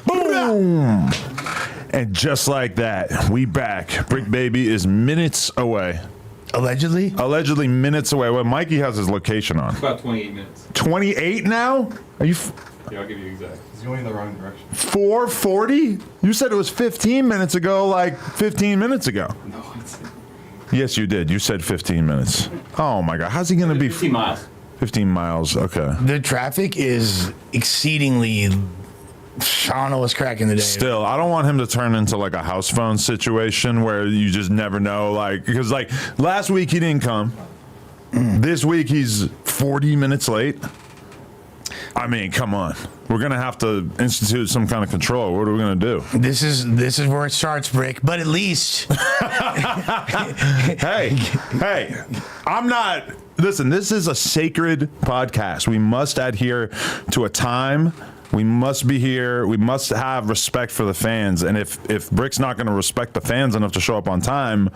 Boom. And just like that, we back. Bricc baby is minutes away. Allegedly? Allegedly minutes away. Well, Mikey has his location on. It's about 28 minutes. 28 now? Are you... Yeah, I'll give you exact. He's going in the wrong direction. 4:40? You said it was 15 minutes ago, like 15 minutes ago. No, it's... Yes, you did. You said 15 minutes. Oh, my God. How's he going to be... 15 miles. 15 miles. Okay. The traffic is exceedingly... I don't know what's cracking today. Still, I don't want him to turn into like a house phone situation where you just never know. Like, because like last week he didn't come. This week he's 40 minutes late. I mean, come on. We're gonna have to institute some kind of control. What are we gonna do? This is where it starts, Bricc. But at least, hey, I'm not. Listen, this is a sacred podcast. We must adhere to a time. We must be here. We must have respect for the fans. And if Brick's not going to respect the fans enough to show up on time,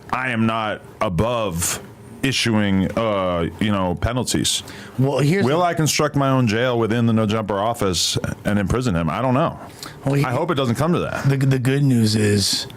I am not above issuing, penalties. well, Will I construct my own jail within the No Jumper office and imprison him? I don't know. I hope it doesn't come to that. The good news is,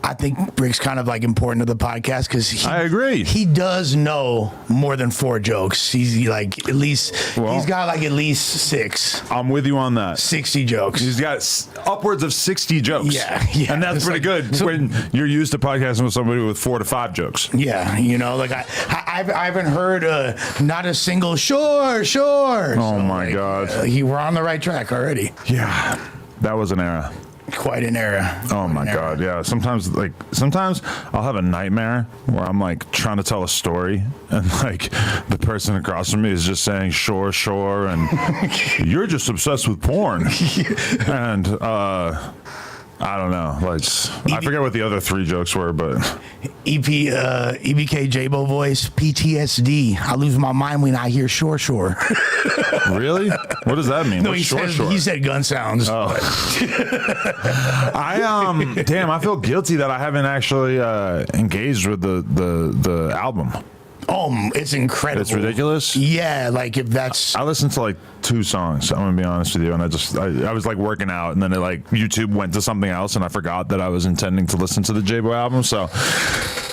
I think Brick's kind of like important to the podcast because I agree. He does know more than 4 jokes. He's like at least he's got like at least 6. I'm with you on that. 60 jokes. He's got upwards of 60 jokes. Yeah. And that's pretty good when you're used to podcasting with somebody with 4 to 5 jokes. Yeah, like I haven't heard not a single sure. Oh my God. We're on the right track already. Yeah, that was an era. Quite an era. Oh my God, yeah. Sometimes I'll have a nightmare where I'm like trying to tell a story and like the person across from me is just saying sure and you're just obsessed with porn. And I don't know. Like I forget what the other 3 jokes were, but EBK J-Bo voice, PTSD. I lose my mind when I hear sure. Really? What does that mean? No, What's he said gun sounds. Oh. I feel guilty that I haven't actually engaged with the album. Oh, it's incredible. It's ridiculous. Yeah, like if that's... I listened to like 2 songs. I'm gonna be honest with you, and I was like working out, and then it like YouTube went to something else, and I forgot that I was intending to listen to the J-Bo album. So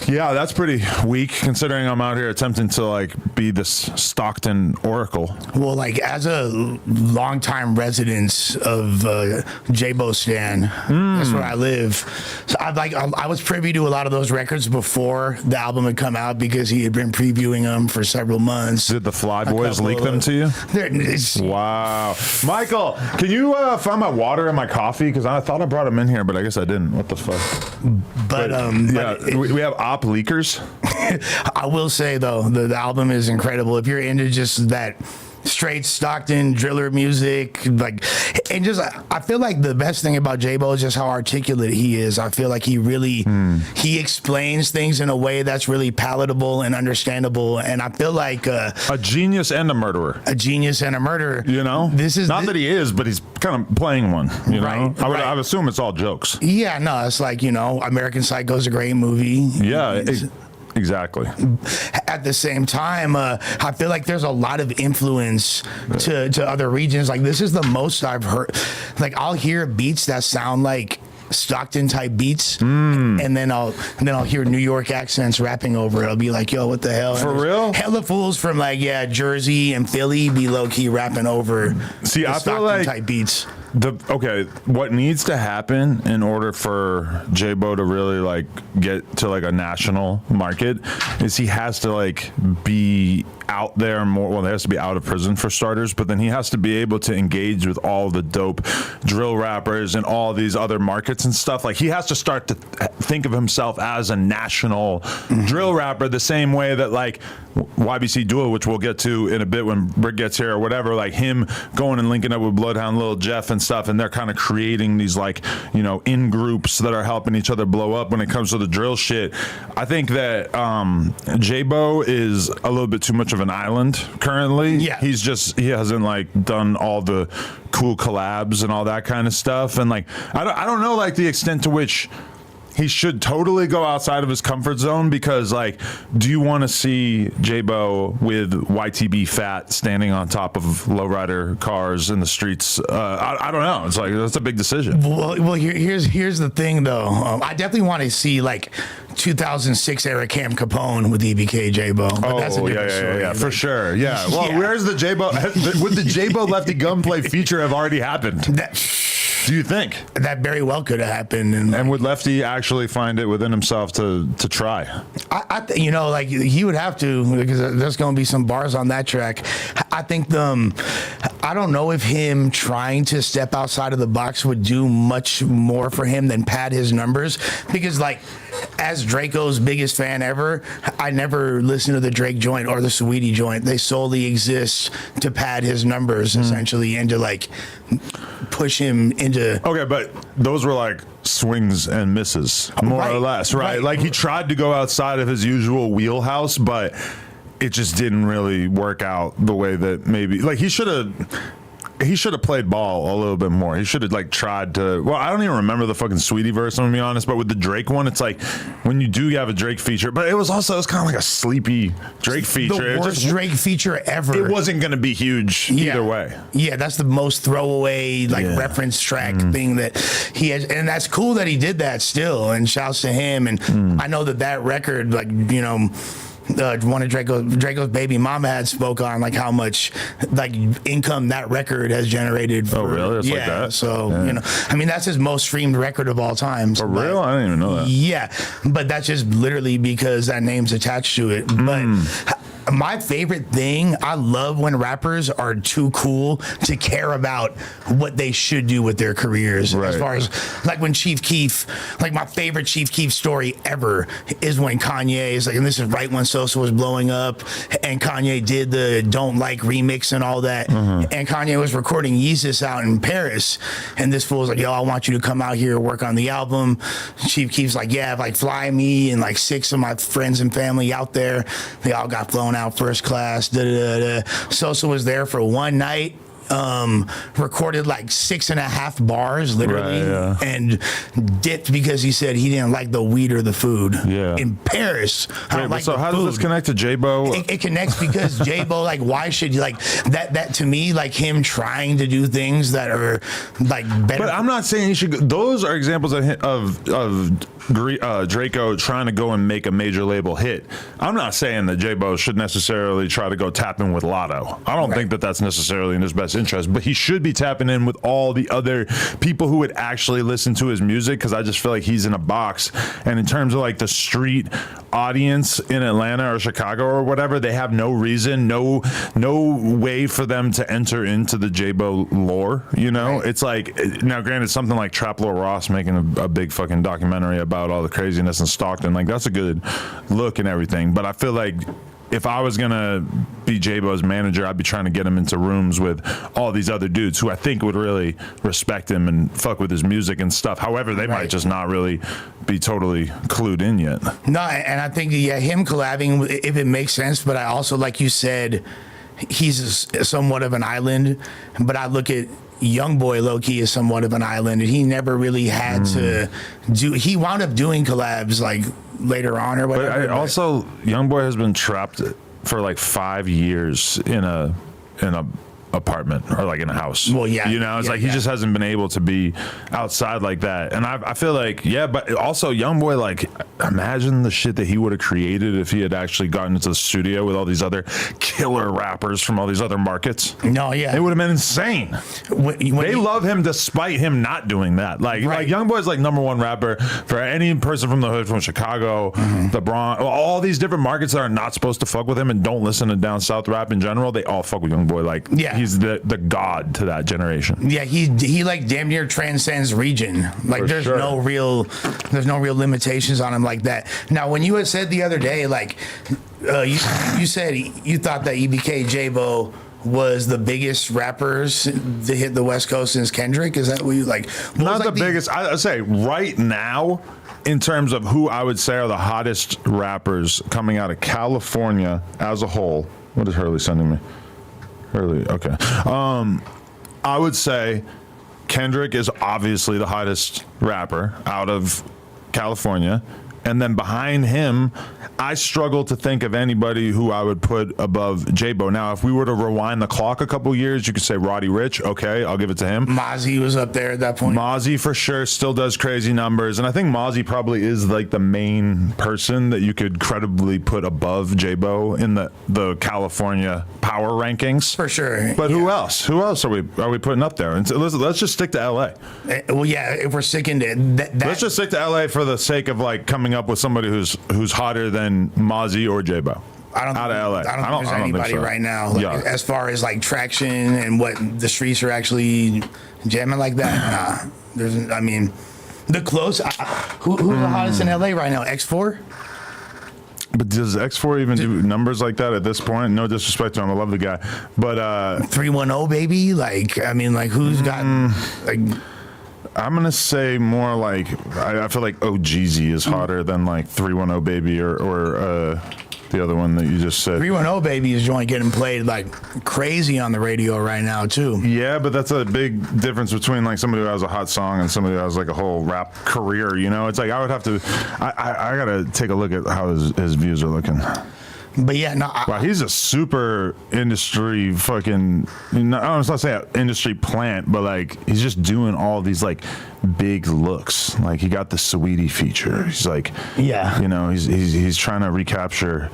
yeah, that's pretty weak considering I'm out here attempting to like be this Stockton oracle. Well, like as a longtime resident of J-Bo Stan, that's where I live. So I was privy to a lot of those records before the album had come out because he had been previewing them for several months. Did the Fly Boys leak them to you? Wow. Michael, can you find my water and my coffee? Because I thought I brought them in here, but I guess I didn't. What the fuck? We have op leakers. I will say, though, the album is incredible. If you're into just that straight Stockton driller music, like, and just I feel like the best thing about J-Bo is just how articulate he is. I feel like he really he explains things in a way that's really palatable and understandable, and I feel like a genius and a murderer. A genius and a murderer. You know, this is not that he is, but he's kind of playing one. You know, I would assume it's all jokes. Yeah, no, it's like, American Psycho is a great movie. Yeah. Exactly. At the same time, I feel like there's a lot of influence to other regions. Like this is the most I've heard. Like I'll hear beats that sound like Stockton type beats, and then I'll hear New York accents rapping over it. I'll be like, yo, what the hell? For real? Hella fools from like Jersey and Philly be low key rapping over. See, I feel like type beats. What needs to happen in order for J-Bo to really like get to like a national market is he has to like be out there more. Well, he has to be out of prison for starters, but then he has to be able to engage with all the dope drill rappers and all these other markets and stuff. Like he has to start to think of himself as a national drill rapper the same way that like YBCDUL, which we'll get to in a bit when Bricc gets here or whatever, like him going and linking up with Bloodhound Lil Jeff and stuff, and they're kind of creating these like, in groups that are helping each other blow up when it comes to the drill shit. I think that J-Bo is a little bit too much of an island currently. Yeah. He hasn't like done all the cool collabs and all that kind of stuff, and like I don't know like the extent to which he should totally go outside of his comfort zone because, like, do you want to see J-Bo with YTB Fat standing on top of lowrider cars in the streets? I don't know. It's like, that's a big decision. Well, here's the thing, though. I definitely want to see, like, 2006 era Cam Capone with EBK J-Bo. But that's a different story. Yeah, for sure. Yeah. Well, where's the J-Bo? Would the J-Bo Lefty Gunplay feature have already happened? Do you think that very well could have happened? And would Lefty actually find it within himself to try? You know, like he would have to, because there's going to be some bars on that track. I think I don't know if him trying to step outside of the box would do much more for him than pad his numbers, because like, as Draco's biggest fan ever, I never listened to the Drake joint or the Saweetie joint. They solely exist to pad his numbers, essentially, and to like push him into. Okay, but those were like swings and misses, more or less, right? Like he tried to go outside of his usual wheelhouse, but it just didn't really work out the way that maybe, like, he should have played ball a little bit more. He should have like tried to. Well, I don't even remember the fucking Sweetie verse, I'm gonna be honest. But with the Drake one, it's like when you do have a Drake feature, but it was kind of like a sleepy Drake feature. The worst Drake feature ever. It wasn't gonna be huge either way. Yeah, that's the most throwaway reference track thing that he has, and that's cool that he did that still. And shouts to him. And I know that record, like, you know. One of Draco's baby mama had spoke on like how much like income that record has generated. Oh, really? It's like that? So you know, I mean, that's his most streamed record of all time. For real? I didn't even know that. Yeah, but that's just literally because that name's attached to it. But my favorite thing, I love when rappers are too cool to care about what they should do with their careers. Right. As far as like when Chief Keef, like my favorite Chief Keef story ever is when Kanye is like, and this is right when Sosa was blowing up, and Kanye did the Don't Like remix and all that, and Kanye was recording Yeezus out in Paris, and this fool's like, yo, I want you to come out here and work on the album. Chief Keef's like, yeah, like fly me and like 6 of my friends and family out there. They all got flown out first class. Sosa was there for one night, recorded like 6.5 bars literally, and dipped because he said he didn't like the weed or the food in Paris. So how does this connect to J-Bo? It connects because J-Bo, like, why should you like that to me, like him trying to do things that are like better. But I'm not saying he should. Those are examples of Draco trying to go and make a major label hit. I'm not saying that J-Bo should necessarily try to go tap in with Lotto. I don't think that that's necessarily in his best interest, but he should be tapping in with all the other people who would actually listen to his music, because I just feel like he's in a box. And in terms of like the street audience in Atlanta or Chicago or whatever, they have no reason, no way for them to enter into the J-Bo lore, you know? Right. It's like, now granted, something like Trap Lord Ross making a big fucking documentary about all the craziness in Stockton, like that's a good look and everything, but I feel like if I was gonna be J-Bo's manager, I'd be trying to get him into rooms with all these other dudes who I think would really respect him and fuck with his music and stuff. However, they might just not really be totally clued in yet. No, and I think him collabing, if it makes sense, but I also, like you said, he's somewhat of an island, but I look at Youngboy low-key is somewhat of an island, and he never really had to do. He wound up doing collabs like later on or whatever. But also, Youngboy has been trapped for like 5 years in a apartment or like in a house. Well, yeah, you know, it's like he just hasn't been able to be outside like that. And I feel like, but also Youngboy, like, imagine the shit that he would have created if he had actually gotten into the studio with all these other killer rappers from all these other markets. No, yeah, it would have been insane. They love him despite him not doing that. Like Youngboy's like #1 rapper for any person from the hood, from Chicago, the Bronx, all these different markets that are not supposed to fuck with him and don't listen to down south rap in general. They all fuck with Youngboy. Like, he's the god to that generation. Yeah, he like damn near transcends region. Like, there's no real limitations on him like that. Now, when you had said the other day, like, you said you thought that EBK J-Bo was the biggest rappers to hit the West Coast since Kendrick. Is that what you like? Not the biggest. I'd say right now, in terms of who I would say are the hottest rappers coming out of California as a whole. What is Hurley sending me? Hurley, okay. I would say Kendrick is obviously the hottest rapper out of California. And then behind him, I struggle to think of anybody who I would put above J-Bo. Now, if we were to rewind the clock a couple years, you could say Roddy Ricch. Okay, I'll give it to him. Mozzie was up there at that point. Mozzie for sure still does crazy numbers. And I think Mozzie probably is like the main person that you could credibly put above J-Bo in the California power rankings. For sure. But who else? Who else are we putting up there? And so let's just stick to LA. Well, yeah, if we're sticking to that. Let's just stick to LA for the sake of like coming up with somebody who's hotter than Mozzie or J-Bo. Out of LA. I don't think there's anybody right now, like, as far as like traction and what the streets are actually jamming like that. There's, I mean, the close. Who's the hottest in LA right now? X4. But does X4 even do numbers like that at this point? No disrespect to him, I love the guy, but 310 baby. Like, I mean, like who's got like. I'm gonna say more like I feel like OGZ is hotter than like 310 baby or the other one that you just said. 310 baby is joint getting played like crazy on the radio right now too. Yeah, but that's a big difference between like somebody who has a hot song and somebody who has like a whole rap career. You know, it's like I would have to. I gotta take a look at how his views are looking. But yeah, no. Wow, he's a super industry fucking. I don't want to say industry plant, but like he's just doing all these like big looks. Like he got the Saweetie feature. He's like, yeah, you know, he's trying to recapture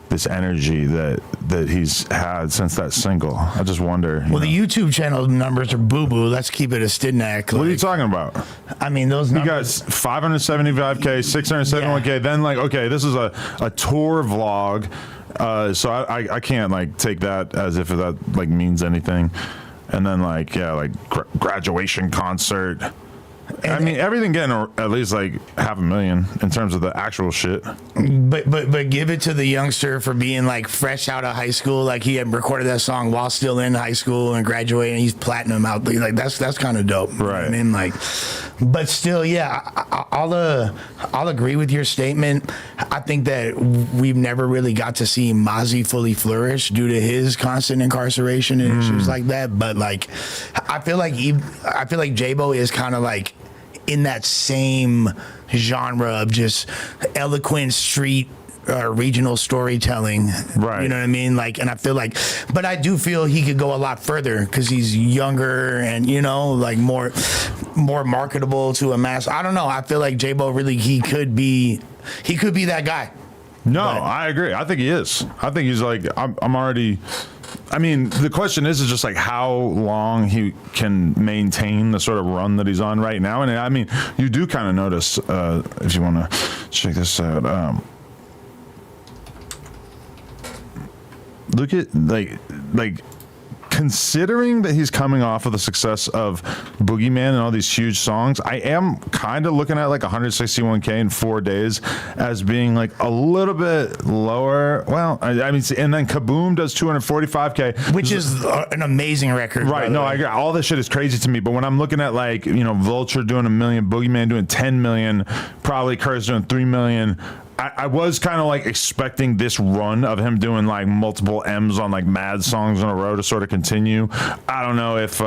this energy that he's had since that single. I just wonder. Well, the YouTube channel numbers are boo boo. Let's keep it a Stidnack. What are you talking about? I mean, those numbers. You got 575K, 671K. Yeah. Then like, okay, this is a tour vlog. So I can't like take that as if that like means anything. And then like, yeah, like graduation concert. I mean, everything getting at least like 500,000 in terms of the actual shit. But give it to the youngster for being like fresh out of high school. Like he had recorded that song while still in high school and graduating. He's platinum out. Like that's kind of dope. Right. I mean, like, but still, yeah, I'll agree with your statement. I think that we've never really got to see Mozzie fully flourish due to his constant incarceration and issues like that. But like, I feel like J-Bo is kind of like in that same genre of just eloquent street regional storytelling, right? You know what I mean? Like, and I feel like, but I do feel he could go a lot further because he's younger and, you know, like more marketable to a mass. I don't know. I feel like J-Bo really he could be that guy. No, I agree. I think he is. I think he's like I'm already. I mean, the question is just like how long he can maintain the sort of run that he's on right now. And I mean, you do kind of notice, if you want to check this out, look at like considering that he's coming off of the success of Boogeyman and all these huge songs, I am kind of looking at like 161K in 4 days as being like a little bit lower. Well, I mean, and then Kaboom does 245K, which is an amazing record. Right. No, I agree. All this shit is crazy to me. But when I'm looking at like, you know, Vulture doing 1 million, Boogeyman doing 10 million, probably Curse doing 3 million. I was kind of like expecting this run of him doing like multiple M's on like mad songs in a row to sort of continue. I don't know if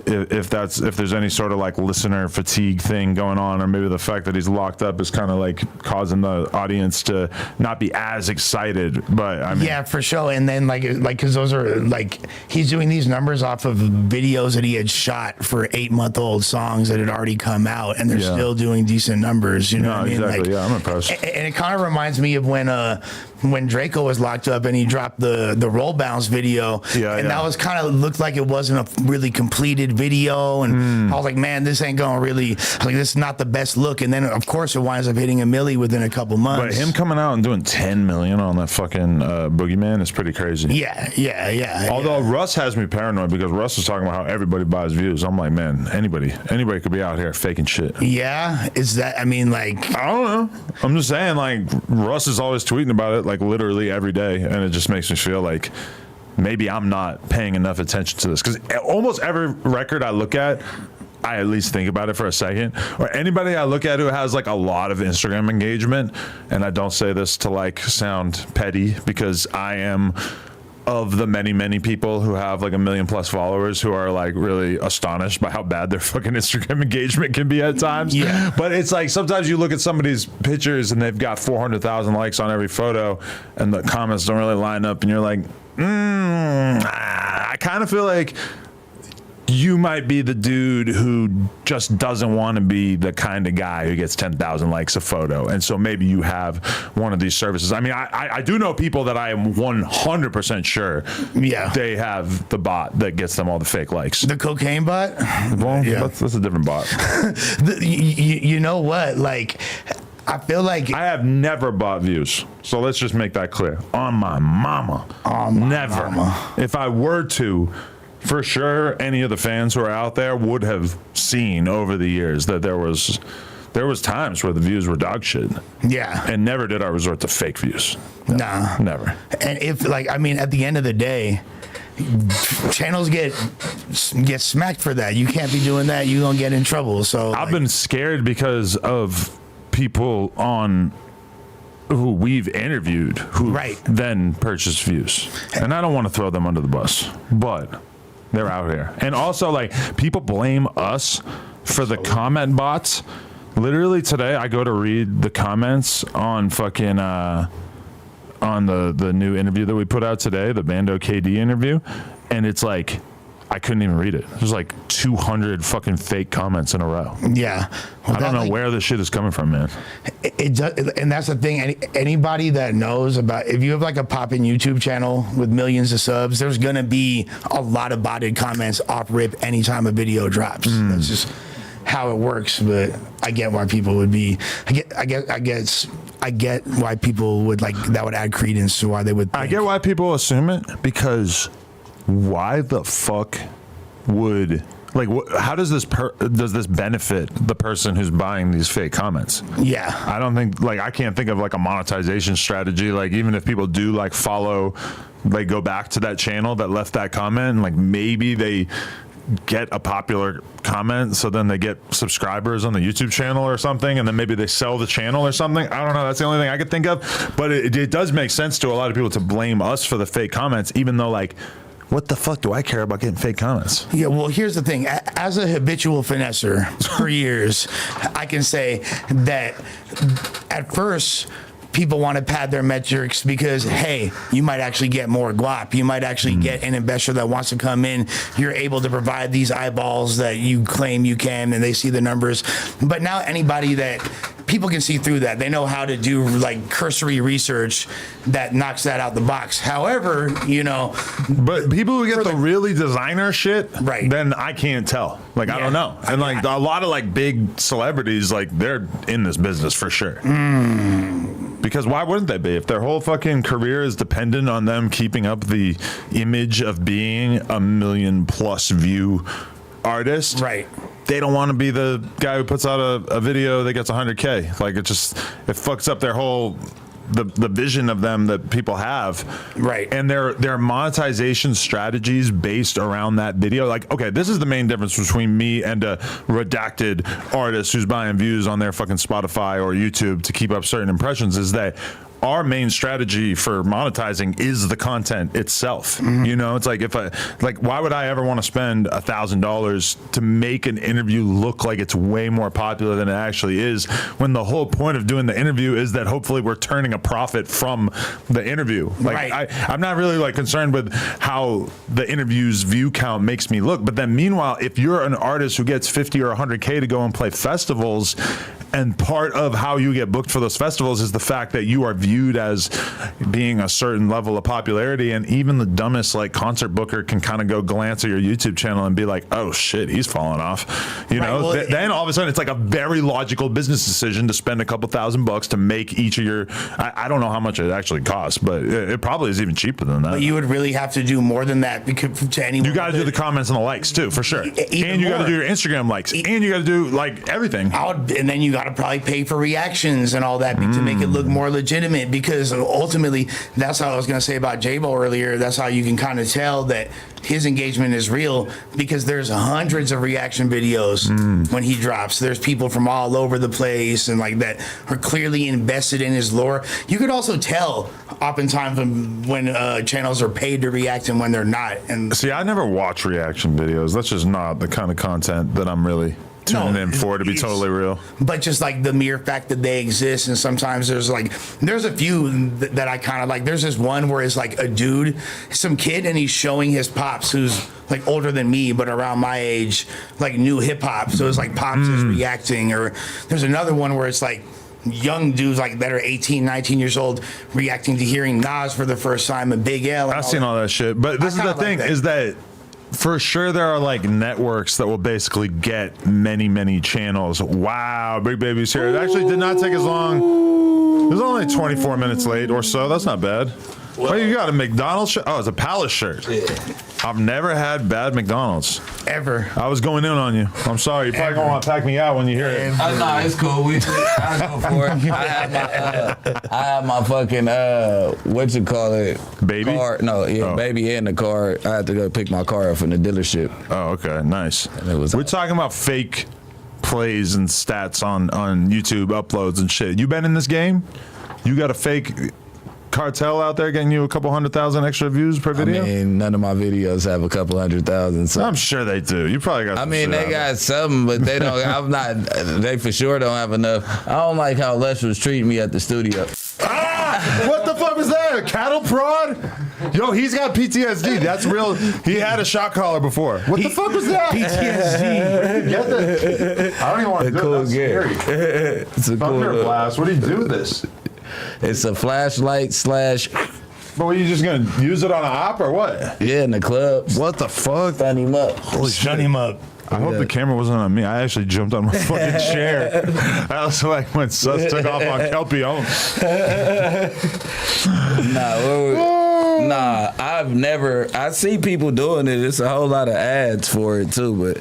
there's any sort of like listener fatigue thing going on, or maybe the fact that he's locked up is kind of like causing the audience to not be as excited. But I mean, yeah, for sure. And then like because those are like he's doing these numbers off of videos that he had shot for 8-month-old songs that had already come out, and they're still doing decent numbers. You know what I mean? Exactly. Like, yeah, I'm impressed. And it kind of reminds me of when Draco was locked up and he dropped the Roll Bounce video. That was kind of looked like it wasn't a really completed video, and I was like, man, this ain't gonna really, this is not the best look. And then of course it winds up hitting a milli within a couple months. But him coming out and doing 10 million on that fucking Boogeyman is pretty crazy. Yeah. Although Russ has me paranoid because Russ is talking about how everybody buys views. I'm like, man, anybody could be out here faking shit. Yeah, is that? I mean, like, I don't know. I'm just saying, like, Russ is always tweeting about it like literally every day, and it just makes me feel like maybe I'm not paying enough attention to this, because almost every record I look at, I at least think about it for a second. Or anybody I look at who has like a lot of Instagram engagement, and I don't say this to like sound petty, because I am of the many people who have like 1 million plus followers who are like really astonished by how bad their fucking Instagram engagement can be at times. Yeah. But it's like sometimes you look at somebody's pictures and they've got 400,000 likes on every photo and the comments don't really line up and you're like, I kind of feel like you might be the dude who just doesn't want to be the kind of guy who gets 10,000 likes a photo. And so maybe you have one of these services. I mean, I do know people that I am 100% sure they have the bot that gets them all the fake likes. The cocaine bot? Well, that's a different bot. You know what? Like, I feel like I have never bought views. So let's just make that clear. On my mama. Never. Mama. If I were to, for sure, any of the fans who are out there would have seen over the years that there was times where the views were dog shit. Yeah. And never did I resort to fake views. Nah. Never. And if, like, I mean, at the end of the day, channels get smacked for that. You can't be doing that. You're going to get in trouble. So I've been scared because of people who we've interviewed who then purchase views. And I don't want to throw them under the bus, but they're out here. And also, like, people blame us for the comment bots. Literally today, I go to read the comments on fucking on the new interview that we put out today, the Bando KD interview, and it's like I couldn't even read it. There's like 200 fucking fake comments in a row. Yeah. Well, I don't know where this shit is coming from, man. It does, and that's the thing. Anybody that knows about, if you have like a poppin' YouTube channel with millions of subs, there's gonna be a lot of botted comments off rip anytime a video drops. That's just how it works. But I get why people would be. I get why people would like that would add credence to why they would. I get why people assume it, because why the fuck would, like, how does this benefit the person who's buying these fake comments? Yeah, I don't think, like, I can't think of like a monetization strategy. Like, even if people do like follow, like, go back to that channel that left that comment, and like maybe they get a popular comment, so then they get subscribers on the YouTube channel or something, and then maybe they sell the channel or something. I don't know. That's the only thing I could think of. But it does make sense to a lot of people to blame us for the fake comments, even though, like, what the fuck do I care about getting fake comments? Yeah, well, here's the thing. As a habitual finesser for years, I can say that at first, people want to pad their metrics because, hey, you might actually get more guap. You might actually get an investor that wants to come in. You're able to provide these eyeballs that you claim you can, and they see the numbers. But now anybody that people can see through that. They know how to do like cursory research that knocks that out the box. However, you know, but people who get the really designer shit, right? Then I can't tell. Like, I don't know. And like a lot of like big celebrities, like they're in this business for sure. Because why wouldn't they be? If their whole fucking career is dependent on them keeping up the image of being a 1 million plus view artist, right? They don't want to be the guy who puts out a video that gets 100K. Like, it fucks up their whole the vision of them that people have, right? And their monetization strategies based around that video. Like, okay, this is the main difference between me and a redacted artist who's buying views on their fucking Spotify or YouTube to keep up certain impressions, is that our main strategy for monetizing is the content itself. You know, it's like, why would I ever want to spend $1,000 to make an interview look like it's way more popular than it actually is, when the whole point of doing the interview is that hopefully we're turning a profit from the interview. Like, right. I'm not really like concerned with how the interview's view count makes me look. But then meanwhile, if you're an artist who gets 50 or 100K to go and play festivals, and part of how you get booked for those festivals is the fact that you are viewed as being a certain level of popularity, and even the dumbest like concert booker can kind of go glance at your YouTube channel and be like, oh shit, he's falling off. You know, well, then all of a sudden it's like a very logical business decision to spend a couple $1,000 to make each of your, I don't know how much it actually costs, but it probably is even cheaper than that. But you would really have to do more than that because to anyone. You got to do the comments and the likes too, for sure. And you got to do your Instagram likes, and you got to do like everything. And then you got to probably pay for reactions and all that to make it look more legitimate. engagement, because ultimately that's how I was going to say about J-Bo earlier. That's how you can kind of tell that his engagement is real, because there's hundreds of reaction videos when he drops. There's people from all over the place and like that are clearly invested in his lore. You could also tell oftentimes when channels are paid to react and when they're not. And see, I never watch reaction videos. That's just not the kind of content that I'm really tuning in for, to be totally real. But just like the mere fact that they exist, and sometimes there's a few that I kind of like. There's this one where it's like a dude, some kid, and he's showing his pops who's like older than me but around my age, like new hip hop. So it's like pops is reacting. Or there's another one where it's like young dudes like that are 18, 19 years old reacting to hearing Nas for the first time and Big L. I've seen all that shit. But this is the thing, is that for sure there are like networks that will basically get many channels. Wow, Big Baby's here. It actually did not take as long. It was only 24 minutes late or so. That's not bad. Well, you got a McDonald's shirt? Oh, it's a Palace shirt. Yeah. I've never had bad McDonald's. Ever. I was going in on you. I'm sorry. You probably gonna want to pack me out when you hear it. Nah, it's cool. I go for it. I have my fucking, what you call it? Baby? Car. No, yeah, baby in the car. I had to go pick my car up from the dealership. Oh, okay. Nice. We're talking about fake plays and stats on YouTube uploads and shit. You been in this game? You got a fake cartel out there getting you a couple 100,000 extra views per video? I mean, none of my videos have a couple 100,000. So. I'm sure they do. You probably got. I mean, they got some, but they don't. I'm not. They for sure don't have enough. I don't like how Lush was treating me at the studio. What the fuck was that? A cattle prod? Yo, he's got PTSD. That's real. He had a shot collar before. What the fuck was that? PTSD. Get that. I don't even want to do it. That's scary. It's a Thunder blast. What do you do with this? It's a flashlight / But were you just gonna use it on a op or what? Yeah, in the clubs. What the fuck? Stun him up. Holy Shut him up. I hope the camera wasn't on me. I actually jumped on my fucking chair. I was like when Sus took off on Kelpie Owens. I see people doing it. It's a whole lot of ads for it too, but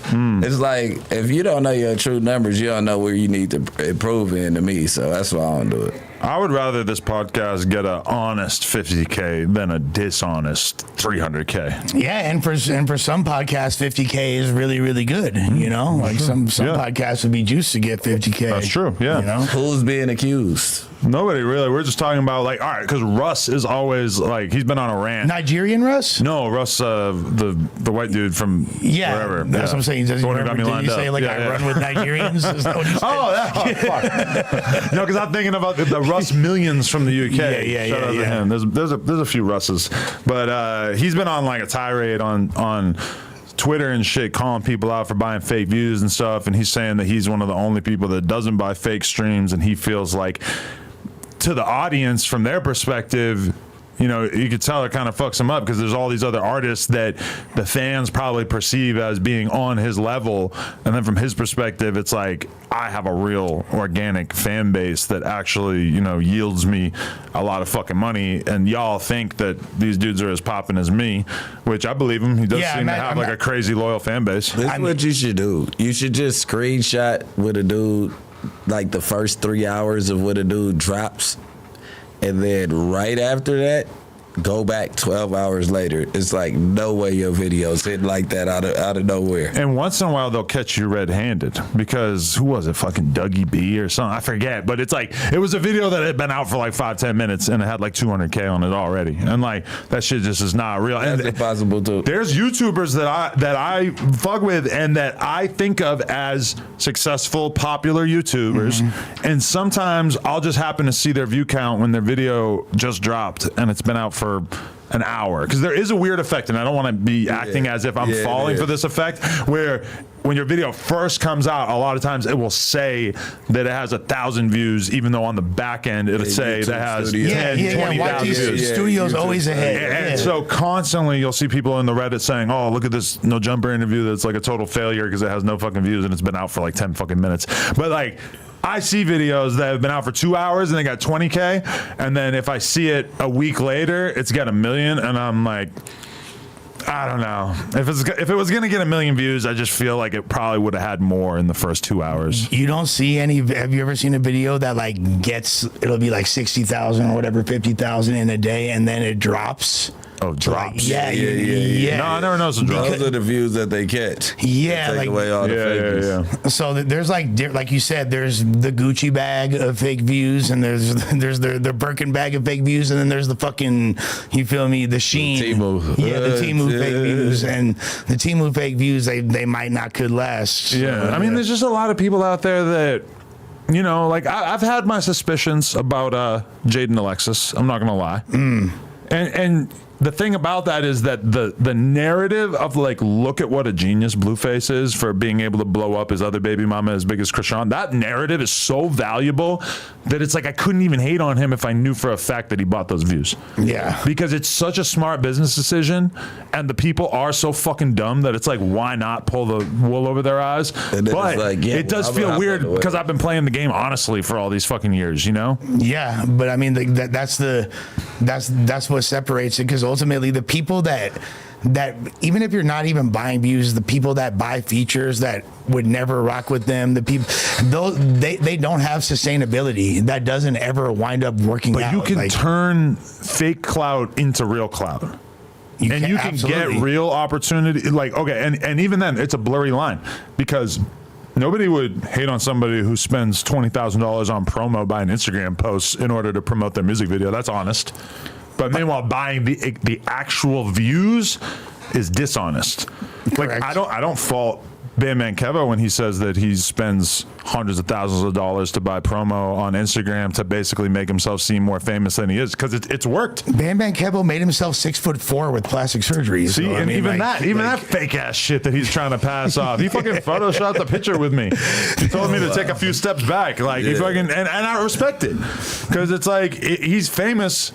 it's like, if you don't know your true numbers, you don't know where you need to improve in, to me, so that's why I don't do it. I would rather this podcast get an honest 50K than a dishonest 300K. Yeah, and for some podcasts, 50K is really, really good. You know, like some podcasts would be juiced to get 50K. That's true. Yeah. You know? Who's being accused? Nobody really. We're just talking about all right, because Russ is always like, he's been on a rant. Nigerian Russ? No, Russ, the white dude from wherever. That's what I'm saying. Does the one who got me did lined you say up. I run with Nigerians? Is that what you said? Fuck. No, because I'm thinking about the Russ Millions from the UK. Yeah. Shout out to him. There's a few Russes, but he's been on like a tirade on Twitter and shit, calling people out for buying fake views and stuff, and he's saying that he's one of the only people that doesn't buy fake streams, and he feels like, to the audience, from their perspective, you know, you could tell it kind of fucks him up, because there's all these other artists that the fans probably perceive as being on his level, and then from his perspective, it's like, I have a real organic fan base that actually, you know, yields me a lot of fucking money, and y'all think that these dudes are as popping as me, which I believe him. He does seem to have a crazy loyal fan base. This is what you should do. You should just screenshot with a dude, like the first 3 hours of what a dude drops, and then right after that, go back 12 hours later. It's like, no way your videos hit like that out of nowhere. And once in a while they'll catch you red-handed, because who was it, fucking Dougie B or something, I forget, but it's like, it was a video that had been out for like 5-10 minutes and it had like 200K on it already, and like, that shit just is not real. That's and impossible too. There's YouTubers that I fuck with and that I think of as successful, popular YouTubers, and sometimes I'll just happen to see their view count when their video just dropped and it's been out for an hour, because there is a weird effect, and I don't want to be acting as if I'm falling for this effect, where when your video first comes out, a lot of times it will say that it has 1,000 views, even though on the back end it'll say YouTube that has Studio. 10, 20,000 views. Studio's always ahead. And so constantly you'll see people in the Reddit saying, oh, look at this No Jumper interview that's like a total failure because it has no fucking views and it's been out for like 10 fucking minutes. But like, I see videos that have been out for 2 hours and they got 20K, and then if I see it a week later, it's got 1 million, and I'm like, I don't know. If it was gonna get 1 million views, I just feel like it probably would have had more in the first 2 hours. You don't see any. Have you ever seen a video that like gets? It'll be like 60,000 or whatever, 50,000 in a day, and then it drops. Oh, drops. Yeah. No, I never noticed the drops. Those are the views that they catch. Yeah, Take like away all the fakeness. Yeah. so. There's like you said, there's the Gucci bag of fake views, and there's the Birkin bag of fake views, and then there's the fucking, you feel me, the Sheen. Temu. Yeah, the Temu Yeah. fake views, and the Temu fake views, they might not could last. Yeah, I mean, there's just a lot of people out there that, you know, like I've had my suspicions about Jade and Alexis. I'm not gonna lie, and the thing about that is that the narrative of like, look at what a genius Blueface is for being able to blow up his other baby mama as big as Krishan. That narrative is so valuable that it's like I couldn't even hate on him if I knew for a fact that he bought those views. Yeah. Because it's such a smart business decision, and the people are so fucking dumb that it's like, why not pull the wool over their eyes? And then But it's like, yeah, it does well, feel I'm weird out of the way. because I've been playing the game honestly for all these fucking years, you know? Yeah, but I mean that's what separates it, because ultimately the people that even if you're not even buying views, the people that buy features that would never rock with them, the people they don't have sustainability. That doesn't ever wind up working But out. you can Like, turn fake clout into real clout. You can absolutely. get real opportunity. Like, okay, and even then, it's a blurry line because nobody would hate on somebody who spends $20,000 on promo buying Instagram posts in order to promote their music video. That's honest. But meanwhile, buying the actual views is dishonest. Correct. Like, I don't fault Bandman Kevo when he says that he spends hundreds of thousands of dollars to buy promo on Instagram to basically make himself seem more famous than he is, because it's worked. Bam Bam Kevo made himself 6'4" with plastic surgery. See, so, I and mean, even like- that fake ass shit that he's trying to pass off. He fucking photoshopped a picture with me. He told me to take a few steps back. Like, he fucking, and I respect it, because it's like he's famous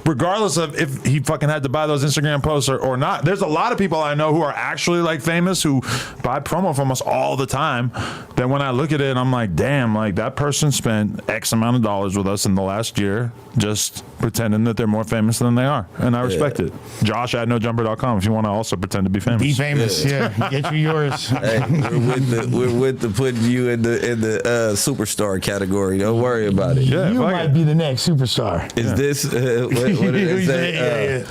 regardless of if he fucking had to buy those Instagram posts or not. There's a lot of people I know who are actually like famous who buy promo from us all the time, that when I look at it, I'm like, damn, like that person spent X amount of dollars with us in the last year just pretending that they're more famous than they are. And I respect it. Josh at nojumper.com if you want to also pretend to be famous. Be famous, yeah. Get you yours. Hey, we're with the putting you in the superstar category. Don't worry about it. Yeah, You fuck might it. be the next superstar. Is this what did they say? Yeah.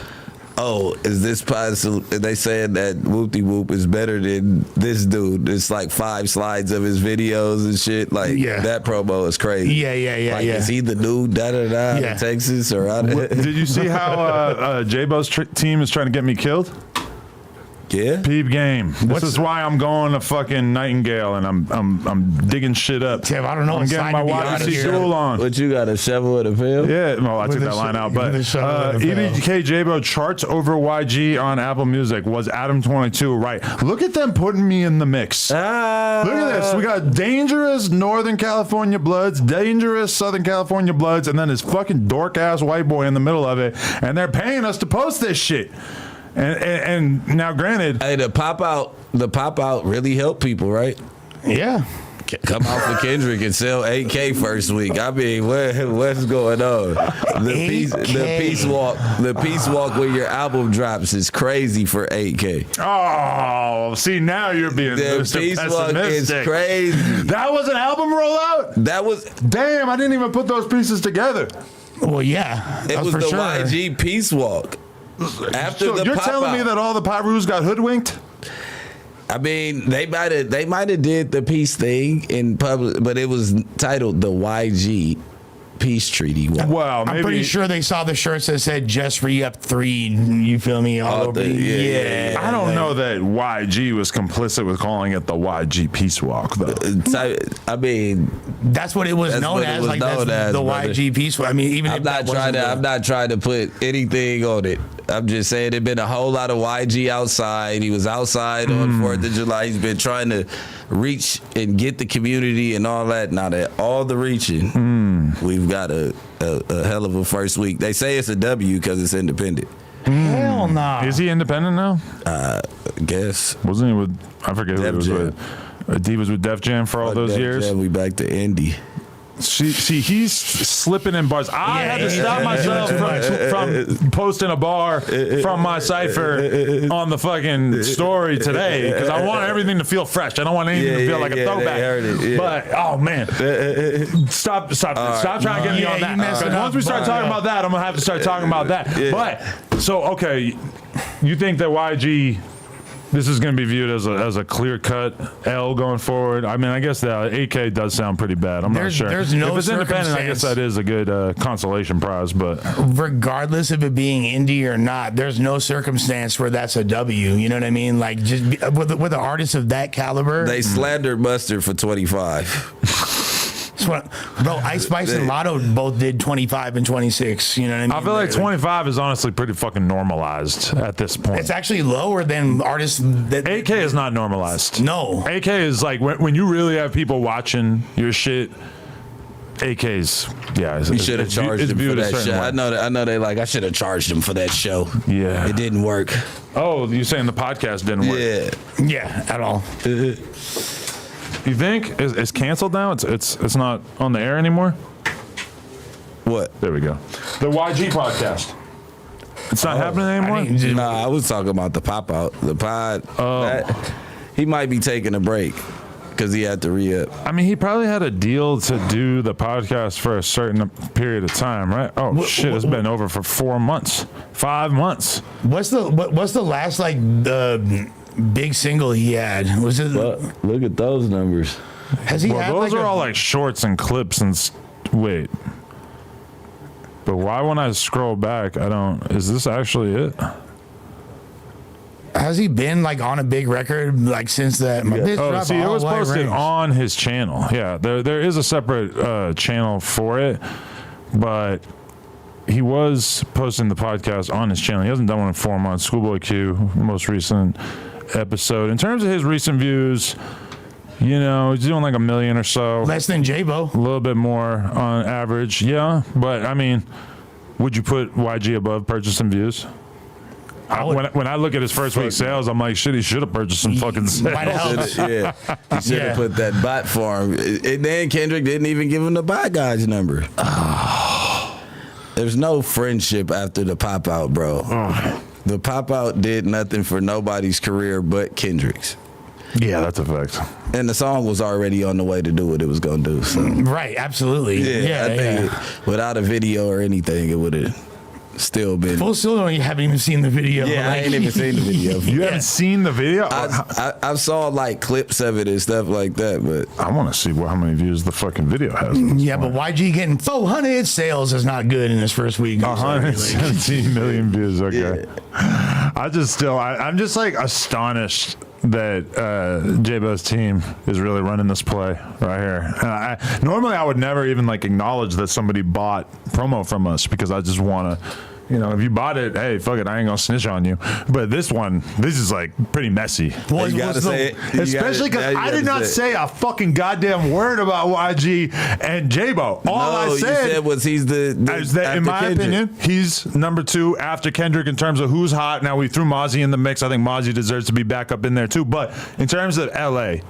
Oh, is this possible? They saying that Whoopty Whoop is better than this dude. It's like 5 slides of his videos and shit. Like, Yeah. that promo is crazy. Yeah. Like, is he the dude Yeah. in Texas or out Did you see how J-Bo's team is trying to get me killed? Yeah. Peep game. This is why I'm going to fucking Nightingale and I'm digging shit up. Tim, I don't know. I'm It's getting time my to be out of here. YBCDUL on. What you got, a shovel and a pill? Yeah, well, I took With that a line sh- out, but with a shovel and a pill. EBK J-Bo charts over YG on Apple Music. Was Adam 22 right? Look at them putting me in the mix. Look at this. We got dangerous Northern California bloods, dangerous Southern California bloods, and then this fucking dork ass white boy in the middle of it, and they're paying us to post this shit. And now, granted, Hey, the pop out really helped people, right? Yeah. Come out for Kendrick and sell 8K first week. I mean, what's going on? The 8K. peace walk when your album drops is crazy for 8K. oh, see, now you're being The Mr. peace walk is pessimistic. crazy. That was an album rollout? That was Damn, I didn't even put those pieces together. Well, yeah. it that's was for the sure. YG peace walk. After So the you're pop telling me out. that all the Pyrus got hoodwinked? I mean, they might have did the peace thing in public, but it was titled the YG Peace Treaty Walk. Well, maybe. I'm pretty sure they saw the shirts that said "Just Re-Up 3." You feel me? All Oh, over. yeah. I don't know that YG was complicit with calling it the YG Peace Walk, though. I mean, That's what it was That's known what it as. was like known that's as, the brother. YG piece. I mean, even I'm if not that trying to. wasn't I'm not trying to put anything on it. I'm just saying there's been a whole lot of YG outside. He was outside on 4th of July. He's been trying to reach and get the community and all that. Now that all the reaching, we've got a hell of a first week. They say it's a W because it's independent. Hell no. Is he independent now? I guess. Wasn't he with, I forget who he Def was Jam. with. He was with Def Jam for all those Def years. Jam, we back to Indy. See, he's slipping in bars. I had to stop myself from posting a bar from my cipher on the fucking story today because I want everything to feel fresh. I don't want anything to feel like a throwback. But oh man, stop trying to get me on that. Because once we start talking about that, I'm gonna have to start talking about that. But so okay, you think that YG? This is going to be viewed as a clear-cut L going forward. I mean, I guess the AK does sound pretty bad. I'm not sure. There's no if it's independent, I guess that is a good consolation prize. But regardless of it being indie or not, there's no circumstance where that's a W. You know what I mean? Like just with an artist of that caliber, They slandered Mustard for 25. bro, Ice Spice and Lotto both did 25 and 26. You know what I mean? I feel like 25 is honestly pretty fucking normalized at this point. It's actually lower than artists that. AK is not normalized. No. AK is like when you really have people watching your shit. AK's, yeah. You should have charged him for that show. I know they like, I should have charged him for that show. Yeah. It didn't work. Oh, you're saying the podcast didn't work? Yeah, at all. You think it's canceled now? It's not on the air anymore? What? There we go. The YG podcast. It's not happening anymore? Nah, I was talking about the pop out. The pod. He might be taking a break because he had to re-up. I mean, he probably had a deal to do the podcast for a certain period of time, right? Oh, shit, it's been over for 4 months. 5 months. What's the last, like, the big single he had? Was it? Look at those numbers. Has he had those like are all like shorts and clips and wait. But why when I scroll back, is this actually it? Has he been like on a big record like since that? Oh, see, it was posted on his channel. Yeah, there is a separate channel for it, but he was posting the podcast on his channel. He hasn't done one in 4 months. Schoolboy Q, most recent episode. In terms of his recent views, you know, he's doing like 1 million or so. Less than J-Bo. A little bit more on average, yeah. But I mean, would you put YG above purchasing views? When I look at his first week sales, I'm like, shit, he should have purchased some fucking sales. Yeah, he should have put that bot for him. And then Kendrick didn't even give him the bot guy's number. There's no friendship after the pop out, bro. The pop out did nothing for nobody's career but Kendrick's. Yeah, that's a fact. And the song was already on the way to do what it was gonna do. So. Right, absolutely. I think without a video or anything, it would have still been. Full still you haven't even seen the video. Yeah, I ain't even seen the video. You haven't seen the video? I saw like clips of it and stuff like that, but I want to see how many views the fucking video has. Yeah, but YG getting 400 sales is not good in his first week. 117 million views. Okay. Yeah. I'm just like astonished that J-Bo's team is really running this play right here. Normally I would never even like acknowledge that somebody bought promo from us because I just want to, you know, if you bought it, hey, fuck it, I ain't gonna snitch on you. But this is like pretty messy. You gotta say it. Especially because I did not say a fucking goddamn word about YG and J-Bo. All I said was he's in my opinion, he's number 2 after Kendrick in terms of who's hot. Now we threw Mozzie in the mix. I think Mozzie deserves to be back up in there too. But in terms of LA,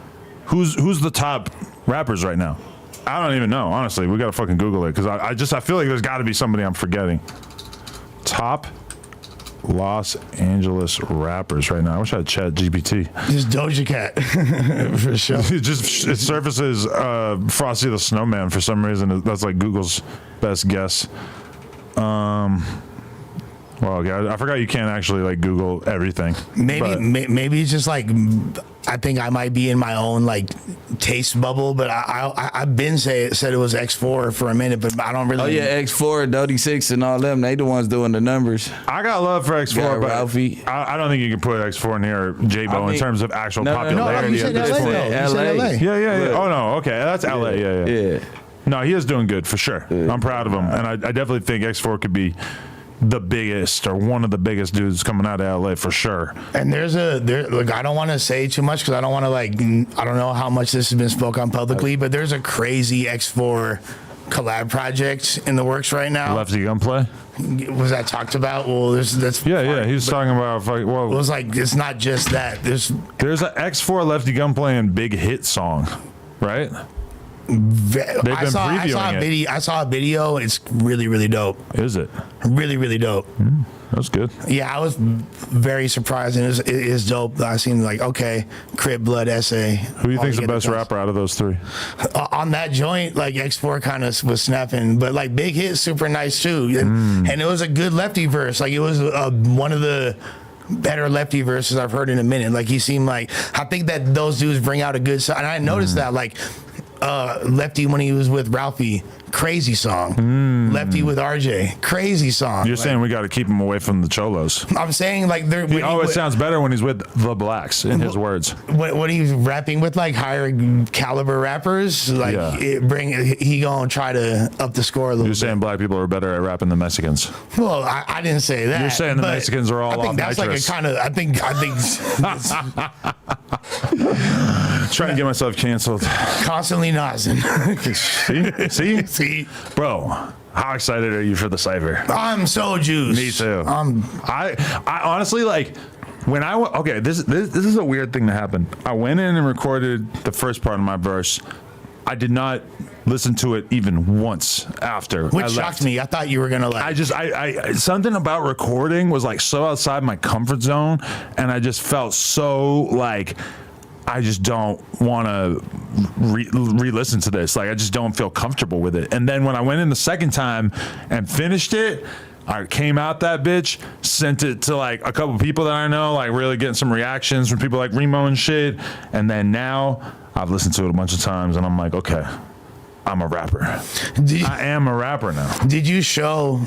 who's the top rappers right now? I don't even know. Honestly, we gotta fucking Google it because I feel like there's got to be somebody I'm forgetting. Top Los Angeles rappers right now. I wish I had Chat GPT. Just Doja Cat for sure. It surfaces Frosty the Snowman for some reason. That's like Google's best guess. Well, I forgot you can't actually like Google everything. Maybe it's just like I think I might be in my own like taste bubble, but I've been said it was X4 for a minute, but I don't really. Oh yeah, X4, Dodie 6, and all them. They the ones doing the numbers. I got love for X4, but Ralphie. I don't think you can put X4 in here, J-Bo, in terms of actual popularity. You said LA. Yeah. Oh no, okay, that's LA. Yeah. No, he is doing good for sure. I'm proud of him, and I definitely think X4 could be the biggest or one of the biggest dudes coming out of LA for sure. And look, I don't want to say too much because I don't want to I don't know how much this has been spoke on publicly, but there's a crazy X4 collab project in the works right now. Lefty Gunplay? Was that talked about? Well, that's yeah. He was talking about it was like it's not just that. There's an X4 Lefty Gunplay and big hit song, right? I been saw previewing a it. video. I saw a video. It's really, really dope. Is it? Really, really dope. That's good. Yeah, I was very surprised, and it is dope. I seen like, okay, Crip, Blood, Essay. Who do you think's the best rapper out of those three? On that joint, like X4 kind of was snapping, but like Big Hit, super nice too, and it was a good lefty verse. Like it was one of the better lefty verses I've heard in a minute. Like he seemed like, I think that those dudes bring out a good song, and I noticed that like Lefty when he was with Ralphie, crazy song. Lefty with RJ, crazy song. You're saying we got to keep him away from the Cholos. I'm saying like they're. He always sounds better when he's with the blacks, in his words. When he's rapping with like higher caliber rappers, like he gonna try to up the score a little You're bit. saying black people are better at rapping than Mexicans. Well, I didn't say that. You're saying the but Mexicans are all I think off that's nitrous. like a kind of. I think. Trying to get myself canceled. Constantly nozzing. See, bro. How excited are you for the cipher? I'm so juiced. Me too. I honestly like when I okay. This is a weird thing to happen. I went in and recorded the first part of my verse. I did not listen to it even once after. Which I shocked left. me. I thought you were gonna like. I something about recording was like so outside my comfort zone, and I just felt so like I just don't want to re-listen to this. Like I just don't feel comfortable with it. And then when I went in the second time and finished it, I came out that bitch, sent it to like a couple people that I know, like really getting some reactions from people like Remo and shit. And then now I've listened to it a bunch of times, and I'm like, okay, I'm a rapper. I am a rapper now. Did you show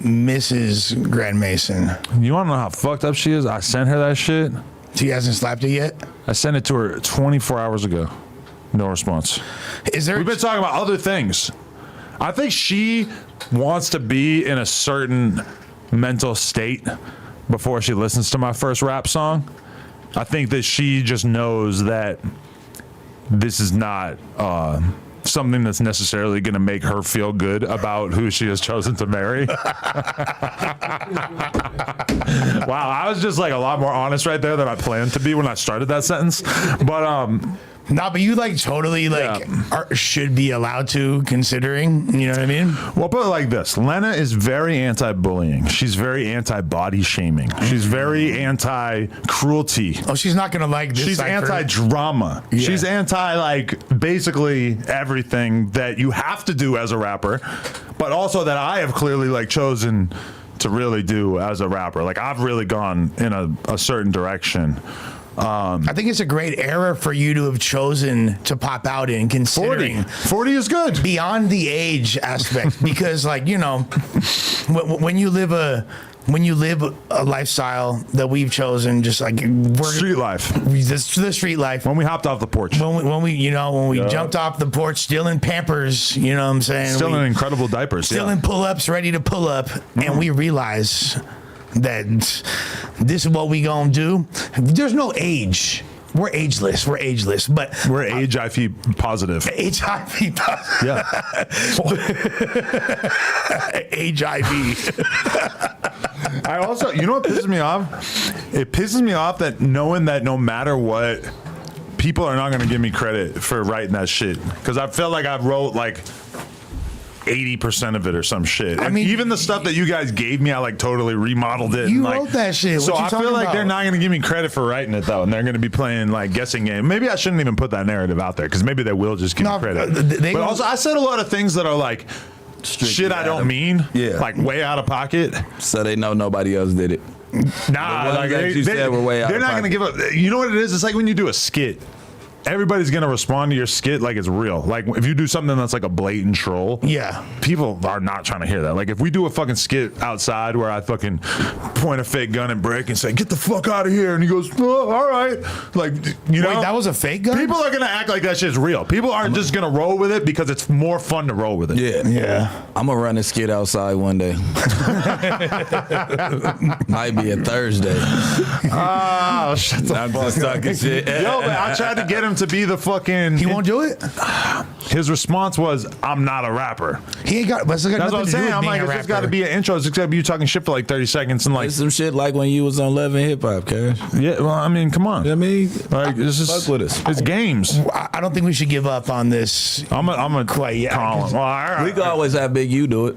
Mrs. Grand Mason? You want to know how fucked up she is? I sent her that shit. She hasn't slapped it yet. I sent it to her 24 hours ago. No response. Is there? We've been talking about other things. I think she wants to be in a certain mental state before she listens to my first rap song. I think that she just knows that this is not something that's necessarily going to make her feel good about who she has chosen to marry. Wow, I was just like a lot more honest right there than I planned to be when I started that sentence. But nah, but you like totally like should be allowed to, considering, you know what I mean? well, put it like this. Lena is very anti-bullying. She's very anti-body shaming. She's very anti-cruelty. Oh, she's not gonna like this. She's cipher. anti-drama. Yeah. She's anti like basically everything that you have to do as a rapper, but also that I have clearly like chosen to really do as a rapper. Like I've really gone in a certain direction. I think it's a great era for you to have chosen to pop out in, considering 40 is good. beyond the age aspect, because like, you know, when you live a lifestyle that we've chosen, just like Street life. the street life. When we hopped off the porch. When we jumped off the porch, still in Pampers, you know what I'm saying? Still in incredible diapers. Still yeah. in pull-ups, ready to pull up, and we realize that this is what we gonna do. There's no age. We're ageless, but We're HIV positive. HIV positive. Yeah. HIV. I also, you know what pisses me off? It pisses me off that knowing that no matter what, people are not going to give me credit for writing that shit. Because I felt like I wrote like 80% of it or some shit. I And mean, even the stuff that you guys gave me, I like totally remodeled it. You and, like, wrote that shit. So What you I feel talking like about? they're not going to give me credit for writing it though, and they're going to be playing like guessing game. Maybe I shouldn't even put that narrative out there because maybe they will just give me credit. But also, I said a lot of things that are like shit I don't mean. Yeah. Like way out of pocket. So they know nobody else did it. Nah, ones like that you said were way out they're of not going to give up. You know what it is? It's like when you do a skit. Everybody's going to respond to your skit like it's real. Like if you do something that's like a blatant troll, Yeah. people are not trying to hear that. Like if we do a fucking skit outside where I fucking point a fake gun at Bricc and say, "Get the fuck out of here," and he goes, "Oh, all right," like you know, Wait, that was a fake gun? People are gonna act like that shit's real. People aren't just gonna roll with it because it's more fun to roll with it. Yeah. I'm gonna run a skit outside one day. Might be a Thursday. Oh, shut the I'm fuck just up. talking shit. Yo, man, I tried to get him him to be the fucking. He won't do it. His response was, "I'm not a rapper." He ain't got. But it's got That's nothing what I'm to do saying. with I'm being like, a it's just got to rapper. be an intro. It's just got to be you talking shit for like 30 seconds and like, It's some shit like when you was on Love and Hip Hop, Cash. yeah. Well, I mean, come on. You know what I mean? Like, this is Fuck with us. It's games. I don't think we should give up on this. I'm a Quite, yeah, call him. Well, all right. We can always have Big U do it.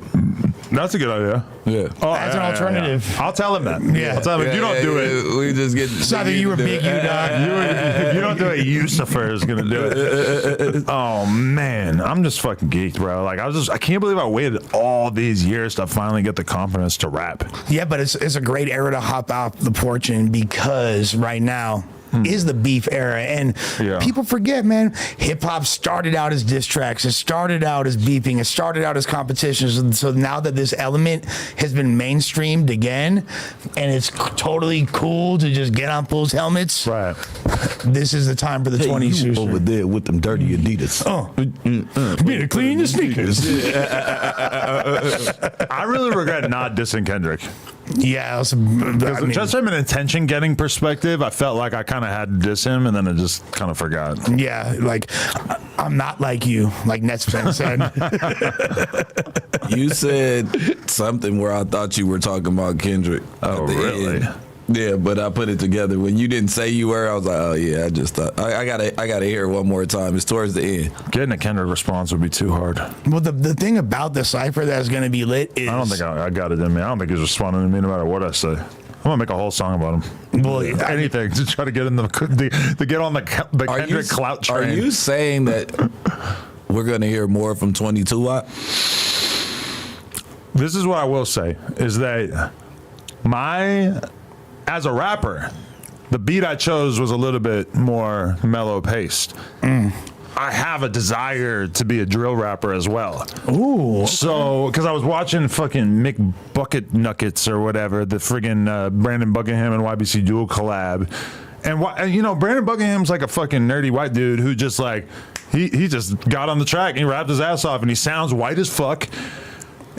That's a good idea. Yeah. Oh, As an alternative. I'll tell him that. Yeah. I'll tell him if you don't do it. We just get. It's either you or Big U, dog. If you don't do it, Yusufer is gonna do it. Oh man, I'm just fucking geeked, bro. Like I can't believe I waited all these years to finally get the confidence to rap. Yeah, but it's a great era to hop out the porch in because right now is the beef era, and Yeah. people forget, man. Hip hop started out as diss tracks. It started out as beefing. It started out as competitions. And so now that this element has been mainstreamed again, and it's totally cool to just get on fools' helmets. Right. This is the time for the 20s. you over there with them dirty Adidas. Oh, better clean your sneakers. I really regret not dissing Kendrick. Yeah, I mean, Just from an attention getting perspective, I felt like I kind of had to diss him, and then I just kind of forgot. yeah, like I'm not like you, like Netspan said. You said something where I thought you were talking about Kendrick. Oh, at the really? end. Yeah, but I put it together. When you didn't say you were, I was like, oh yeah, I just thought I gotta hear it one more time. It's towards the end. Getting a Kendrick response would be too hard. Well, the thing about the cipher that's going to be lit is I don't think I got it in me. I don't think he's responding to me no matter what I say. I'm gonna make a whole song about him. Well, Anything to try to get in the to get on the Kendrick clout train. Are you saying that we're gonna hear more from 22 Watt? This is what I will say is that as a rapper, the beat I chose was a little bit more mellow paced. I have a desire to be a drill rapper as well. ooh, So, because I was watching fucking Mick Bucket Nuggets or whatever, the friggin' Brandon Buckingham and YBCDUL collab. And you know, Brandon Buckingham's like a fucking nerdy white dude who just like, he just got on the track and he rapped his ass off and he sounds white as fuck.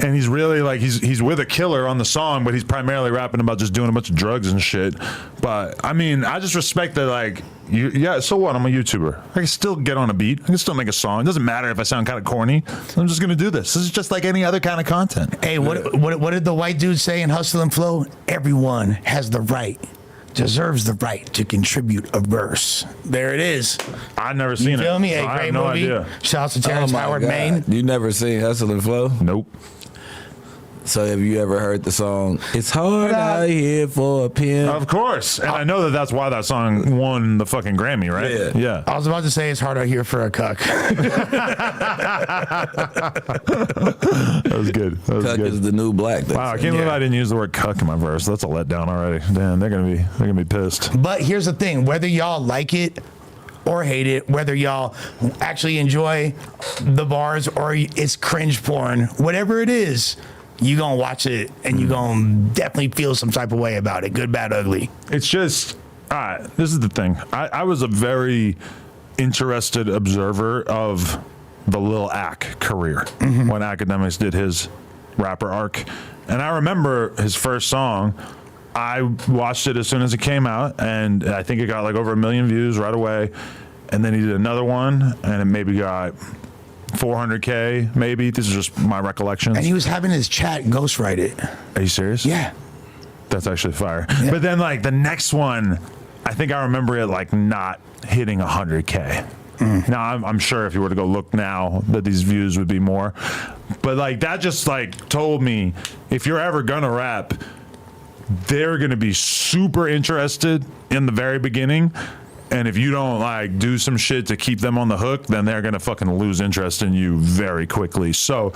And he's really like he's with a killer on the song, but he's primarily rapping about just doing a bunch of drugs and shit. But I mean, I just respect that. Like, yeah, so what? I'm a YouTuber. I can still get on a beat. I can still make a song. It doesn't matter if I sound kind of corny. I'm just gonna do this. This is just like any other kind of content. hey, what did the white dude say in Hustle and Flow? Everyone has the right, deserves the right to contribute a verse. There it is. I've never seen it. Feel me? So A I great have no movie. idea. Shouts to Terrence Howard, God. Maine. You never seen Hustle and Flow? Nope. So have you ever heard the song "It's Hard Out Here for a Pimp"? Of course, and I know that that's why that song won the fucking Grammy, right? Yeah. Yeah. I was about to say it's hard out here for a cuck. That was good. That was Cuck good. is the new black. Wow, I can't believe I didn't use the word cuck in my verse. That's a letdown already. Damn, they're gonna be pissed. But here's the thing: whether y'all like it or hate it, whether y'all actually enjoy the bars or it's cringe porn, whatever it is, you gonna watch it and you gonna definitely feel some type of way about it, good, bad, ugly. It's just, all right, this is the thing. I was a very interested observer of the Lil Ack career when Academics did his rapper arc. And I remember his first song. I watched it as soon as it came out, and I think it got like over 1 million views right away. And then he did another one, and it maybe got 400K, maybe. This is just my recollections. And he was having his chat ghostwrite it. Are you serious? Yeah. That's actually fire. But then like the next one, I think I remember it like not hitting 100K. Now I'm sure if you were to go look now that these views would be more. But like that just like told me if you're ever gonna rap, they're gonna be super interested in the very beginning. And if you don't like do some shit to keep them on the hook, then they're gonna fucking lose interest in you very quickly. So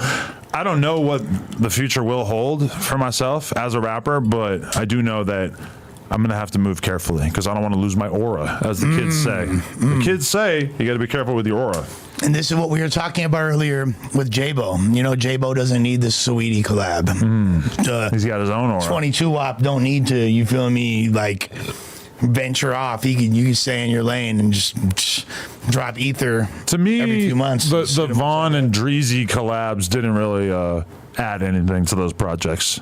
I don't know what the future will hold for myself as a rapper, but I do know that I'm gonna have to move carefully because I don't want to lose my aura, as the kids say. The kids say you got to be careful with your aura. And this is what we were talking about earlier with J-Bo. You know, J-Bo doesn't need the Saweetie collab. He's got his own aura. 22 WAP don't need to, you feel me, like venture off. You can stay in your lane and just drop ether To me, every few months. the Vaughn and Dreezy collabs didn't really add anything to those projects.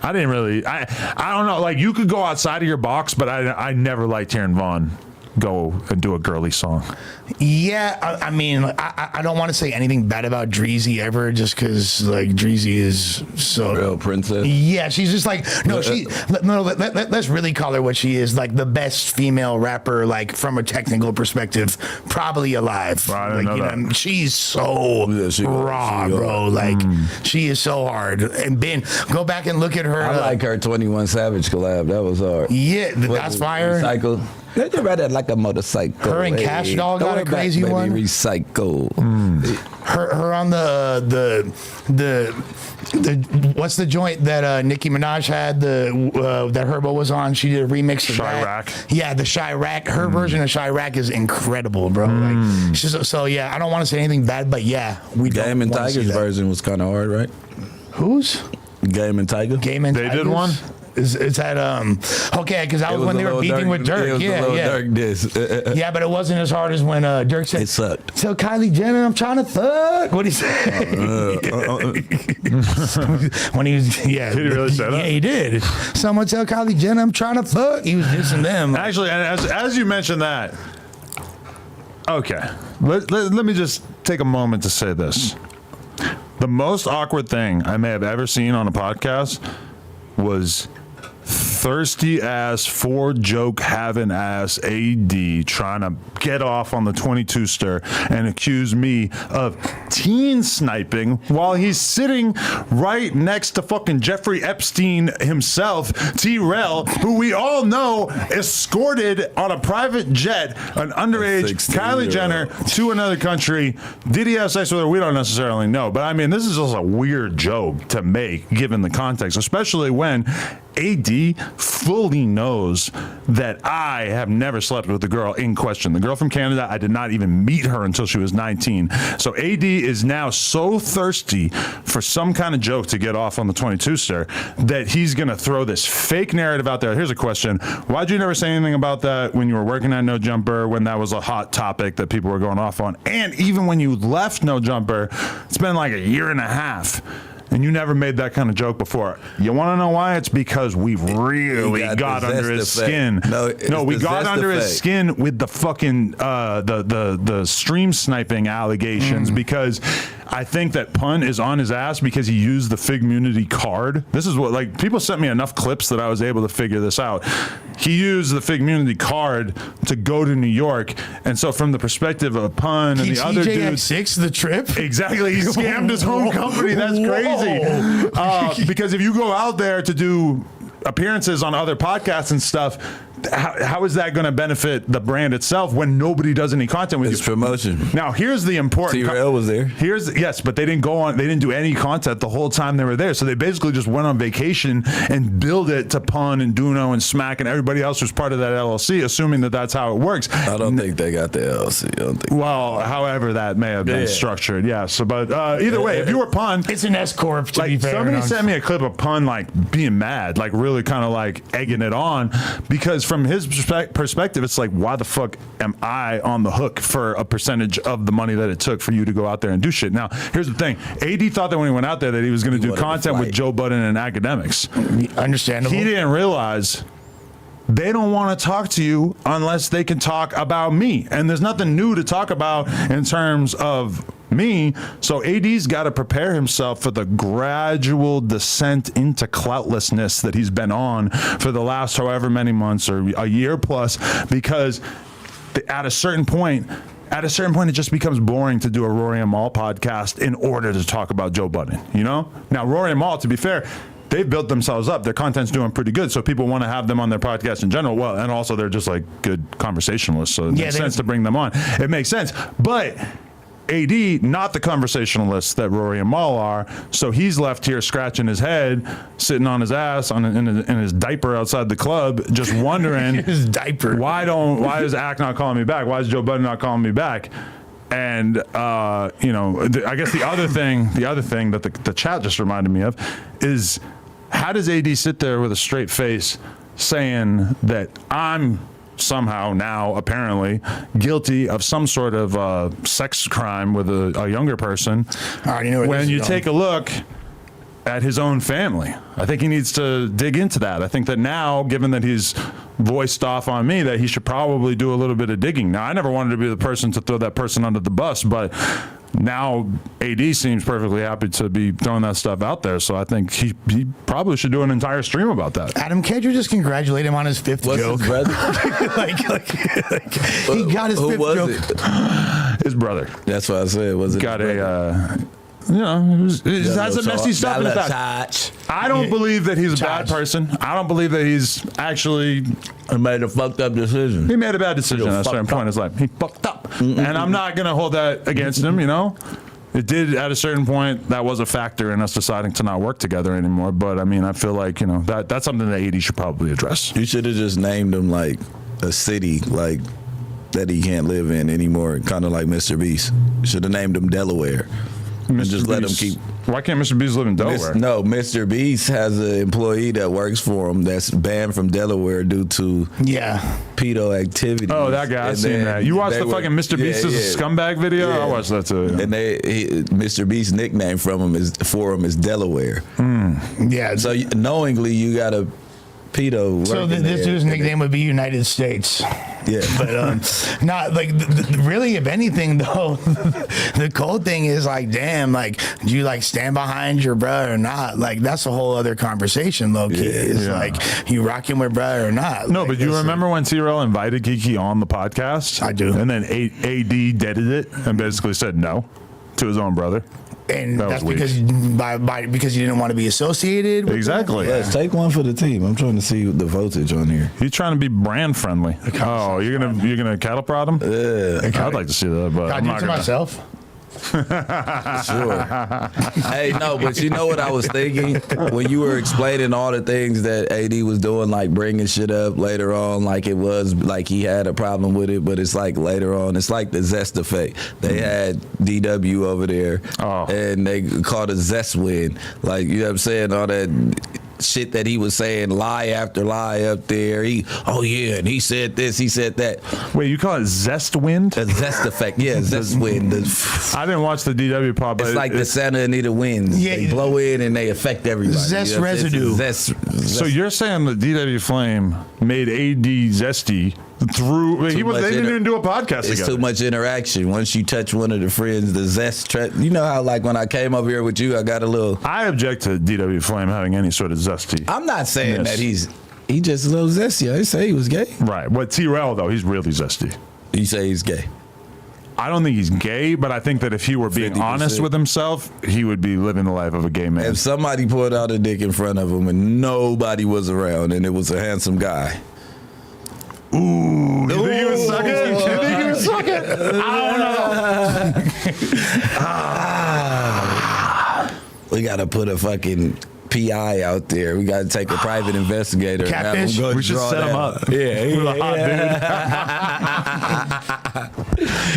I didn't really. I don't know. Like you could go outside of your box, but I never liked hearing Vaughn go and do a girly song. Yeah, I mean, I don't want to say anything bad about Dreezy ever, just because like Dreezy is so Real princess. Yeah, she's just like let's really call her what she is, like the best female rapper, like from a technical perspective, probably alive. Right, I didn't know that. I mean, she's so raw, bro. Like she is so hard. And Ben, go back and look at her. I like her 21 Savage collab. That was hard. Yeah, that's fire. Recycle. They ride it like a motorcycle. Her and Cash Doll got a crazy one. Recycle. Her on the what's the joint that Nicki Minaj had that Herbo was on? She did a remix of Chirac. that. Yeah, the Chirac. Her version of Chirac is incredible, bro. Like, so yeah, I don't want to say anything bad, but yeah, we Game and Tiger's version was kind of hard, right? Whose? Game and Tiger. Game and They did one? Is that okay? Because that was when they were beefing with Dirk. Yeah. Dirk diss. Yeah, but it wasn't as hard as when Dirk said, It sucked. "Tell Kylie Jenner I'm trying to fuck." What he say? When he was, yeah. Did he really say that? Yeah, he did. Someone tell Kylie Jenner I'm trying to fuck. He was dissing them. Actually, as you mentioned that, okay, let me just take a moment to say this. The most awkward thing I may have ever seen on a podcast was thirsty ass, four joke having ass AD trying to get off on the 22 stir and accuse me of teen sniping while he's sitting right next to fucking Jeffrey Epstein himself, T-Rel, who we all know escorted on a private jet an underage Kylie Jenner to another country. Did he have sex with her? We don't necessarily know, but I mean, this is just a weird joke to make given the context, especially when AD fully knows that I have never slept with the girl in question. The girl from Canada, I did not even meet her until she was 19. So AD is now so thirsty for some kind of joke to get off on the 22 stir that he's going to throw this fake narrative out there. Here's a question. Why'd you never say anything about that when you were working at No Jumper, when that was a hot topic that people were going off on? And even when you left No Jumper, it's been like a year and a half. And you never made that kind of joke before. You want to know why? It's because we really got under his skin. No, we got under his skin with the fucking the stream sniping allegations because I think that Pun is on his ass because he used the Figmunity card. This is what, like, people sent me enough clips that I was able to figure this out. He used the Figmunity card to go to New York, and so from the perspective of Pun and the other dudes, the trip exactly, he scammed his home company. That's crazy. Because if you go out there to do appearances on other podcasts and stuff, how is that going to benefit the brand itself when nobody does any content with It's you? promotion. Now, here's the important. T-Rail was there. Yes, but they didn't go on. They didn't do any content the whole time they were there. So they basically just went on vacation and billed it to Pun and Duno and Smack and everybody else who's part of that LLC, assuming that that's how it works. I don't think they got the LLC. I don't think. Well, however that may have been structured, yes. So, but either way, if you were Pun, it's an S corp. To be fair, somebody sent me a clip of Pun like being mad, like really kind of like egging it on, because from his perspective, it's like, why the fuck am I on the hook for a percentage of the money that it took for you to go out there and do shit? Now, here's the thing. AD thought that when he went out there that he was going to do content with Joe Budden and academics. Understandable. He didn't realize they don't want to talk to you unless they can talk about me. And there's nothing new to talk about in terms of me. So AD's got to prepare himself for the gradual descent into cloutlessness that he's been on for the last however many months or a year plus, because at a certain point, it just becomes boring to do a Rory and Mal podcast in order to talk about Joe Budden, you know? Now, Rory and Mal, to be fair, they've built themselves up. Their content's doing pretty good, so people want to have them on their podcast in general. Well, and also they're just like good conversationalists, so it makes sense to bring them on. It makes sense. But AD, not the conversationalist that Rory and Mal are, so he's left here scratching his head, sitting on his ass in his diaper outside the club, just wondering his diaper. Why is Ack not calling me back? Why is Joe Budden not calling me back? And I guess the other thing that the chat just reminded me of is, how does AD sit there with a straight face saying that I'm somehow now apparently guilty of some sort of sex crime with a younger person? I already know when you take a look at his own family? I think he needs to dig into that. I think that now, given that he's voiced off on me that he should probably do a little bit of digging. Now, I never wanted to be the person to throw that person under the bus, but now AD seems perfectly happy to be throwing that stuff out there. So I think he probably should do an entire stream about that. Adam, can't you just congratulate him on his fifth What's joke? his brother? like, he got his Who fifth was joke. it? His brother That's what I said. Was it got his brother? he has some messy stuff in his back. I don't believe that he's a bad person. I don't believe that he's actually. He made a fucked up decision. He made a bad decision at a certain fucked point in his life. He fucked up. And I'm not going to hold that against him, It did at a certain point. That was a factor in us deciding to not work together anymore. But I mean, I feel like, that's something that AD should probably address. You should have just named him like a city, like that he can't live in anymore. Kind of like Mr. Beast. Should have named him Delaware. And just let him keep. Why can't Mr. Beast live in Delaware? No, Mr. Beast has an employee that works for him that's banned from Delaware due to pedo activity. Oh, that guy. I've seen that. You watched the fucking Mr. Beast is a scumbag video? Yeah. I watched that too. And Mr. Beast's nickname for him is Delaware. Yeah. So knowingly, you got a pedo. So this dude's nickname would be United States. Yeah, but not like really. If anything, though, the cold thing is like, damn, like, do you like stand behind your brother or not? Like, that's a whole other conversation, low key. It's like, you rocking with brother or not? No, like, but you remember when T-Rail invited Kiki on the podcast? I do. And then AD deaded it and basically said no to his own brother. And That that's was because you didn't want to be associated with Exactly. Let's take one for the team. I'm trying to see the voltage on here. He's trying to be brand friendly. Oh, you're gonna cattle prod him? I'd like to see that, but Can I I'm do not it to gonna. myself? Sure. Hey, no, but you know what I was thinking when you were explaining all the things that AD was doing, like bringing shit up later on, like it was like he had a problem with it, but it's like later on, it's like the Zest effect. They had DW over there, and they called a Zest win, like, you know what I'm saying, all that shit that he was saying, lie after lie up there. And he said this, he said that. Wait, you call it Zest Wind? The Zest effect, yeah, Zest wind. I didn't watch the DW pop, but It's like the Santa Anita winds. Yeah. They blow in and they affect everybody. Zest You know what I'm saying? residue. Zest. So you're saying that DW Flame made AD zesty through? They didn't even do a podcast It's together. too much interaction. Once you touch one of the friends, the zest. You know how, like, when I came over here with you, I got a little. I object to DW Flame having any sort of zesty. I'm not saying Yes. that he just a little zesty. I didn't say he was gay. Right. But T-Rail, though, he's really zesty. You say he's gay. I don't think he's gay, but I think that if he were being 50%. honest with himself, he would be living the life of a gay man. If somebody pulled out a dick in front of him and nobody was around and it was a handsome guy. You think he would suck it? You think he would suck it? I don't know. We got to put a fucking PI out there. We got to take a private investigator. And have him Catfish? go We should draw set him that. up. Yeah.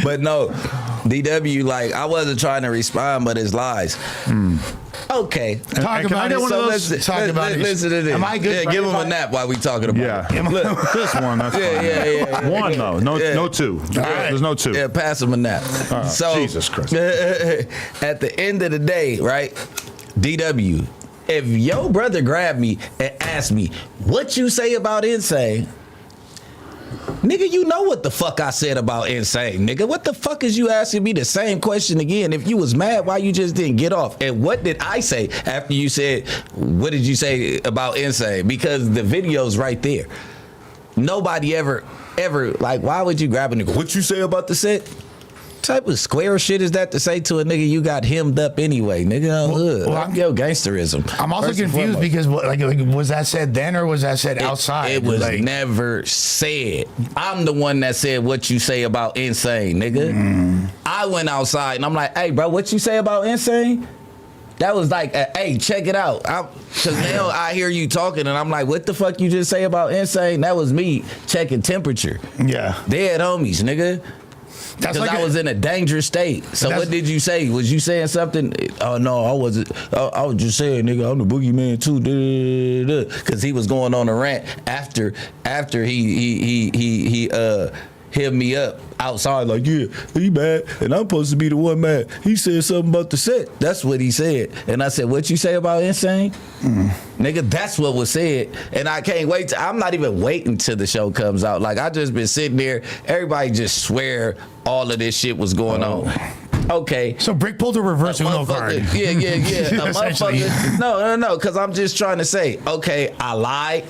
But no, DW, like, I wasn't trying to respond, but it's lies. Okay. Talk about it. Talk about it. Listen to this. Am I good? Yeah, give him a nap while we talking about Yeah. it. Look, This one, that's fine. yeah. One, though. No, Yeah. no two. There's no two. Yeah, pass him a nap. So Jesus Christ. At the end of the day, right, DW, if your brother grabbed me and asked me what you say about Insane, nigga, you know what the fuck I said about Insane, nigga. What the fuck is you asking me the same question again? If you was mad, why you just didn't get off? And what did I say after you said, what did you say about Insane? Because the video's right there. Nobody ever, like, why would you grab a nigga? What you say about the set? Type of square shit is that to say to a nigga you got hemmed up anyway, nigga? Hood. well, Like, yo, gangsterism. I'm also First and confused foremost. because like was that said then or was that said outside? It was like, never said. I'm the one that said what you say about Insane, nigga. I went outside and I'm like, hey, bro, what you say about Insane? That was like, hey, check it out. Because now I hear you talking and I'm like, what the fuck you just say about Insane? That was me checking temperature. Yeah. Dead homies, nigga. That's Because like I was in a dangerous state. So what did you say? Was you saying something? Oh no, I wasn't. I was just saying, nigga, I'm the boogeyman too. Because he was going on a rant after he hit me up outside like, yeah, he mad, and I'm supposed to be the one mad. He said something about the set. That's what he said. And I said, what you say about Insane? Nigga, that's what was said. And I can't wait. I'm not even waiting till the show comes out. Like, I just been sitting there. Everybody just swear all of this shit was going on. Okay. So Bricc pulled a reverse Uno card. Yeah. A Essentially. motherfucker. No. Because I'm just trying to say, okay, I lied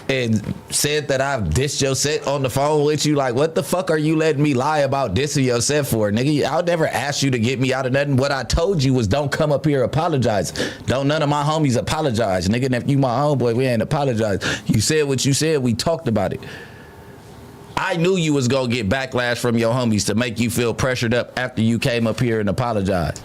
and said that I've dissed your set on the phone with you. Like, what the fuck are you letting me lie about dissing your set for, nigga? I'll never ask you to get me out of nothing. What I told you was don't come up here apologize. Don't none of my homies apologize, nigga. And if you my homeboy, we ain't apologize. You said what you said. We talked about it. I knew you was gonna get backlash from your homies to make you feel pressured up after you came up here and apologized.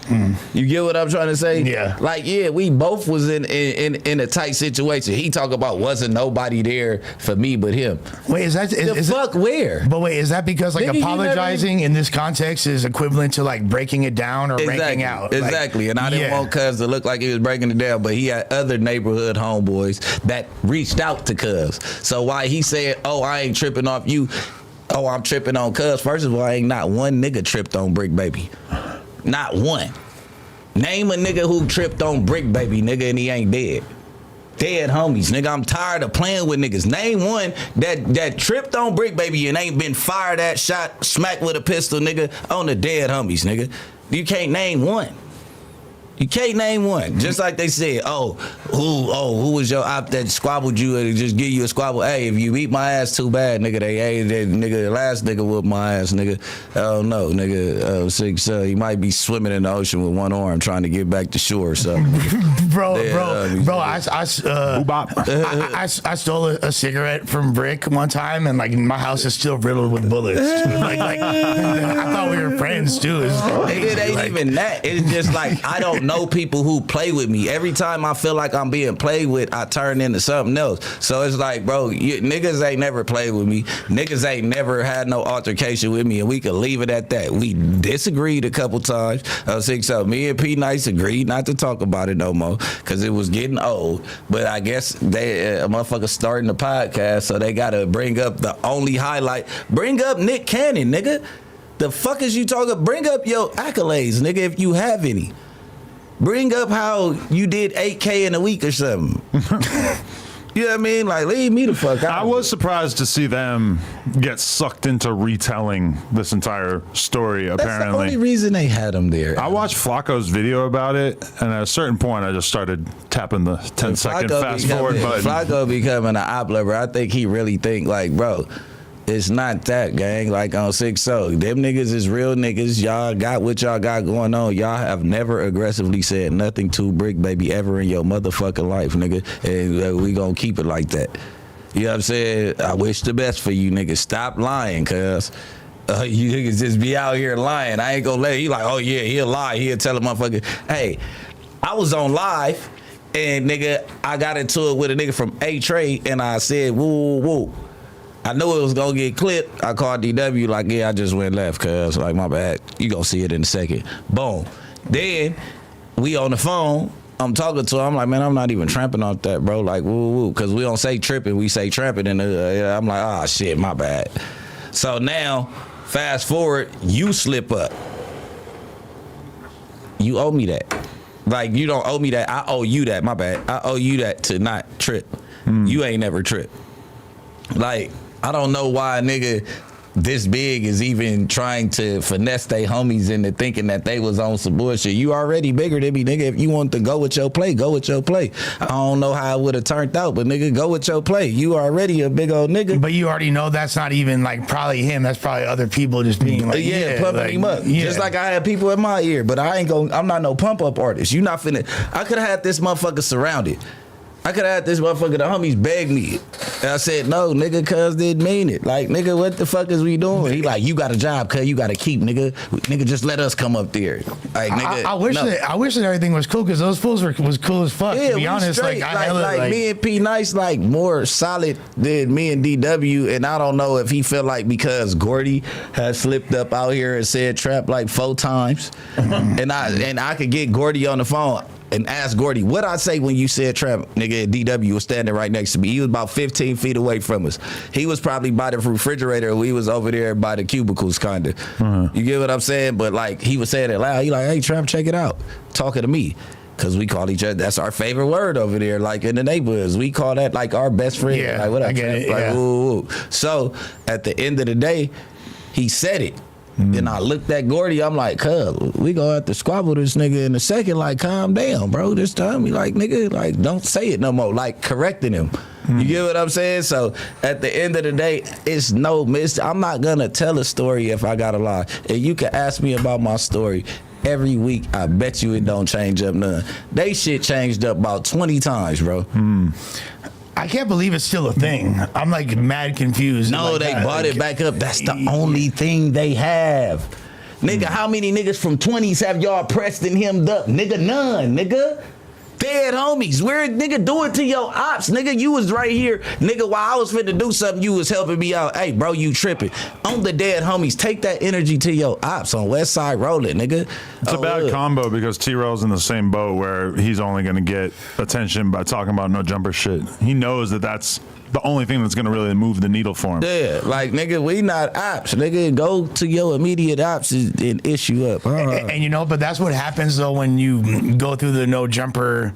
You get what I'm trying to say? Yeah. Like, yeah, we both was in a tight situation. He talk about wasn't nobody there for me but him. Wait, is that Where? But wait, is that because like Nigga, apologizing in this context is equivalent to like breaking it down or ranking out? Like, Exactly. And I didn't want Cuz to look like he was breaking it down, but he had other neighborhood homeboys that reached out to Cuz. So why he said, oh, I ain't tripping off you. Oh, I'm tripping on Cuz. First of all, ain't not one nigga tripped on Bricc, baby. Not one. Name a nigga who tripped on Bricc, baby, nigga, and he ain't dead. Dead homies, nigga. I'm tired of playing with niggas. Name one that tripped on Bricc, baby, and ain't been fired at, shot, smacked with a pistol, nigga, on the dead homies, nigga. You can't name one. You can't name one. Just like they said, who was your op that squabbled you and just give you a squabble? Hey, if you beat my ass too bad, nigga, the last nigga whooped my ass, nigga. Oh no, nigga, he might be swimming in the ocean with one arm trying to get back to shore. So, bro, I stole a cigarette from Bricc one time, and like my house is still riddled with bullets. like I thought we were friends too. It ain't even that. It's just like I don't know people who play with me. Every time I feel like I'm being played with, I turn into something else. So it's like, bro, niggas ain't never played with me. Niggas ain't never had no altercation with me, and we could leave it at that. We disagreed a couple times. So me and P Nice agreed not to talk about it no more because it was getting old. But I guess they a motherfucker starting the podcast, so they gotta bring up the only highlight. Bring up Nick Cannon, nigga. The fuck is you talking? Bring up your accolades, nigga, if you have any. Bring up how you did 8K in a week or something. You know what I mean? Like, leave me the fuck out. I was surprised to see them get sucked into retelling this entire story, apparently. That's the only reason they had him there. I watched Flacco's video about it, and at a certain point, I just started tapping the 10-second fast-forward button. Flacco becoming an op lover, I think he really think, like, bro, it's not that, gang. Like on 6-0, them niggas is real niggas. Y'all got what y'all got going on. Y'all have never aggressively said nothing to Bricc, baby, ever in your motherfucking life, nigga. And we gonna keep it like that. You know what I'm saying? I wish the best for you, niggas. Stop lying, cuz. You niggas just be out here lying. I ain't gonna let you like, oh yeah, he'll lie. He'll tell a motherfucker, hey, I was on live and nigga, I got into it with a nigga from A-Trade and I said, woo, woo, woo. I knew it was gonna get clipped. I called DW like, yeah, I just went left, cuz like my bad. You gonna see it in a second. Boom. Then we on the phone. I'm talking to him. I'm like, man, I'm not even tramping off that, bro. Like, woo woo, cause we don't say tripping, we say tramping. And I'm like, ah, shit, my bad. So now, fast forward, you slip up. You owe me that. Like, you don't owe me that. I owe you that. My bad. I owe you that to not trip. You ain't never tripped. Like, I don't know why a nigga this big is even trying to finesse they homies into thinking that they was on some bullshit. You already bigger than me, nigga. If you want to go with your play, go with your play. I don't know how it would have turned out, but nigga, go with your play. You already a big old nigga. But you already know that's not even like probably him. That's probably other people just being like, pumping like, him up. Yeah. Just like I had people in my ear, but I'm not no pump up artist. You not finna. I could have had this motherfucker surrounded. I could have had this motherfucker, the homies beg me. And I said, no, nigga, cuz didn't mean it. Like, nigga, what the fuck is we doing? He like, you got a job, cuz you got to keep, nigga. Nigga, just let us come up there. Like, nigga. I wish that everything was cool because those fools was cool as fuck. Yeah, to be honest, straight. like me and P Nice, like, more solid than me and DW. And I don't know if he felt like because Gordy has slipped up out here and said trap like 4 times. And I could get Gordy on the phone. and ask Gordy, what I say when you said Trap, nigga, DW was standing right next to me. He was about 15 feet away from us. He was probably by the refrigerator. We was over there by the cubicles, kind of. You get what I'm saying? But like, he was saying it loud. He like, hey, Trap, check it out. Talking to me. Because we call each other, that's our favorite word over there, like in the neighborhoods. We call that like our best friend. Yeah, like, what up, I get Trap? it, Like, yeah. ooh, ooh. So at the end of the day, he said it. Then I looked at Gordy, I'm like, cuz, we gonna have to squabble this nigga in a second, like, calm down, bro. This time, he like, nigga, like, don't say it no more, like, correcting him. You get what I'm saying? So at the end of the day, it's no I'm not gonna tell a story if I gotta lie. And you can ask me about my story every week. I bet you it don't change up none. They shit changed up about 20 times, bro. I can't believe it's still a thing. I'm like mad confused. No, like they that. bought Like, it back up. That's the only thing they have. Nigga, how many niggas from 20s have y'all pressed and hemmed up? Nigga, none, nigga. Dead homies. Where, nigga, do it to your ops. Nigga, you was right here. Nigga, while I was finna do something, you was helping me out. Hey, bro, you tripping. On the dead homies, take that energy to your ops on West Side Rolling, nigga. It's a bad combo because T-Rail's in the same boat where he's only going to get attention by talking about no jumper shit. He knows that that's the only thing that's going to really move the needle for him. Yeah, like, nigga, we not ops. Nigga, go to your immediate ops and issue up. And you know, but that's what happens though when you go through the no jumper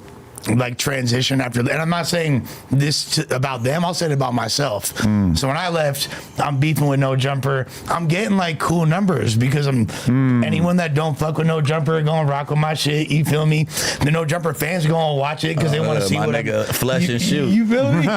like transition after. And I'm not saying this about them. I'll say it about myself. So when I left, I'm beefing with no jumper. I'm getting like cool numbers because I'm anyone that don't fuck with no jumper gonna rock with my shit. You feel me? The no jumper fans gonna watch it because they want to see my what nigga flesh and shoot. You feel me?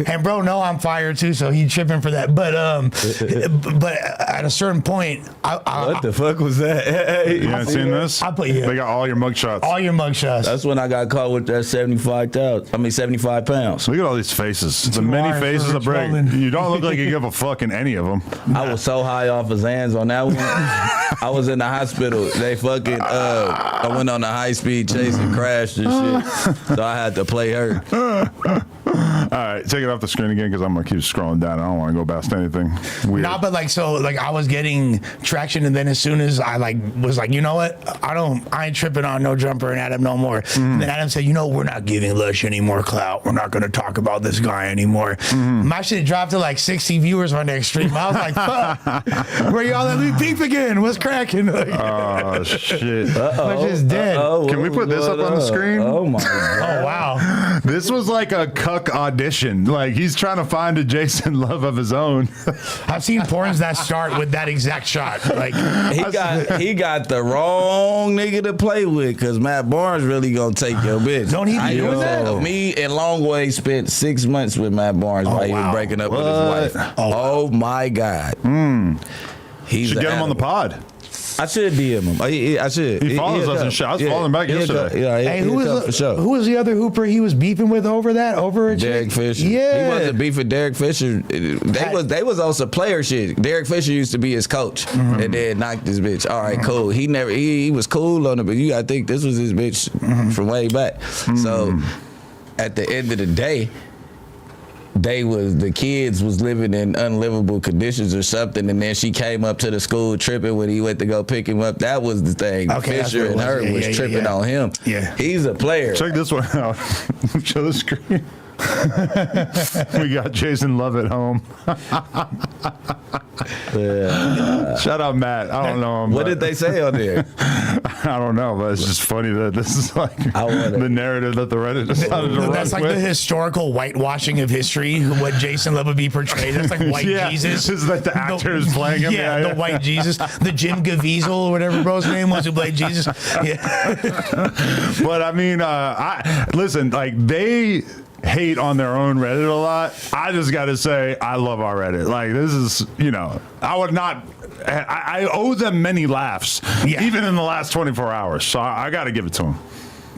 And bro, no, I'm fired too, so he tripping for that. But at a certain point, What the fuck was that? You haven't seen this? I put you. They got all your mugshots. All your mugshots. That's when I got caught with that 75 pounds. Look at all these faces. The many arms faces for of Bricc. trolling. You don't look like you give a fuck in any of them. I was so high off his hands on that one. I was in the hospital. They fucking, I went on a high speed chase and crashed and shit. So I had to play her. All right, take it off the screen again because I'm going to keep scrolling down. I don't want to go past anything weird. Nah, but like, so like I was getting traction, and then as soon as I like was like, you know what, I ain't tripping on no jumper and Adam no more. And then Adam said, you know, we're not giving Lush any more clout. We're not gonna talk about this guy anymore. My shit dropped to like 60 viewers on the extreme. I was like, fuck, where y'all let me peep again? What's cracking? Like, Oh, shit. Lush is dead. Can we put this up on the screen? Oh my God. Oh wow. This was like a cuck audition. Like, he's trying to find a Jason Love of his own. I've seen porns that start with that exact shot. Like, He got the wrong nigga to play with because Matt Barnes really gonna take your bitch. Don't he be doing that? Me and Longway spent 6 months with Matt Barnes while he was wow. breaking up with his wife. Oh my God. He's Should an get him on the animal. pod. I should DM him. I should. He follows us and shit. I was following back yesterday. hey, who was the other hooper he was beefing with over that? Over a Derek chick? Fisher. Yeah. He wasn't beefing Derek Fisher. They was on some player shit. Derek Fisher used to be his coach, and then knocked this bitch. All right, cool. He was cool on it, but you gotta think this was his bitch from way back. So at the end of the day, the kids was living in unlivable conditions or something, and then she came up to the school tripping when he went to go pick him up. That was the thing. Okay, that's Fisher what it and her was. was Yeah, tripping on him. Yeah. He's a player. Check this one out. Show the screen. We got Jason Love at home. Shout out Matt. I don't know him. What but- did they say on there? I don't know, but it's just funny that this is like the narrative that the Reddit decided to run That's like with. the historical whitewashing of history. What Jason Love would be portrayed. That's like white Yeah, Jesus. this is like the actor who's playing him. Yeah, Yeah, the white Jesus, the Jim Caviezel or whatever bro's name was who played Jesus. Yeah. But I mean, listen, like they hate on their own Reddit a lot. I just got to say, I love our Reddit. Like, this is, I would not. I owe them many laughs, even in the last 24 hours. So I got to give it to them.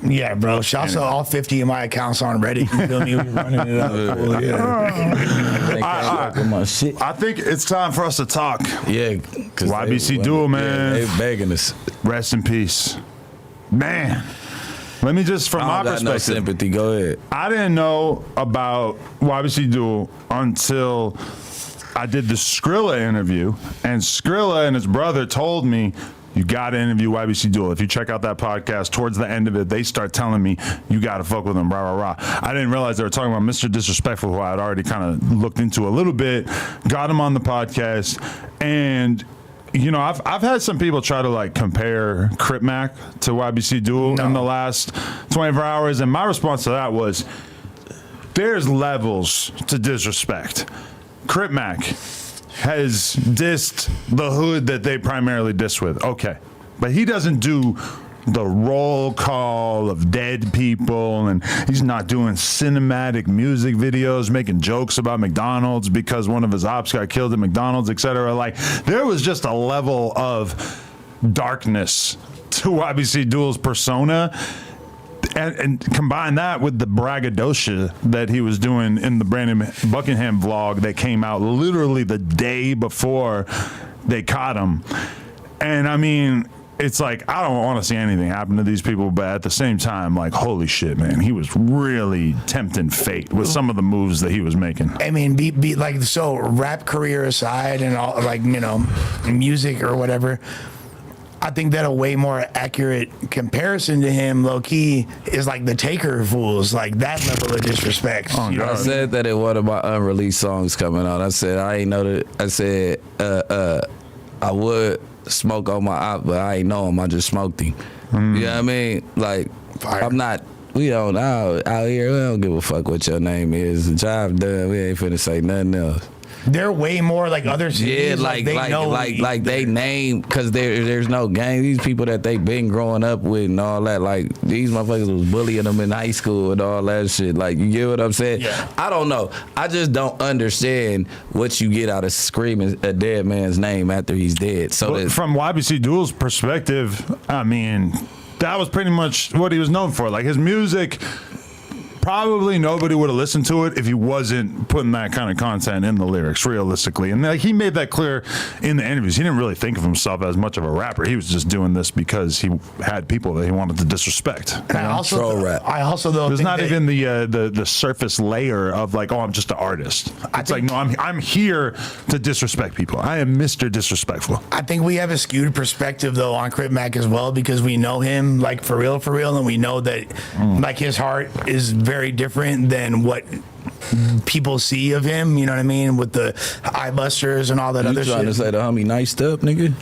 Yeah, bro. Shouts to all 50 of my accounts on Reddit. You feel me? We're running it up. Cool, yeah. I think it's time for us to talk. Yeah, YBCDUL, man. They begging us. Rest in peace, man. Let me just, from my I don't got perspective, no sympathy. Go ahead. I didn't know about YBCDUL until I did the Skrilla interview, and Skrilla and his brother told me you got to interview YBCDUL. If you check out that podcast, towards the end of it, they start telling me you got to fuck with him, rah, rah, rah. I didn't realize they were talking about Mr. Disrespectful, who I had already kind of looked into a little bit, got him on the podcast, and you know, I've had some people try to like compare Crip Mac to YBCDUL in the last 24 hours, and my response to that was, there's levels to disrespect. Crip Mac has dissed the hood that they primarily diss with. Okay. But he doesn't do the roll call of dead people, and he's not doing cinematic music videos, making jokes about McDonald's because one of his ops got killed at McDonald's, etc. Like, there was just a level of darkness to YBCDUL's persona. And combine that with the braggadocio that he was doing in the Brandon Buckingham vlog that came out literally the day before they caught him. And I mean, it's like, I don't want to see anything happen to these people, but at the same time, like, holy shit, man, he was really tempting fate with some of the moves that he was making. I mean, be like, so rap career aside and all, like, you know, music or whatever, I think that a way more accurate comparison to him, low key, is like the Taker fools, like that level of disrespect. Oh, you know God. what I I mean? said that in one of my unreleased songs coming out. I said I ain't know that. I said I would smoke on my op, but I ain't know him. I just smoked him. You know what I mean? Like, Fire. I'm not. We don't out here. We don't give a fuck what your name is. The job done. We ain't finna say nothing else. They're way more like other cities. Yeah, like they know like they name, because there's no gang. These people that they been growing up with and all that, like these motherfuckers was bullying them in high school and all that shit. Like, you get what I'm saying? Yeah. I don't know. I just don't understand what you get out of screaming a dead man's name after he's dead. So But that from YBCDUL's perspective, I mean, that was pretty much what he was known for. Like, his music, probably nobody would have listened to it if he wasn't putting that kind of content in the lyrics, realistically. And like, he made that clear in the interviews. He didn't really think of himself as much of a rapper. He was just doing this because he had people that he wanted to disrespect. And I also, rap. I also though There's think not that- even the surface layer of like, oh, I'm just an artist. It's like, no, I'm here to disrespect people. I am Mr. Disrespectful. I think we have a skewed perspective though on Crip Mac as well, because we know him like for real, and we know that like his heart is very different than what people see of him. You know what I mean? With the eye busters and all that you other trying shit. to say the homie niced up, nigga?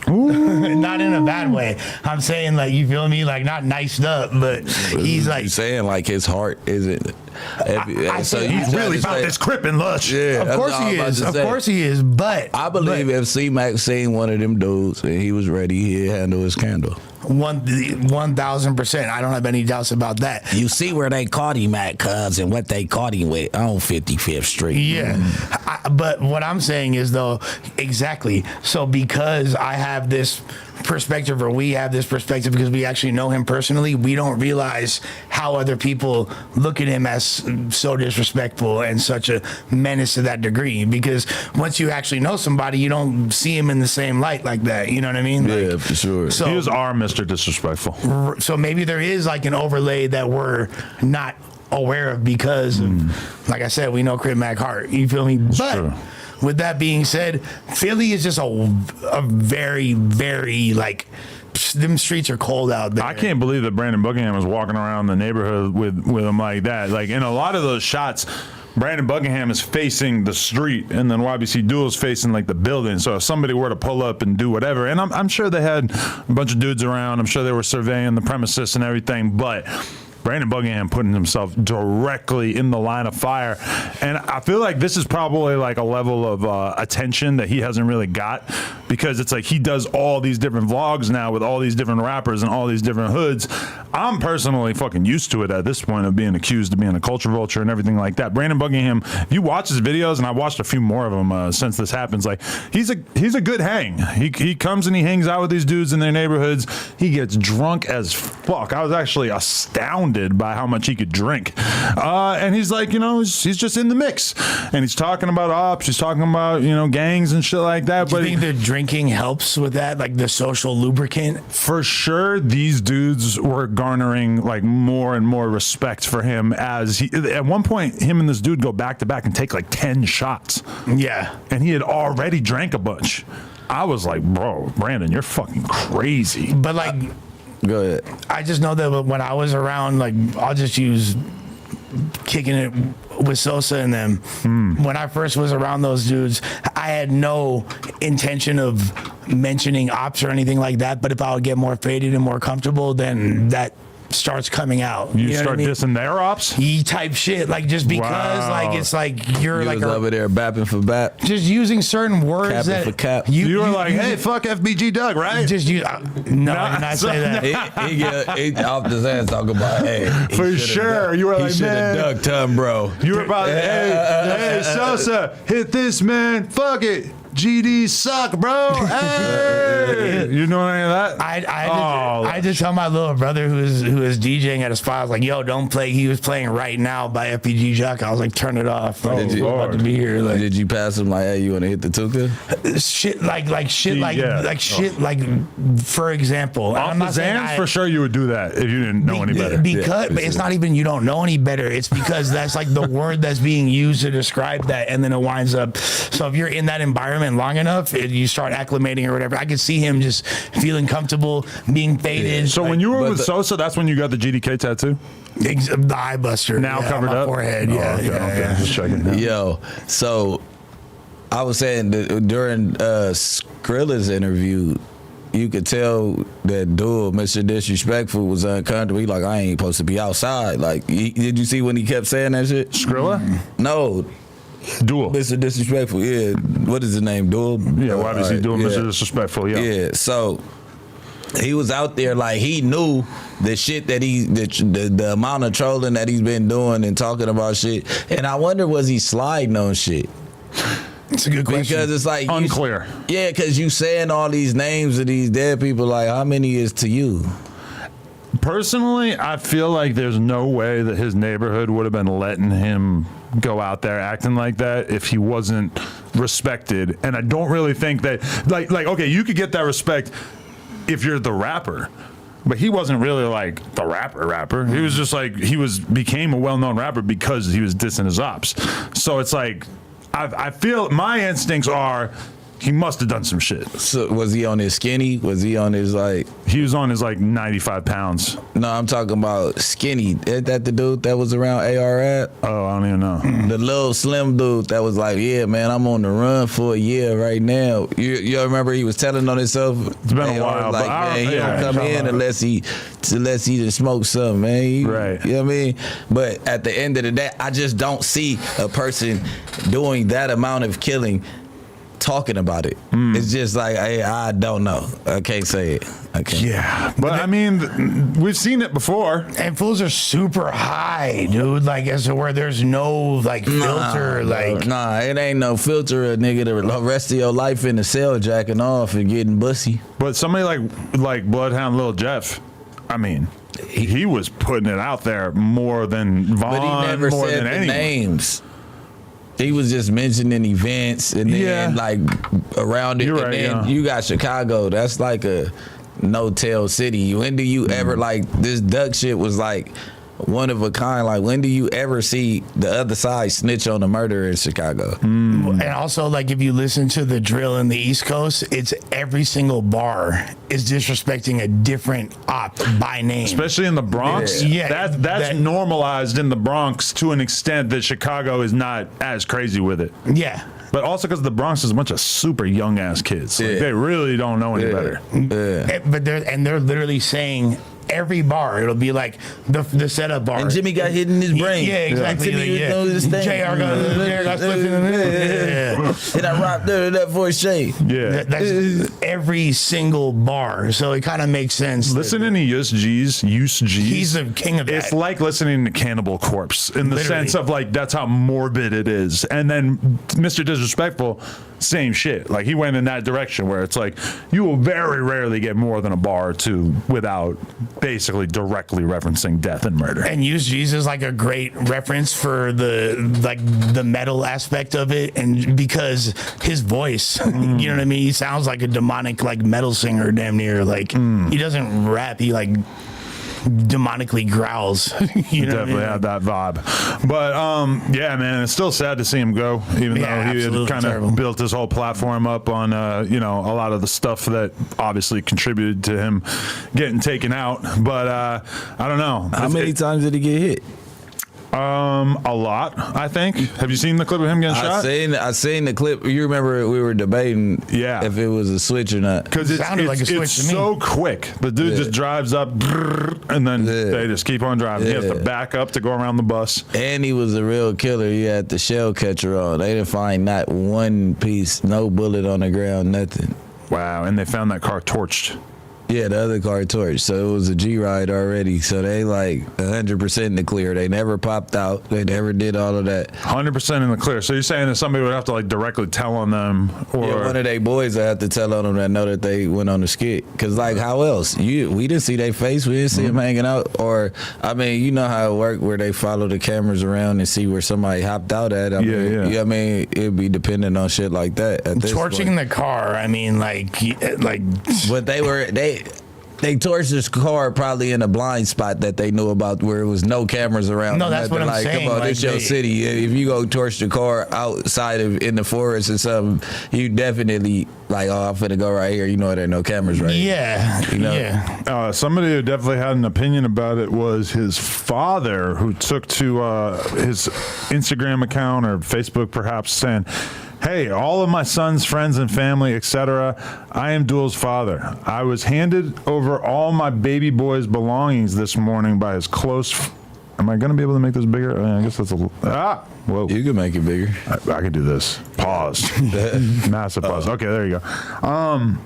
Not in a bad way. I'm saying, like, you feel me? Like, not niced up, but he's like, You saying like his heart isn't. So think you he's trying Really to about say- this Crip and Lush. Yeah, of that's course all he I'm about is. to Of say. course he is. But I believe if C-Mac seen one of them dudes and he was ready, he'd handle his candle. 1,000%. I don't have any doubts about that. You see where they caught him at, cuz, and what they caught him with on 55th Street. Yeah. But what I'm saying is, though, exactly. So because I have this perspective, or we have this perspective because we actually know him personally, we don't realize how other people look at him as so disrespectful and such a menace to that degree. Because once you actually know somebody, you don't see him in the same light like that. You know what I mean? Like, Yeah, for sure. So, He was our Mr. Disrespectful. so maybe there is like an overlay that we're not aware of because, like I said, we know Crip Mac Hart. You feel me? But true. with that being said, Philly is just a very, very like, them streets are cold out there. I can't believe that Brandon Buckingham was walking around the neighborhood with him like that. Like, in a lot of those shots, Brandon Buckingham is facing the street, and then YBCDUL is facing like the building. So if somebody were to pull up and do whatever, and I'm sure they had a bunch of dudes around. I'm sure they were surveying the premises and everything, but Brandon Buckingham putting himself directly in the line of fire. And I feel like this is probably like a level of attention that he hasn't really got, because it's like he does all these different vlogs now with all these different rappers and all these different hoods. I'm personally fucking used to it at this point of being accused of being a culture vulture and everything like that. Brandon Buckingham, if you watch his videos, and I watched a few more of them since this happens, like he's a good hang. He comes and he hangs out with these dudes in their neighborhoods. He gets drunk as fuck. I was actually astounded by how much he could drink. And he's like, he's just in the mix. And he's talking about ops. He's talking about, gangs and shit like that. Do But you think the drinking helps with that, like the social lubricant? for sure, these dudes were garnering like more and more respect for him, as at one point, him and this dude go back to back and take like 10 shots. Yeah. And he had already drank a bunch. I was like, bro, Brandon, you're fucking crazy. But like, Go ahead. I just know that when I was around, like, I'll just use kicking it with Sosa and them. When I first was around those dudes, I had no intention of mentioning ops or anything like that. But if I would get more faded and more comfortable, then that starts coming out. You know start what I mean? dissing their ops? Type shit, like just because, Wow. like it's like you're You like was over there bapping for bap. just using certain words Capping that for cap. You were like, hey, fuck FBG Doug, right? just you. No, I did not say that. He off his ass talking about, hey. he For shoulda sure. ducked- You were he like, shoulda man. ducked him, bro. You were about, hey, Sosa, hit this, man. Fuck it. GD suck, bro. Hey. You know any of that? I had to tell my little brother who is DJing at a spot. I was like, "Yo, don't play." He was playing Right Now by FPG Jock. I was like, "Turn it off, bro. Did you- We're about to be here." Like Did you pass him like, hey, you want to hit the tuka? shit, for example. and Off I'm the not saying Zans, for sure you would do that if you didn't know any better. Because Yeah, but it's not even you don't know any better. It's because that's like the word that's being used to describe that, and then it winds up. So if you're in that environment long enough, you start acclimating or whatever. I could see him just feeling comfortable, being faded. So when you were with Sosa, that's when you got the GDK tattoo? the eye buster Now covered on my up? forehead, Oh, yeah, okay, yeah, okay. yeah. Just checking. Yo, so I was saying that during Skrilla's interview, you could tell that dude, Mr. Disrespectful, was uncomfortable. He like, I ain't supposed to be outside. Like, did you see when he kept saying that shit? Skrilla? No, Duel. Mr. Disrespectful. Yeah, what is his name? Duel. Yeah, YBC Alright, Duel, yeah. Mr. Disrespectful, yeah. Yeah, so he was out there like he knew the shit that the amount of trolling that he's been doing and talking about shit. And I wonder, was he sliding on shit? It's a good question. Because it's like Unclear. Yeah, because you saying all these names of these dead people, like how many is to you? Personally, I feel like there's no way that his neighborhood would have been letting him go out there acting like that if he wasn't respected. And I don't really think that, like okay, you could get that respect if you're the rapper. But he wasn't really like the rapper. He was just like, became a well-known rapper because he was dissing his ops. So it's like, I feel my instincts are he must have done some shit. So was he on his skinny? Was he on his like? He was on his like 95 pounds. No, I'm talking about skinny. Is that the dude that was around AR at? Oh, I don't even know. The little slim dude that was like, yeah, man, I'm on the run for a year right now. You remember he was telling on himself? It's been a while, like, but I man, don't- he yeah, don't come in unless he just smoke something, man. Right. You know what I mean? But at the end of the day, I just don't see a person doing that amount of killing talking about it. It's just like, I don't know. I can't say it. I can't. Yeah, but I mean, we've seen it before. And fools are super high, dude. Like as to where there's no like filter, like Nah, it ain't no filter, a nigga the rest of your life in the cell jacking off and getting bussy. But somebody like Bloodhound Lil Jeff, I mean, he was putting it out there more than Vaughn, But he never more said than the anyone. names. He was just mentioning events and then Yeah. like around it. You're and right, then yeah. you got Chicago. That's like a no-tell city. When do you ever like this duck shit was like one of a kind? Like when do you ever see the other side snitch on a murder in Chicago? and also like if you listen to the drill in the East Coast, it's every single bar is disrespecting a different op by name. Especially in the Bronx. Yeah. That's That- normalized in the Bronx to an extent that Chicago is not as crazy with it. Yeah. But also because the Bronx is a bunch of super young ass kids. Like, Yeah. they really don't know any better. Yeah. But they're literally saying every bar it'll be like the setup bar. And Jimmy got hit in his brain. Yeah, exactly. Timmy Like, yeah. knows his thing. JR got slipped in the middle. Yeah. And I robbed that for a shade. Yeah. That's every single bar. So it kind of makes sense. that Listening to Use G's, he's the king of that. it's like listening to Cannibal Corpse in the Literally. sense of like that's how morbid it is. And then Mr. Disrespectful, same shit. Like he went in that direction where it's like you will very rarely get more than a bar or two without basically directly referencing death and murder. And Use Jesus is like a great reference for the metal aspect of it, and because his voice, you know what I mean, he sounds like a demonic like metal singer, damn near. Like he doesn't rap, he like demonically growls. You know, Definitely had that vibe. But yeah, man, it's still sad to see him go, even though he had absolutely kind terrible. of built his whole platform up on you know, a lot of the stuff that obviously contributed to him getting taken out. But I don't know. How many times did he get hit? A lot, I think. Have you seen the clip of him getting shot? I seen the clip. You remember we were debating if it was a switch or not. Because it's Sounded like a switch it's to me. so quick. The dude just drives up, and then they just keep on driving. He has to back up to go around the bus. And he was a real killer. He had the shell catcher on. They didn't find not one piece, no bullet on the ground, nothing. Wow, and they found that car torched. Yeah, the other car torched. So it was a G ride already. So they like 100% in the clear. They never popped out. They never did all of that. 100% in the clear. So you're saying that somebody would have to like directly tell on them, or Yeah, one of their boys I have to tell on them that know that they went on the skit. Cause like how else? We didn't see their face. We didn't see them hanging out. Or I mean, you know how it worked where they follow the cameras around and see where somebody hopped out at. I mean, I mean, it'd be dependent on shit like that. At this torching point. the car. I mean, like. But they torched this car probably in a blind spot that they knew about where there was no cameras around. No, that's what I'm like, saying. Come on, Like this your city. If you go torch the car outside of in the forest or something, you definitely like, oh, I'm finna go right here. You know there are no cameras right here. Yeah, You know? yeah. somebody who definitely had an opinion about it was his father, who took to his Instagram account or Facebook perhaps saying, "Hey, all of my son's friends and family, etc. I am Duel's father. I was handed over all my baby boy's belongings this morning by his close." Am I going to be able to make this bigger? I guess that's a little. Whoa. You can make it bigger. I can do this. Pause. Massive pause. Okay, there you go.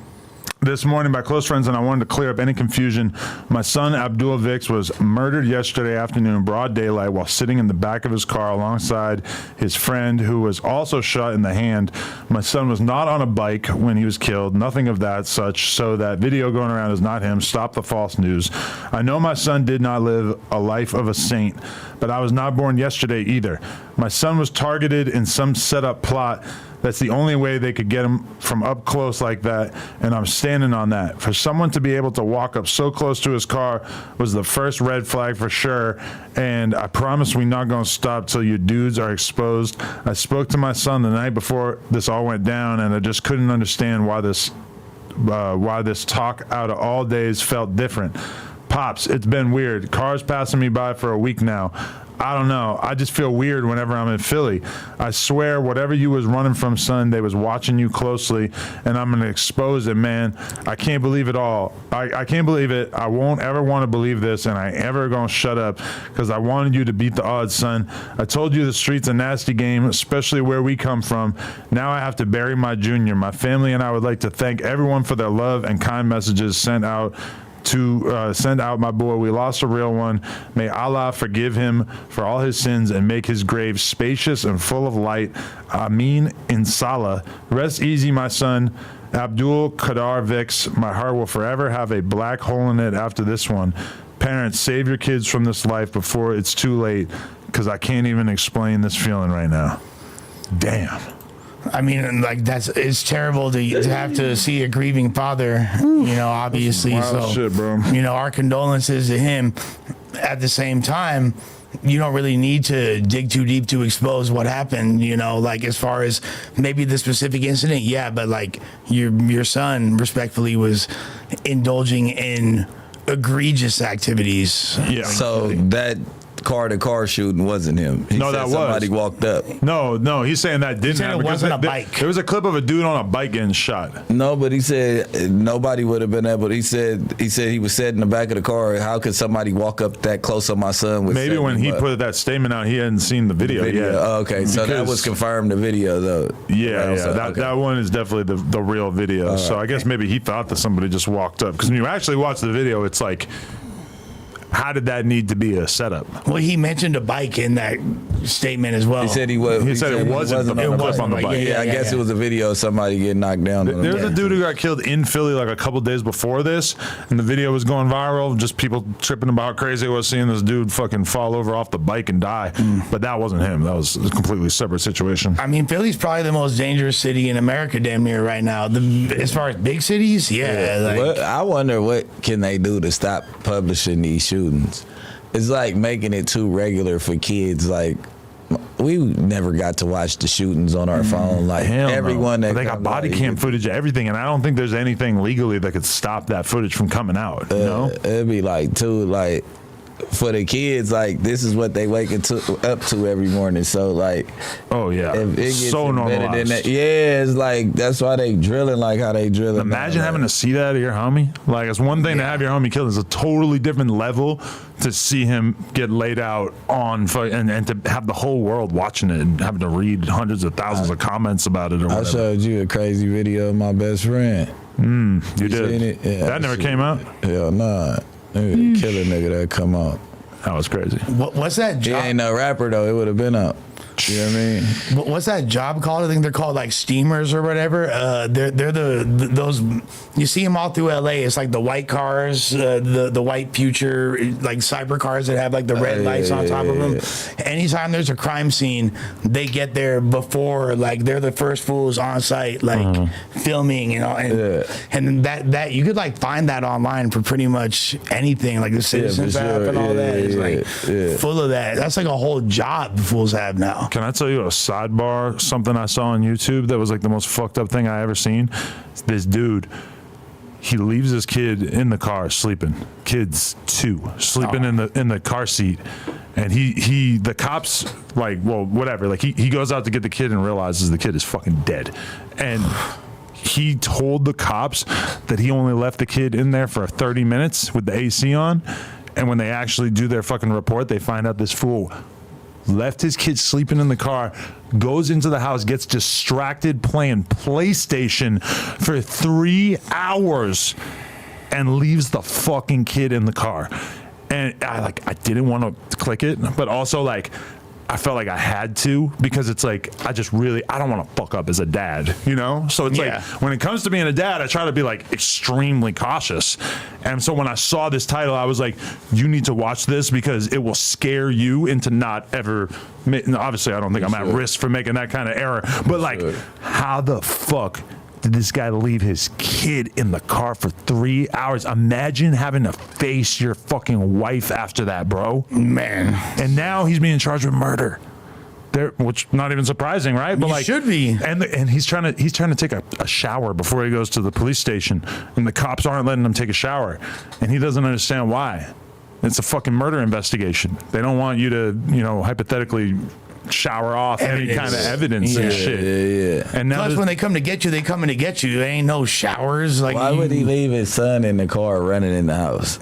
This morning by close friends, and I wanted to clear up any confusion. My son Abdul Vix was murdered yesterday afternoon in broad daylight while sitting in the back of his car alongside his friend, who was also shot in the hand. My son was not on a bike when he was killed, nothing of that such, so that video going around is not him. Stop the false news. I know my son did not live a life of a saint, but I was not born yesterday either. My son was targeted in some setup plot. That's the only way they could get him from up close like that, and I'm standing on that. For someone to be able to walk up so close to his car was the first red flag for sure, and I promise we're not going to stop till you dudes are exposed. I spoke to my son the night before this all went down, and I just couldn't understand why this talk out of all days felt different. Pops, it's been weird. Cars passing me by for a week now. I don't know. I just feel weird whenever I'm in Philly. I swear, whatever you was running from, son, they was watching you closely, and I'm going to expose it, man. I can't believe it all. I can't believe it. I won't ever want to believe this, and I ever going to shut up because I wanted you to beat the odds, son. I told you the street's a nasty game, especially where we come from. Now I have to bury my junior. My family and I would like to thank everyone for their love and kind messages sent out to send out my boy. We lost a real one. May Allah forgive him for all his sins and make his grave spacious and full of light. Ameen inshallah. Rest easy, my son. Abdul Qadar Vix. My heart will forever have a black hole in it after this one. Parents, save your kids from this life before it's too late, because I can't even explain this feeling right now. Damn. I mean, like it's terrible to have to see a grieving father. You know, obviously. Wild so shit, bro. You know, our condolences to him. At the same time, you don't really need to dig too deep to expose what happened. You know, like as far as maybe the specific incident, yeah, but like your son respectfully was indulging in egregious activities. Yeah. So that car-to-car shooting wasn't him. He No, said that was. somebody walked up. No, he's saying that didn't said it happen. because wasn't a bike. There was a clip of a dude on a bike getting shot. No, but he said nobody would have been able. He said he was sitting in the back of the car. How could somebody walk up that close on my son? Maybe when he put that statement out, he hadn't seen the video yet. Oh, okay, so that Because- was confirmed. The video though. Yeah, So, that one is definitely the real video. So right. I guess maybe he thought that somebody just walked up, because when you actually watch the video, it's like, how did that need to be a setup? Well, he mentioned a bike in that statement as well. He said he was. He said it wasn't the clip on the bike. Yeah, I guess it was a video of somebody getting knocked down. There's a dude who got killed in Philly like a couple days before this, and the video was going viral. Just people tripping about how crazy it was seeing this dude fucking fall over off the bike and die. But that wasn't him. That was a completely separate situation. I mean, Philly's probably the most dangerous city in America, damn near right now. As far as big cities, I wonder what can they do to stop publishing these shootings. It's like making it too regular for kids. Like, we never got to watch the shootings on our phone. Like, Hell everyone no. that They got body cam footage of everything, and I don't think there's anything legally that could stop that footage from coming out. You know, it'd be like for the kids, like, this is what they waking up to every morning. So, like, oh yeah, if it gets so normalized. Yeah, it's like that's why they drilling like how they drilling. Imagine having to see that of your homie. Like, it's one thing to have your homie killed. It's a totally different level to see him get laid out on and to have the whole world watching it and having to read hundreds of thousands of comments about it. Or whatever. I showed you a crazy video of my best friend. You did. Seen it? Yeah, that never came out. Hell nah. Nigga, kill a nigga that come out. That was crazy. What's that job? He ain't no rapper though. It would have been up. You know what I mean? What's that job called? I think they're called like steamers or whatever. They're those you see them all through LA. It's like the white cars, the white future like cyber cars that have like the red lights on top of them. Anytime there's a crime scene, they get there before, like they're the first fools on site, like filming, you know, and that you could like find that online for pretty much anything, like the Citizens app and all that. It's like full of that. That's like a whole job the fools have now. Can I tell you a sidebar? Something I saw on YouTube that was like the most fucked up thing I ever seen. This dude, he leaves his kid in the car sleeping. Kids 2 sleeping in the car seat, and the cops like, well, whatever. Like he goes out to get the kid and realizes the kid is fucking dead, and he told the cops that he only left the kid in there for 30 minutes with the AC on, and when they actually do their fucking report, they find out this fool left his kid sleeping in the car, goes into the house, gets distracted playing PlayStation for 3 hours, and leaves the fucking kid in the car. And I didn't want to click it, but also like I felt like I had to, because it's like I don't want to fuck up as a dad, you know? So it's like when it comes to being a dad, I try to be like extremely cautious. And so when I saw this title, I was like, you need to watch this because it will scare you into not ever. Obviously, I don't think I'm at risk for making that kind of error, but like, how the fuck did this guy leave his kid in the car for 3 hours? Imagine having to face your fucking wife after that, bro. Man. And now he's being charged with murder. Which not even surprising, right? But he like should be. And he's trying to take a shower before he goes to the police station, and the cops aren't letting him take a shower, and he doesn't understand why. It's a fucking murder investigation. They don't want you to, hypothetically shower off any kind of evidence and shit. And now plus, when they come to get you, they coming to get you. There ain't no showers. Like, why would he leave his son in the car running in the house?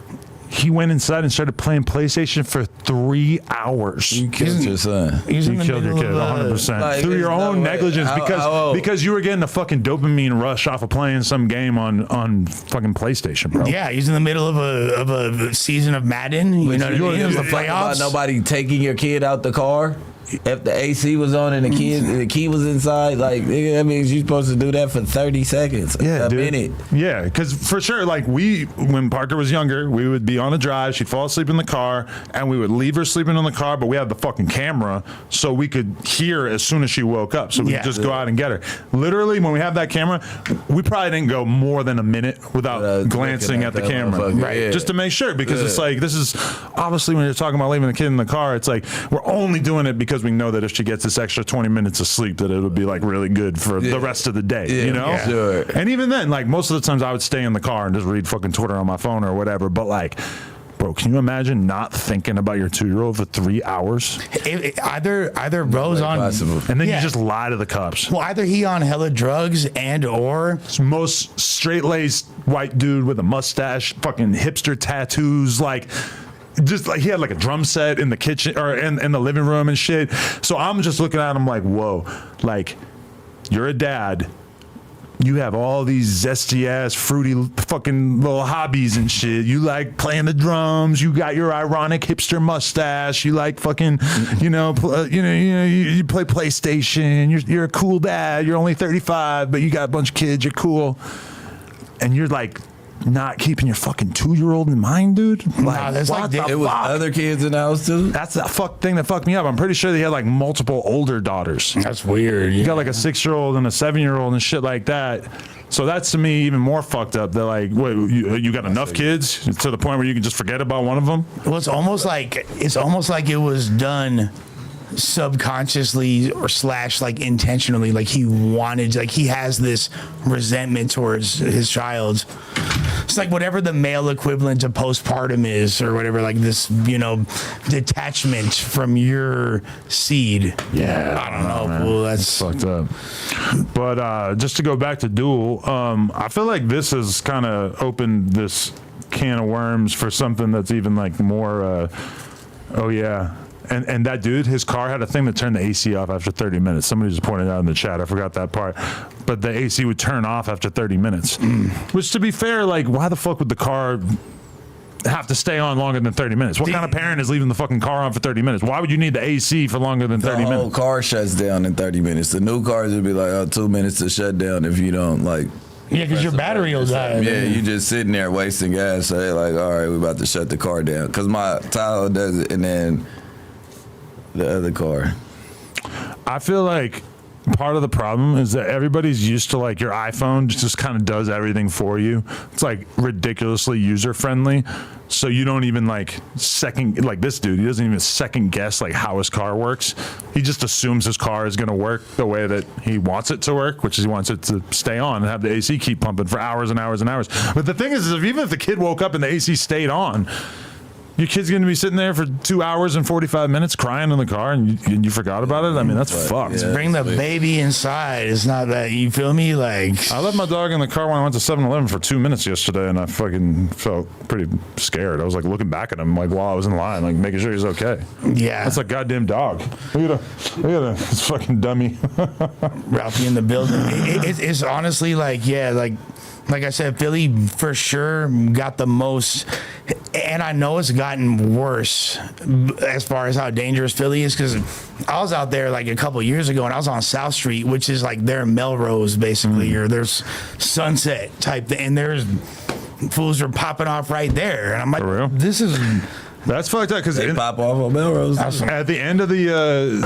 He went inside and started playing PlayStation for 3 hours. You killed your son. You killed your kid 100%. Like, through your own negligence, how because you were getting a fucking dopamine rush off of playing some game on fucking PlayStation, bro. Yeah, he's in the middle of a season of Madden. You know what I mean? It was the playoffs. About nobody taking your kid out the car. If the AC was on and the key was inside, like, that means you're supposed to do that for 30 seconds, a minute. Yeah, because for sure, like when Parker was younger, we would be on a drive, she'd fall asleep in the car, and we would leave her sleeping in the car, but we had the fucking camera, so we could hear as soon as she woke up, so we could just go out and get her. Literally, when we have that camera, we probably didn't go more than a minute without glancing at the camera, right? Just to make sure, because it's like, this is, obviously when you're talking about leaving the kid in the car, it's like, we're only doing it because we know that if she gets this extra 20 minutes of sleep, that it'll be like really good for the rest of the day, you know? Yeah. Sure. And even then, like most of the times I would stay in the car and just read fucking Twitter on my phone or whatever, but like, bro, can you imagine not thinking about your 2-year-old for 3 hours? Either bro's on, and then you just lie to the cops. Well, either he on hella drugs or most straight-laced white dude with a mustache, fucking hipster tattoos, like, just like he had like a drum set in the kitchen or in the living room and shit. So I'm just looking at him like, whoa, like, you're a dad. you have all these zesty ass, fruity fucking little hobbies and shit. You like playing the drums. You got your ironic hipster mustache. You like fucking, you play PlayStation. You're a cool dad. You're only 35, but you got a bunch of kids. You're cool, and you're like not keeping your fucking 2-year-old in mind, dude. Like, that's what like the It was fuck? other kids in the house too. That's the thing that fucked me up. I'm pretty sure they had like multiple older daughters. That's weird. You got like a 6-year-old and a 7-year-old and shit like that. So that's to me even more fucked up. They're like, wait, you got enough kids to the point where you can just forget about one of them? Well, it's almost like it was done subconsciously or / like intentionally. Like he wanted, like he has this resentment towards his child. It's like whatever the male equivalent of postpartum is, or whatever, like this, detachment from your seed. Yeah, I don't know. man. Well, that's Fucked up. But just to go back to Duel, I feel like this has kind of opened this can of worms for something that's even like more. Oh yeah. And that dude, his car had a thing that turned the AC off after 30 minutes. Somebody just pointed out in the chat. I forgot that part. But the AC would turn off after 30 minutes. Which, to be fair, like, why the fuck would the car have to stay on longer than 30 minutes? What kind of parent is leaving the fucking car on for 30 minutes? Why would you need the AC for longer than 30 The whole minutes? car shuts down in 30 minutes. The new cars would be like 2 minutes to shut down if you don't like. yeah, because your battery will die. Yeah, you just sitting there wasting gas. So they're like, all right, we're about to shut the car down. Because my Tahoe does it, and then the other car. I feel like part of the problem is that everybody's used to like your iPhone just kind of does everything for you. It's like ridiculously user friendly. So you don't even like like this dude, he doesn't even second guess like how his car works. He just assumes his car is going to work the way that he wants it to work, which is he wants it to stay on and have the AC keep pumping for hours and hours and hours. But the thing is even if the kid woke up and the AC stayed on, your kid's going to be sitting there for 2 hours and 45 minutes crying in the car and you forgot about it? I mean, that's fucked. yeah. Bring the baby inside. It's not that, you feel me? Like, I left my dog in the car when I went to 7-Eleven for 2 minutes yesterday, and I fucking felt pretty scared. I was like looking back at him like while I was in line, like making sure he's okay. yeah. That's a goddamn dog. Look at this fucking dummy. Ralphie in the building. It's honestly like, yeah, like I said, Philly for sure got the most, and I know it's gotten worse as far as how dangerous Philly is, because I was out there like a couple years ago and I was on South Street, which is like their Melrose basically, or there's Sunset type thing, and there's fools are popping off right there, and I'm like, For real? this is. That's fucked up because They pop off on Melrose. at the end of the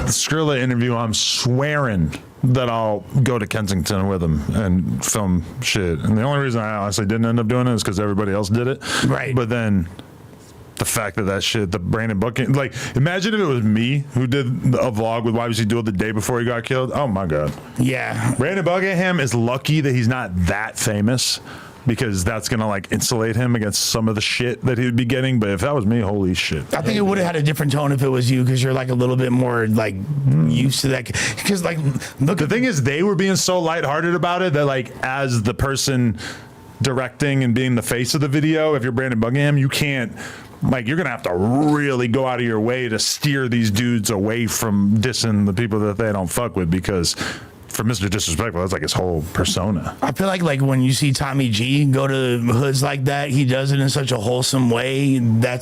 Skrilla interview, I'm swearing that I'll go to Kensington with him and film shit. And the only reason I honestly didn't end up doing it is because everybody else did it. Right. But then the fact that shit, the Brandon Buckingham, like, imagine if it was me who did a vlog with YBCDUL the day before he got killed. Oh my God. Yeah. Brandon Buckingham is lucky that he's not that famous, because that's gonna like insulate him against some of the shit that he would be getting. But if that was me, holy shit. I think it would have had a different tone if it was you, because you're like a little bit more like used to that. Because like, look, The thing is, they were being so lighthearted about it that, like, as the person directing and being the face of the video, if you're Brandon Buckingham, you can't, like, you're gonna have to really go out of your way to steer these dudes away from dissing the people that they don't fuck with, because for Mr. Disrespectful, that's like his whole persona. I feel like when you see Tommy G go to hoods like that, he does it in such a wholesome way. Yeah,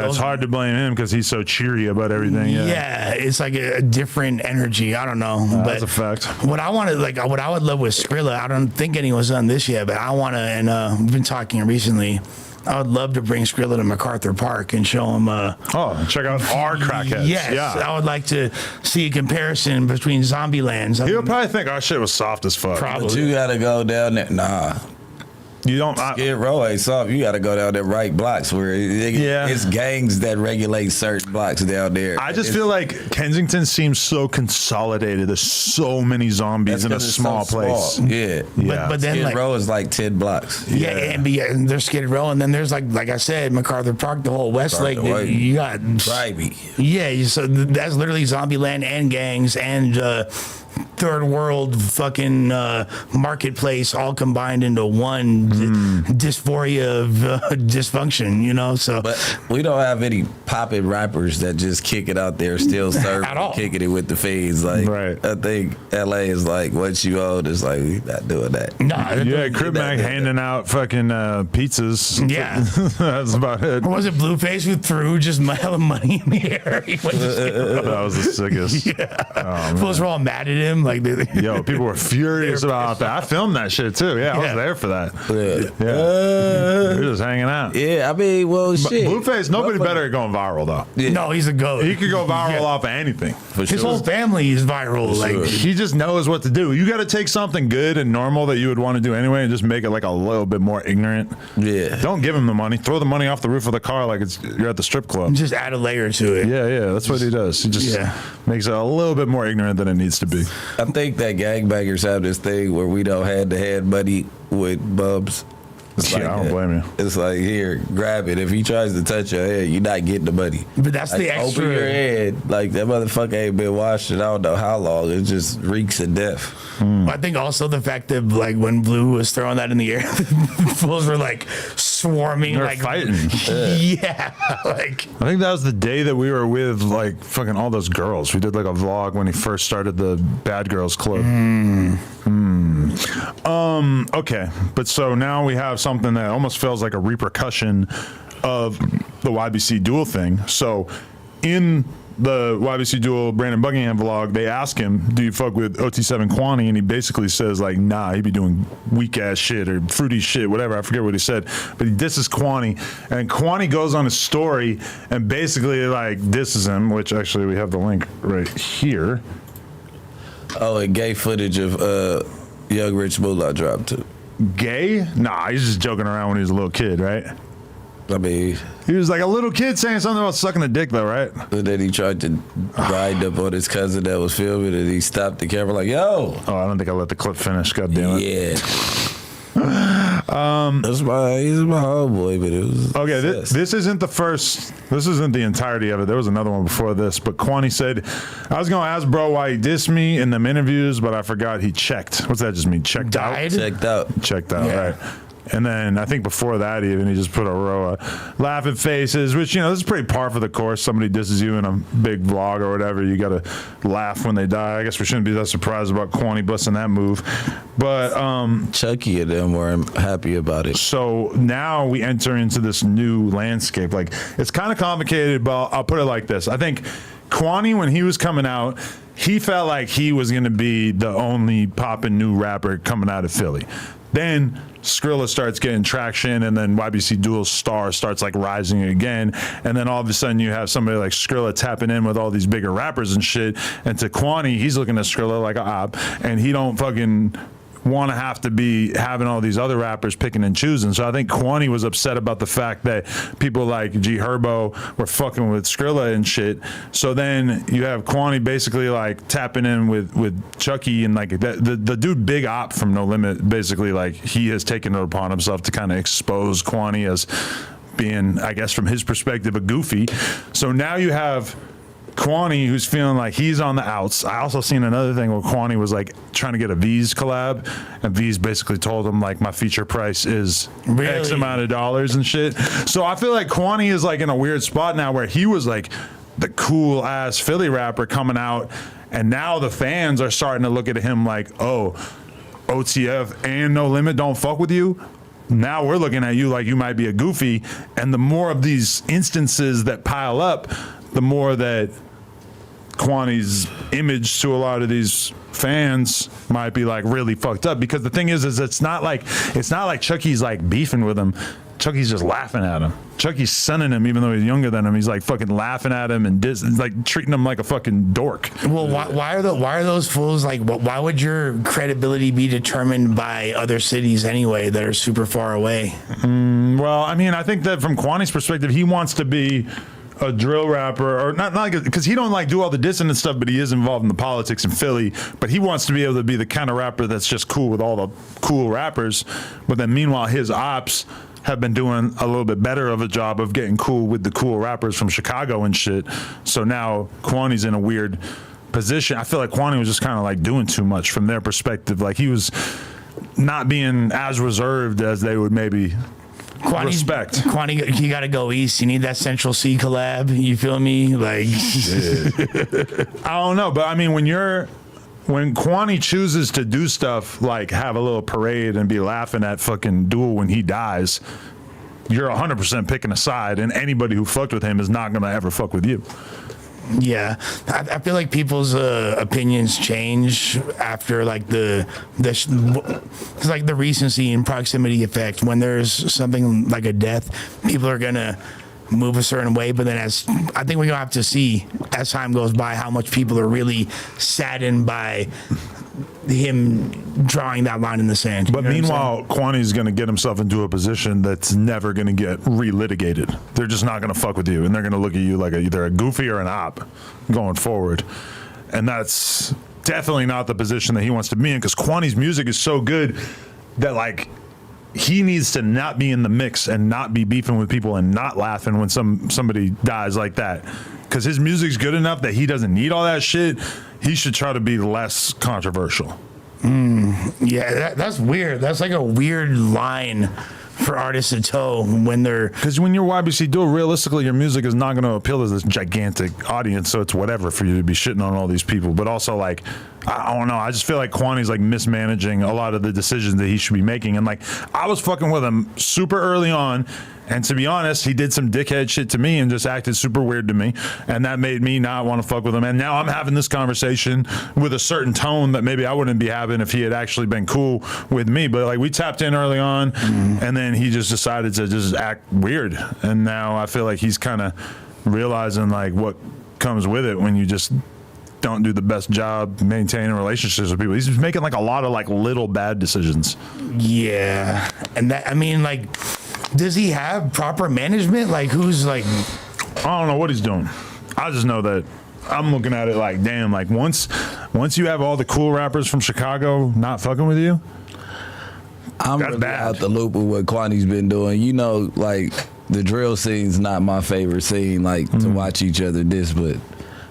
it's hard to blame him because he's so cheery about everything. Yeah, it's like a different energy. I don't know, but That's a fact. what I wanted, like what I would love with Skrilla, I don't think anyone's done this yet, but I want to, and we've been talking recently. I would love to bring Skrilla to MacArthur Park and show him. Oh, check out our crackheads. Yes, Yeah. I would like to see a comparison between Zombielands. He'll probably think our shit was soft as fuck. Probably. But you gotta go down there. Nah. You don't. Skid Row ain't soft. You gotta go down there right blocks where Yeah. it's gangs that regulate certain blocks down there. I just feel like Kensington seems so consolidated. There's so many zombies in a small place. Yeah. But then Skid like. Row is like 10 blocks. Yeah, and there's Skid Row, and then there's like I said, MacArthur Park, the whole Westlake. Right. You got Bribey. Yeah, so that's literally Zombieland and gangs and third world fucking marketplace all combined into one dysphoria of dysfunction, you know? So, But we don't have any poppin' rappers that just kick it out there, still serving, At all. kicking it with the fades. Like, Right. I think LA is like, what you owe is like, we not doing that. nah, Yeah, Crip Mac handing out fucking pizzas. Yeah. That's about it. Or was it Blueface who threw just hella money in the air? He went to That was the sickest. Fools were all mad at him. Like, Yo, people were furious about that. I filmed that shit too. Yeah, I was Yeah. there for that. Yeah. Yeah. We were just hanging out. Yeah, I mean, well, shit. Blueface, nobody better at going viral though. no, he's a goat. He could go viral Yeah. off of anything. For His sure. whole family is viral. Like, sure. He just knows what to do. You got to take something good and normal that you would want to do anyway and just make it like a little bit more ignorant. Yeah. Don't give him the money. Throw the money off the roof of the car like you're at the strip club. just add a layer to it. Yeah, that's what he does. He just Yeah. makes it a little bit more ignorant than it needs to be. I think that gangbangers have this thing where we don't hand-to-hand money with bubs. It's Yeah, I don't that. blame you. It's like, here, grab it. If he tries to touch your head, you're not getting the money. But that's Like, the extra. open your head. Like, that motherfucker ain't been washed in I don't know how long. It just reeks of death. I think also the fact that like when Blue was throwing that in the air, fools were like swarming, They're like fighting. Yeah, like I think that was the day that we were with like fucking all those girls. We did like a vlog when he first started the Bad Girls Club. Okay, but so now we have something that almost feels like a repercussion of the YBCDUL thing. So in the YBCDUL Brandon Buckingham vlog, they ask him, do you fuck with OT7 Kwani? And he basically says like, nah, he be doing weak ass shit or fruity shit, whatever. I forget what he said, but he disses Kwani, and Kwani goes on his story and basically like disses him, which actually we have the link right here. Oh, and gay footage of Young Rich Moolah dropped too. Gay? Nah, he's just joking around when he was a little kid, right? I mean, He was like a little kid saying something about sucking a dick though, right? and then he tried to ride up on his cousin that was filming, and he stopped the camera like, "Yo, Oh, I don't think I let the clip finish, god damn it. yeah." He's my homeboy, but it was Okay, success. this isn't the first. This isn't the entirety of it. There was another one before this, but Kwani said, "I was gonna ask bro why he dissed me in them interviews, but I forgot he checked. What's that just mean? Checked died. checked out. out? Checked out, Yeah. right?" And then I think before that, even he just put a row of laughing faces, which, you know, this is pretty par for the course. Somebody disses you in a big vlog or whatever, you got to laugh when they die. I guess we shouldn't be that surprised about Kwani busting that move, but Chucky and them were happy about it. so now we enter into this new landscape. Like, it's kind of complicated, but I'll put it like this. I think Kwani, when he was coming out, he felt like he was going to be the only poppin' new rapper coming out of Philly. Then Skrilla starts getting traction, and then YBCDUL's star starts like rising again. And then all of a sudden you have somebody like Skrilla tapping in with all these bigger rappers and shit. And to Kwani, he's looking at Skrilla like a op, and he don't fucking want to have to be having all these other rappers picking and choosing. So I think Kwani was upset about the fact that people like G Herbo were fucking with Skrilla and shit. So then you have Kwani basically like tapping in with Chucky, and like the dude Big Op from No Limit, basically like he has taken it upon himself to kind of expose Kwani as being, I guess from his perspective, a goofy. So now you have Kwani, who's feeling like he's on the outs. I also seen another thing where Kwani was like trying to get a V's collab, and V's basically told him like my feature price is Really? X amount of dollars and shit. So I feel like Kwani is like in a weird spot now where he was like the cool ass Philly rapper coming out, and now the fans are starting to look at him like, oh, OTF and No Limit don't fuck with you. Now we're looking at you like you might be a goofy, and the more of these instances that pile up, the more that Kwani's image to a lot of these fans might be like really fucked up. Because the thing is it's not like Chucky's like beefing with him. Chucky's just laughing at him. Chucky's sunning him, even though he's younger than him. He's like fucking laughing at him and like treating him like a fucking dork. Well, why are those fools like? Why would your credibility be determined by other cities anyway that are super far away? Well, I mean, I think that from Kwani's perspective, he wants to be a drill rapper, or not like, because he don't like do all the dissonant stuff, but he is involved in the politics in Philly. But he wants to be able to be the kind of rapper that's just cool with all the cool rappers. But then meanwhile, his ops have been doing a little bit better of a job of getting cool with the cool rappers from Chicago and shit. So now Kwani's in a weird position. I feel like Kwani was just kind of like doing too much from their perspective. Like he was not being as reserved as they would maybe respect. Kwani, you got to go east. You need that Central C collab. You feel me? Like, I don't know, but I mean, when Kwani chooses to do stuff like have a little parade and be laughing at fucking Duel when he dies, you're 100% picking a side, and anybody who fucked with him is not gonna ever fuck with you. yeah, I feel like people's opinions change after like it's like the recency and proximity effect. When there's something like a death, people are gonna move a certain way, but then I think we're gonna have to see as time goes by how much people are really saddened by him drawing that line in the sand. But meanwhile, Kwani's going to get himself into a position that's never going to get relitigated. They're just not going to fuck with you, and they're going to look at you like either a goofy or an op going forward. And that's definitely not the position that he wants to be in, because Kwani's music is so good that like he needs to not be in the mix and not be beefing with people and not laughing when somebody dies like that. Because his music's good enough that he doesn't need all that shit. He should try to be less controversial. Yeah, that's weird. That's like a weird line for artists to toe when they're... Because when you're YBCDUL, realistically, your music is not going to appeal to this gigantic audience, so it's whatever for you to be shitting on all these people. But also, like, I don't know. I just feel like Kwani's like mismanaging a lot of the decisions that he should be making. And like, I was fucking with him super early on. And to be honest, he did some dickhead shit to me and just acted super weird to me. And that made me not want to fuck with him. And now I'm having this conversation with a certain tone that maybe I wouldn't be having if he had actually been cool with me. But like, we tapped in early on, and then he just decided to just act weird. And now I feel like he's kind of realizing like what comes with it when you just don't do the best job maintaining relationships with people. He's just making like a lot of like little bad decisions. Yeah. And that, I mean, like, does he have proper management? Like, who's like... I don't know what he's doing. I just know that I'm looking at it like, damn, like once you have all the cool rappers from Chicago not fucking with you, I'm that's really bad. out the loop with what Kwani's been doing. You know, like the drill scene's not my favorite scene, like to watch each other diss, but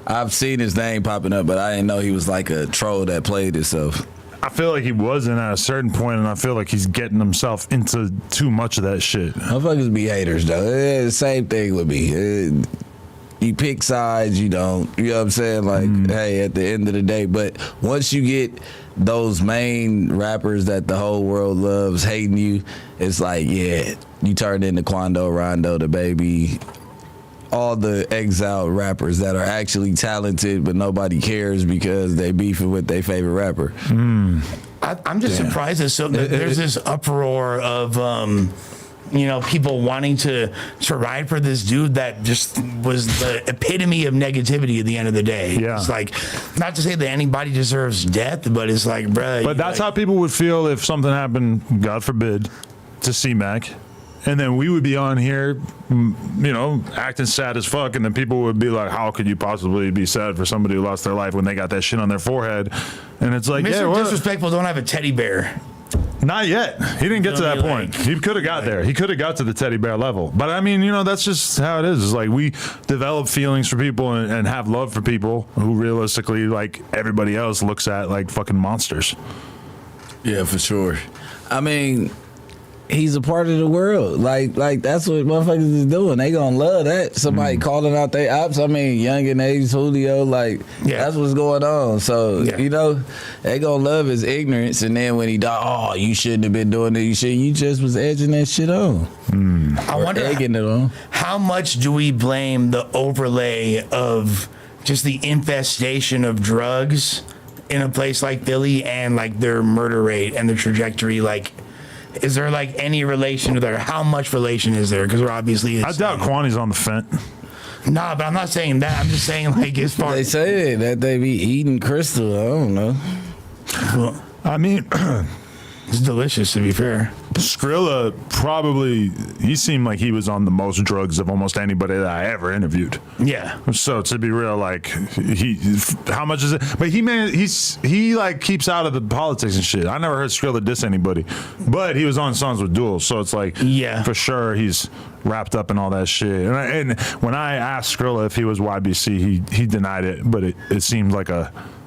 I've seen his name popping up, but I didn't know he was like a troll that played himself. I feel like he wasn't at a certain point, and I feel like he's getting himself into too much of that shit. Motherfuckers be haters though. The same thing with me. You pick sides, you don't. You know what I'm saying? Like, hey, at the end of the day. But once you get those main rappers that the whole world loves hating you, it's like, yeah, you turn into Quando, Rondo, the Baby, all the exiled rappers that are actually talented, but nobody cares because they beefing with their favorite rapper. I'm just surprised that there's this uproar of people wanting to ride for this dude that just was the epitome of negativity at the end of the day. Yeah. It's like, not to say that anybody deserves death, but it's like, bruh. But that's how people would feel if something happened, God forbid, to C-Mac. And then we would be on here, acting sad as fuck, and then people would be like, how could you possibly be sad for somebody who lost their life when they got that shit on their forehead? And it's like, Mr. Disrespectful don't have a teddy bear. Not yet. He didn't get to that point. Like, he could have got there. He could have got to the teddy bear level. But I mean, that's just how it is. It's like we develop feelings for people and have love for people who realistically, like everybody else, looks at like fucking monsters. Yeah, for sure. I mean, he's a part of the world. Like that's what motherfuckers is doing. They gonna love that. Somebody calling out their ops. I mean, Young and Ace, Julio, that's what's going on. So, they gonna love his ignorance. And then when he died, oh, you shouldn't have been doing that. You just was edging that shit on. I wonder egging it on. How much do we blame the overlay of just the infestation of drugs in a place like Philly and like their murder rate and the trajectory? Like, is there like any relation to there? How much relation is there? Because we're obviously... I doubt Kwani's on the fence. Nah, but I'm not saying that. I'm just saying like as far... They say that they be eating crystal. I don't know. Well, I mean... It's delicious, to be fair. Skrilla probably, he seemed like he was on the most drugs of almost anybody that I ever interviewed. Yeah. So to be real, like how much is it? But he like keeps out of the politics and shit. I never heard Skrilla diss anybody, but he was on songs with Duel, so it's like, yeah, for sure he's wrapped up in all that shit. And when I asked Skrilla if he was YBC, he denied it, but it seemed like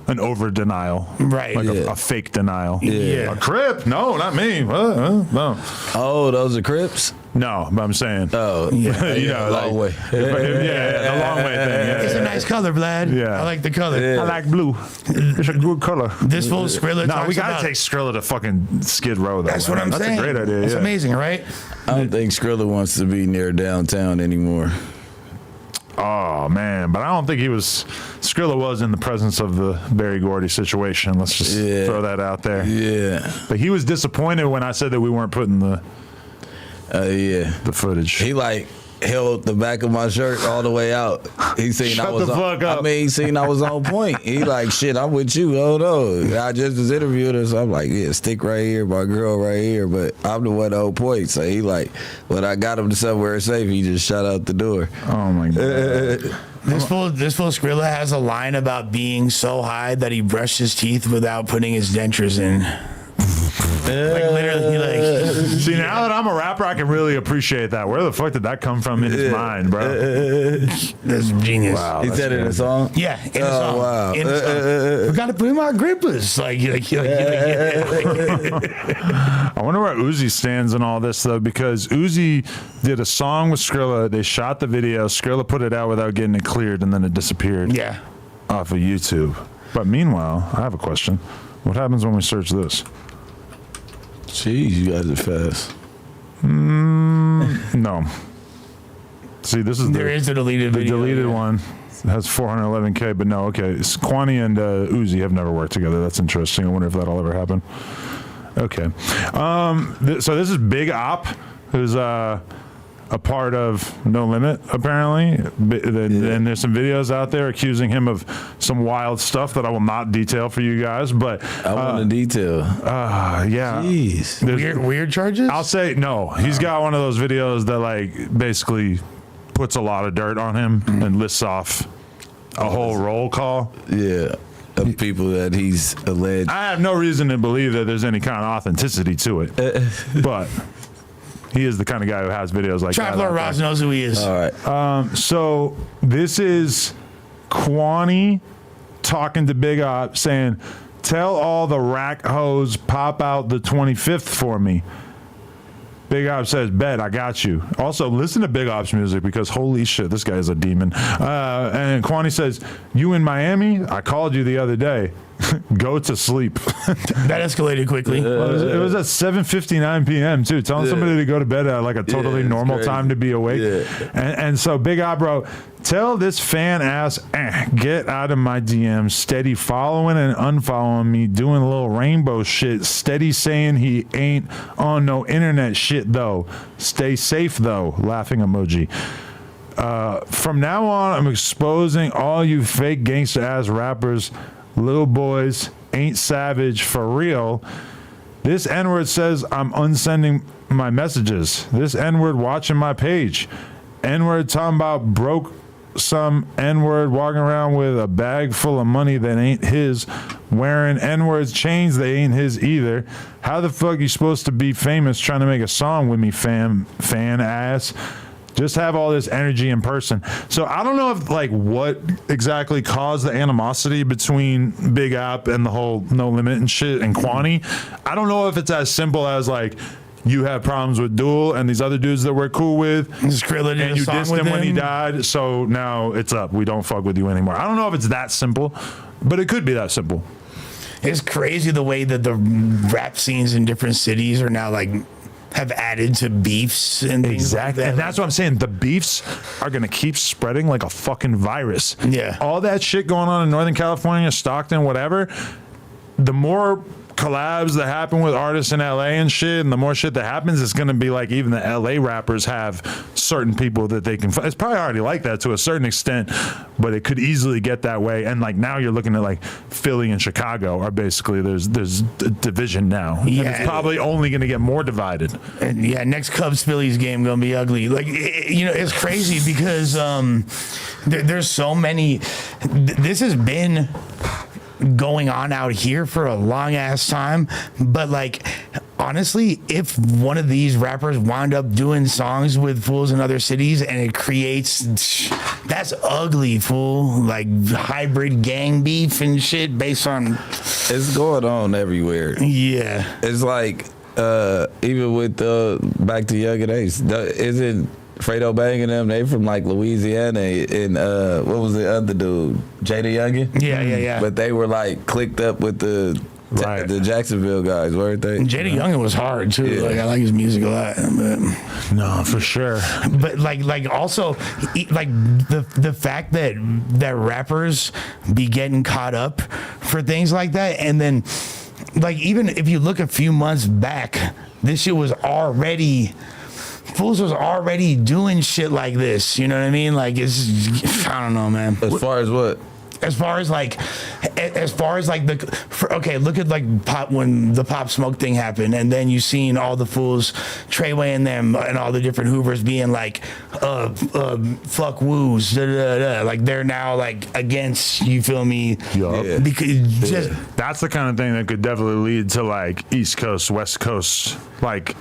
an over denial, right? Like a fake denial. Yeah. A Crip? No, not me. No. Oh, those are Crips? No, but I'm saying. Oh, yeah. You know, like, long way. Yeah, the long way thing. Yeah, it's a nice color, Vlad. Yeah. I like the color. I like blue. It's a good color. This full Skrilla. No, we gotta take Skrilla to fucking Skid Row, though. That's what I'm saying. That's a great idea. It's yeah. amazing, right? I don't think Skrilla wants to be near downtown anymore. Oh man, but I don't think Skrilla was in the presence of the Berry Gordy situation. Let's just throw that out there. Yeah. But he was disappointed when I said that we weren't putting the footage. He like held the back of my shirt all the way out. He seen Shut I was the fuck up. I mean, he seen I was on point. He like, shit, I'm with you. Oh no. I just was interviewing her, so I'm like, yeah, Stick right here, my girl right here, but I'm the one on point. So he like, when I got him to somewhere safe, he just shot out the door. Oh my god. This fool Skrilla has a line about being so high that he brushed his teeth without putting his dentures in. Like literally, like. See, now that I'm a rapper, I can really appreciate that. Where the fuck did that come from in his mind, bro? That's genius. Wow, He said it in a song? Yeah, in the song. Wow. In the song. We got to put him on grippers. Like, I wonder where Uzi stands in all this, though, because Uzi did a song with Skrilla. They shot the video. Skrilla put it out without getting it cleared, and then it disappeared off of YouTube. But meanwhile, I have a question. What happens when we search this? Jeez, you guys are fast. No. See, this is there is a deleted the video. deleted one. It has 411K, but no, okay. Kwani and Uzi have never worked together. That's interesting. I wonder if that'll ever happen. Okay. So this is Big Op, who's a part of No Limit, apparently. And there's some videos out there accusing him of some wild stuff that I will not detail for you guys. But I want to detail. Yeah. Jeez. Weird charges? I'll say no. He's got one of those videos that like basically puts a lot of dirt on him and lists off a whole roll call. Yeah. Of people that he's alleged. I have no reason to believe that there's any kind of authenticity to it. But he is the kind of guy who has videos like that. Traveler Ross knows who he is. All right. So this is Kwani talking to Big Op saying, tell all the rack hoes pop out the 25th for me. Big Op says, bet, I got you. Also, listen to Big Op's music because holy shit, this guy is a demon. And Kwani says, you in Miami? I called you the other day. Go to sleep. That escalated quickly. It was at 7:59 p.m. too. Telling somebody to go to bed at like a totally normal time to be awake. Yeah. And so Big Op, bro, tell this fan ass, get out of my DMs. Steady following and unfollowing me, doing a little rainbow shit. Steady saying he ain't on no internet shit though. Stay safe though. Laughing emoji. From now on, I'm exposing all you fake gangster ass rappers. Little boys ain't savage for real. This N-word says I'm unsending my messages. This N-word watching my page. N-word talking about broke some N-word walking around with a bag full of money that ain't his. Wearing N-words chains that ain't his either. How the fuck you supposed to be famous trying to make a song with me, fan ass? Just have all this energy in person. So I don't know if like what exactly caused the animosity between Big Op and the whole No Limit and shit and Kwani. I don't know if it's as simple as like you have problems with Duel and these other dudes that we're cool with, and you dissed him when he died. So now it's up. We don't fuck with you anymore. I don't know if it's that simple, but it could be that simple. It's crazy the way that the rap scenes in different cities are now like have added to beefs and things exactly like that. And that's what I'm saying, the beefs are gonna keep spreading like a fucking virus. Yeah, all that shit going on in Northern California, Stockton, whatever, the more collabs that happen with artists in LA and shit, and the more shit that happens, it's gonna be like even the LA rappers have certain people that they can. It's probably already like that to a certain extent, but it could easily get that way. And like now you're looking at like Philly and Chicago are basically there's a division now. Yeah. And it's probably only gonna get more divided. And yeah, next Cubs Phillies game gonna be ugly. Like it's crazy because there's so many. This has been going on out here for a long ass time, but like honestly, if one of these rappers wound up doing songs with fools in other cities and it creates, that's ugly, fool, like hybrid gang beef and shit based on, It's going on everywhere. yeah. It's like even with back to younger days, isn't Fredo Bang and them, they from like Louisiana, and what was the other dude, Jada Youngin? Yeah. But they were like clicked up with the Right. the Jacksonville guys, weren't they? Jada Youngin was hard too. Yeah. Like I like his music a lot, No, for sure. but like also like the fact that rappers be getting caught up for things like that, and then like even if you look a few months back, this shit was already. Fools was already doing shit like this, you know what I mean? Like it's, I don't know, man. As far as what? As far as like okay, look at like Pop when the Pop Smoke thing happened, and then you seen all the fools, Treyway and them, and all the different Hoovers being like, fuck woos, da, da, da. Like they're now like against, you feel me? Yup. Yeah. Because just That's the kind of thing that could definitely lead to like East Coast, West Coast, like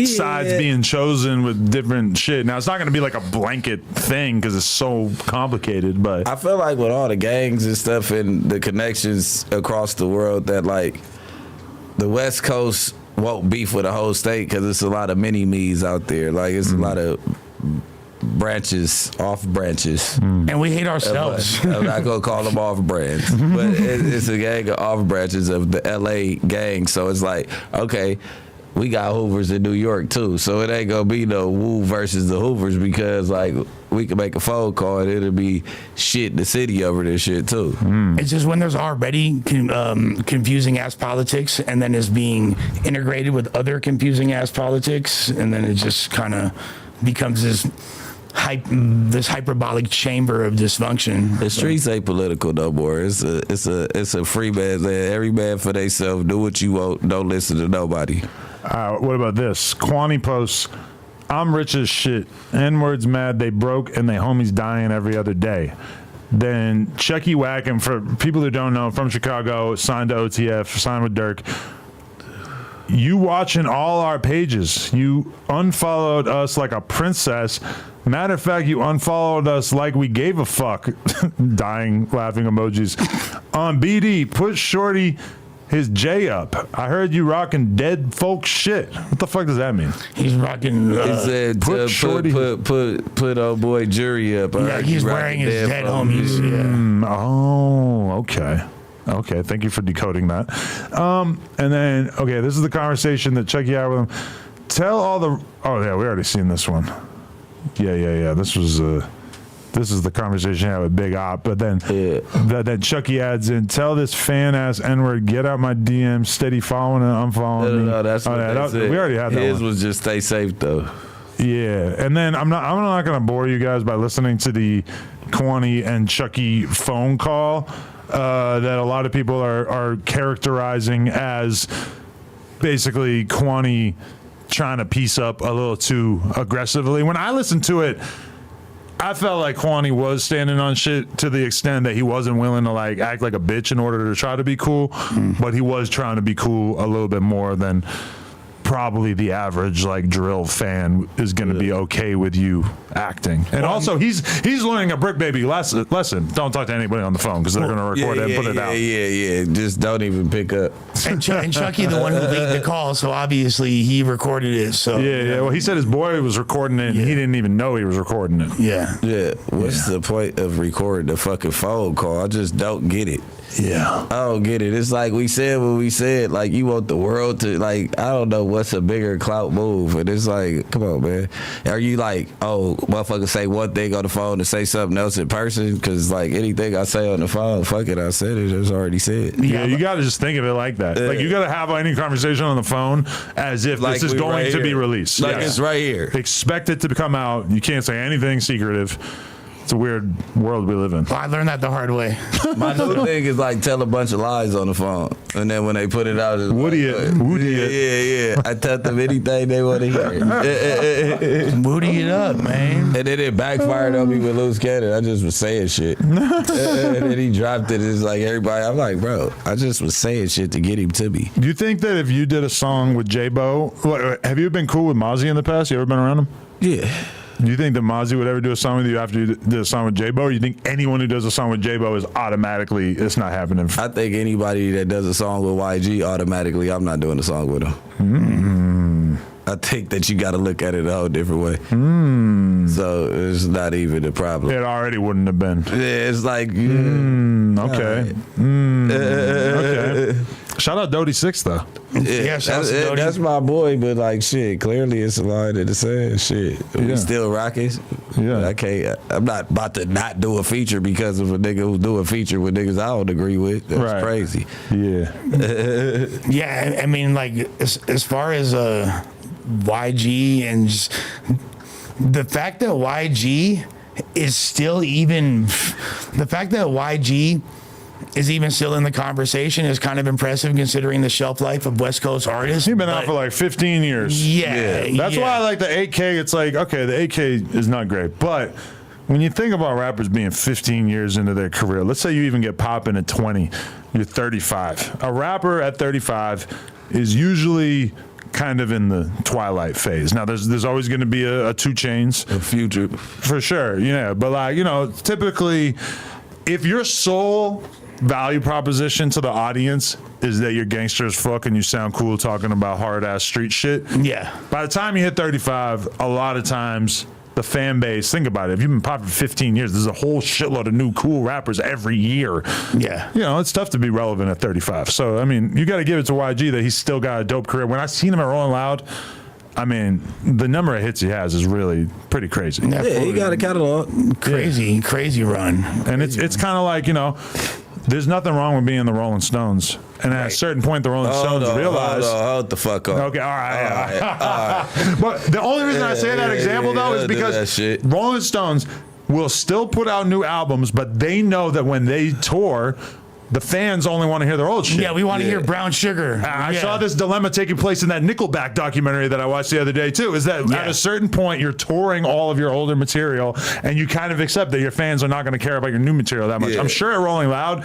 sides being chosen with different shit. Now it's not going to be like a blanket thing because it's so complicated, but I feel like with all the gangs and stuff and the connections across the world, that like the West Coast won't beef with the whole state because it's a lot of mini-me's out there. Like it's a lot of branches, off branches. and we hate ourselves. I'm not gonna call them off brands, but it's a gang of off branches of the LA gang. So it's like, okay, we got Hoovers in New York too, so it ain't gonna be no Woo versus the Hoovers because like we can make a phone call and it'll be shit in the city over this shit too. It's just when there's already confusing ass politics, and then it's being integrated with other confusing ass politics, and then it just kind of becomes this hyperbolic chamber of dysfunction. The streets ain't political no more. It's a free man. Every man for theyself. Do what you want. Don't listen to nobody. what about this? Kwani posts, I'm rich as shit. N-word's mad they broke and they homies dying every other day. Then Chucky Wacken, for people who don't know, from Chicago, signed to OTF, signed with Dirk. You watching all our pages. You unfollowed us like a princess. Matter of fact, you unfollowed us like we gave a fuck. Dying, laughing emojis. On BD, put Shorty his J up. I heard you rocking dead folk shit. What the fuck does that mean? He's rocking. He said put Shorty- put old boy Jury up. I Yeah, heard he's you wearing rocking his dead homies. Yeah. Oh, okay. Okay, thank you for decoding that. And then, okay, this is the conversation that Chucky had with him. Tell all the... Oh, yeah, we already seen this one. Yeah. This is the conversation I had with Big Op. But then, then Chucky adds in, tell this fan-ass N-word, get out my DM, steady following and unfollowing me. No, that's what yeah, they said. we already had that His one. was just stay safe though. Yeah, and then I'm not gonna bore you guys by listening to the Kwani and Chucky phone call that a lot of people are characterizing as basically Kwani trying to piece up a little too aggressively. When I listened to it, I felt like Kwani was standing on shit to the extent that he wasn't willing to like act like a bitch in order to try to be cool, but he was trying to be cool a little bit more than probably the average like drill fan is going to be okay with you acting. And also he's learning a Bricc baby lesson. Don't talk to anybody on the phone because they're going to record it and put it out. Yeah. Just don't even pick up. And Chucky, the one who leaked the call, so obviously he recorded it. So Yeah. Well, he said his boy was recording it and he didn't even know he was recording it. yeah. Yeah. What's the point of recording the fucking phone call? I just don't get it. Yeah. I don't get it. It's like we said what we said. Like you want the world to like. I don't know what what's a bigger clout move? And it's like, come on, man. Are you like, oh, motherfucker say one thing on the phone and say something else in person? Because like anything I say on the phone, fuck it, I said it. It's already said. Yeah, you got to just think of it like that. Like you got to have any conversation on the phone as if Like this is we going right to be here. released. Like Yes. it's right here. Expect it to come out. You can't say anything secretive. It's a weird world we live in. I learned that the hard way. My new thing is like tell a bunch of lies on the phone, and then when they put it out, it's Woody like, it. Woody it. yeah. I tell them anything they want to hear. Moody it up, man. And then it backfired on me with Loose Cannon. I just was saying shit. And then he dropped it. It's like everybody. I'm like, bro, I just was saying shit to get him to me. Do you think that if you did a song with J-Bo, have you been cool with Mozzie in the past? You ever been around him? Yeah. Do you think that Mozzie would ever do a song with you after you did a song with J-Bo? Or you think anyone who does a song with J-Bo is automatically, it's not happening? I think anybody that does a song with YG, automatically, I'm not doing a song with him. I think that you got to look at it a whole different way. So it's not even a problem. It already wouldn't have been. Yeah, it's like, Okay. Okay. Shout out Dodie Six though. Yeah, shout out to Dodie. that's my boy, but like shit, clearly it's a line in the sand. Shit, Yeah. we still Rockets. Yeah. I can't. I'm not about to not do a feature because of a nigga who's doing a feature with niggas I don't agree with. That's Right. crazy. Yeah. Yeah, I mean, like as far as YG and just, the fact that YG is still even the fact that YG is even still in the conversation is kind of impressive considering the shelf life of West Coast artists. He's been out But for like 15 years. yeah, That's yeah. why I like the 8K. It's like, okay, the 8K is not great. But when you think about rappers being 15 years into their career, let's say you even get popping at 20, you're 35. A rapper at 35 is usually kind of in the twilight phase. Now, there's always going to be a 2 Chainz. A future. For sure, yeah. But like, typically, if your sole value proposition to the audience is that you're gangster as fuck and you sound cool talking about hard ass street shit. Yeah. By the time you hit 35, a lot of times the fan base, think about it. If you've been popping for 15 years, there's a whole shitload of new cool rappers every year. Yeah. It's tough to be relevant at 35. So, I mean, you got to give it to YG that he's still got a dope career. When I seen him at Rolling Loud, I mean, the number of hits he has is really pretty crazy. Yeah, He got a catalog. Crazy run. And it's kind of like, there's nothing wrong with being the Rolling Stones. And at a certain point, the Rolling Stones realize. Hold the fuck up. Okay, all right. But the only reason I say that example, though, is do that because shit. Rolling Stones will still put out new albums, but they know that when they tour, the fans only want to hear their old shit. Yeah, we want to hear Brown Sugar. I saw this dilemma taking place in that Nickelback documentary that I watched the other day too. Is that at a certain point you're touring all of your older material and you kind of accept that your fans are not going to care about your new material that much. Yeah. I'm sure at Rolling Loud,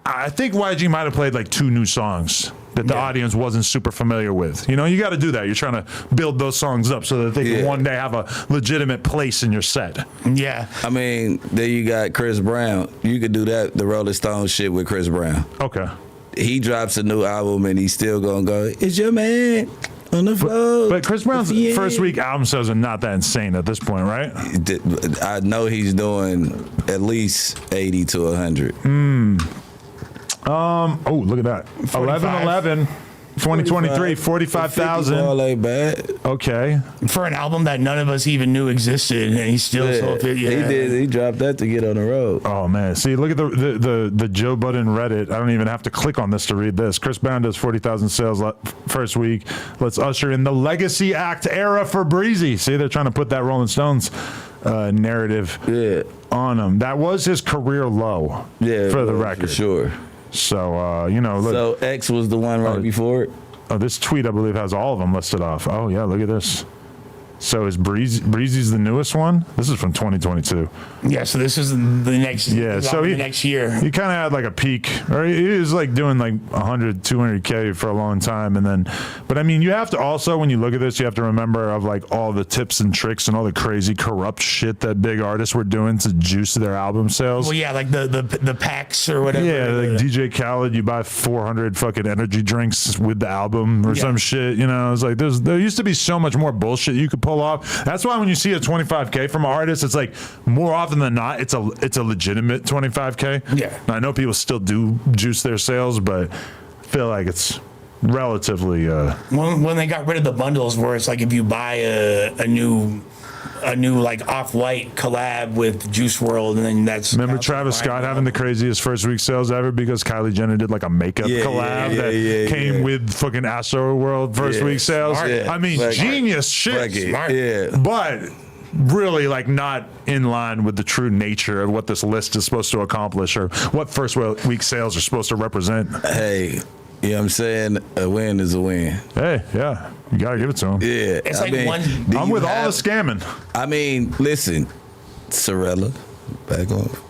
I think YG might have played like 2 new songs that the audience wasn't super familiar with. You got to do that. You're trying to build those songs up so that they can one day have a legitimate place in your set. Yeah. I mean, then you got Chris Brown. You could do that, the Rolling Stones shit with Chris Brown. Okay. He drops a new album and he's still gonna go, it's your man on the floor. But Chris Brown's Yeah. first week album sales are not that insane at this point, right? I know he's doing at least 80 to 100. Oh, look at that. 11/11, 2023, 45,000. All ain't bad. Okay. For an album that none of us even knew existed, and he still sold it. Yeah. He did. He dropped that to get on the road. Oh man, see, look at the Joe Budden Reddit. I don't even have to click on this to read this. Chris Brown does 40,000 sales first week. Let's usher in the Legacy Act era for Breezy. See, they're trying to put that Rolling Stones narrative on him. That was his career low. For the record, for sure. So look. So X was the one right before it. Oh, this tweet I believe has all of them listed off. Oh yeah, look at this. So is Breezy's the newest one? This is from 2022. Yeah, so this is the next. So the next year. He kind of had like a peak, or he was like doing like 100, 200K for a long time, and then. But I mean, you have to also, when you look at this, you have to remember of like all the tips and tricks and all the crazy corrupt shit that big artists were doing to juice their album sales. Well, yeah, like the packs or whatever. Yeah, like DJ Khaled, you buy 400 fucking energy drinks with the album or some shit. It's like there used to be so much more bullshit you could pull off. That's why when you see a 25K from an artist, it's like more often than not, it's a legitimate 25K. Yeah. Now, I know people still do juice their sales, but I feel like it's relatively. When they got rid of the bundles, where it's like if you buy a new like Off-White collab with Juice WRLD, and then that's Remember Travis Scott having the craziest first week sales ever because Kylie Jenner did like a makeup collab that came with fucking Astro World first week sales. I mean, genius shit. But really like not in line with the true nature of what this list is supposed to accomplish or what first week sales are supposed to represent. Hey, you know what I'm saying? A win is a win. Hey, yeah. You got to give it to him. Yeah. It's like one. I'm with all the scamming. I mean, listen, Sorella, back off.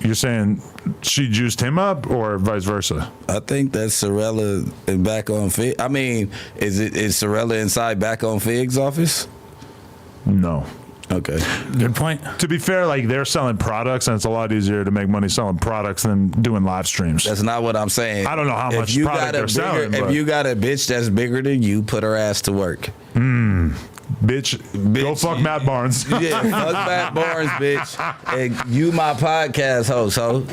You're saying she juiced him up or vice versa? I think that Sorella is back on Fig. I mean, is Sorella inside back on Fig's office? No. Okay. Good point. To be fair, like they're selling products, and it's a lot easier to make money selling products than doing live streams. That's not what I'm saying. I don't know how much product they're selling. If you got a bitch that's bigger than you, put her ass to work. Bitch, go fuck Matt Barnes. Yeah, fuck Matt Barnes, bitch. And you my podcast host, ho.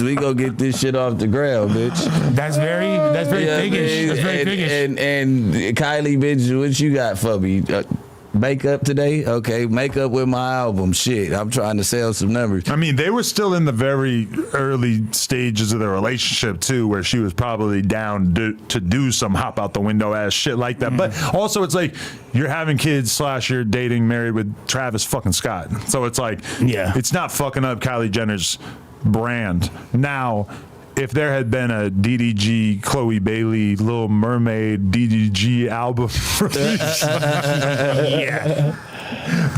We go get this shit off the ground, bitch. That's very biggish. That's very biggish. And Kylie, bitch, what you got for me? Makeup today? Okay, makeup with my album. Shit, I'm trying to sell some numbers. I mean, they were still in the very early stages of their relationship too, where she was probably down to do some hop out the window ass shit like that. But also, it's like you're having kids / you're dating, married with Travis fucking Scott. So it's like, it's not fucking up Kylie Jenner's brand. Now, if there had been a DDG, Chloe Bailey, Little Mermaid, DDG album release,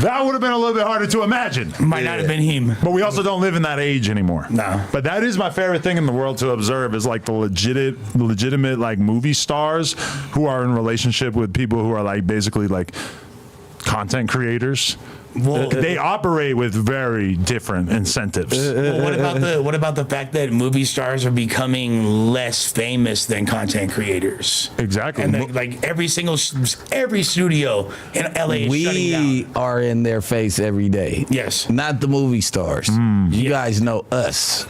that would have been a little bit harder to imagine. Might not have been him. But we also don't live in that age anymore. No. But that is my favorite thing in the world to observe is like the legitimate like movie stars who are in relationship with people who are like basically like content creators. Well, they operate with very different incentives. Well, what about the fact that movie stars are becoming less famous than content creators? Exactly. And like every studio in LA is shutting down. We are in their face every day. Yes. Not the movie stars. You guys know us.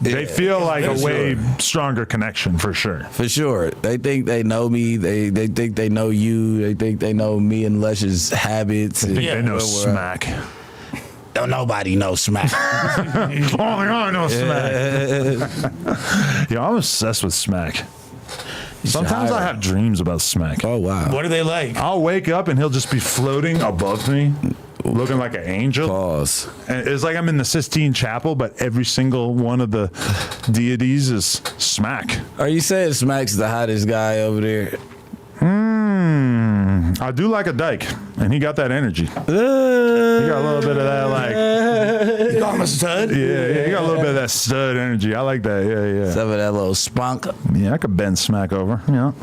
They feel like a way stronger connection for sure. For sure. They think they know me. They think they know you. They think they know me and Lush's habits. I think they know Smack. Don't nobody know Smack. Only I know Smack. Yo, I'm obsessed with Smack. Sometimes I have dreams about Smack. Oh, wow. What are they like? I'll wake up and he'll just be floating above me, looking like an angel. Pause. It's like I'm in the Sistine Chapel, but every single one of the deities is Smack. Are you saying Smack's the hottest guy over there? I do like a dyke, and he got that energy. He got a little bit of that, like... You call him a stud? Yeah, he got a little bit of that stud energy. I like that, yeah. Some of that little spunk. Yeah, I could bend Smack over, Yo.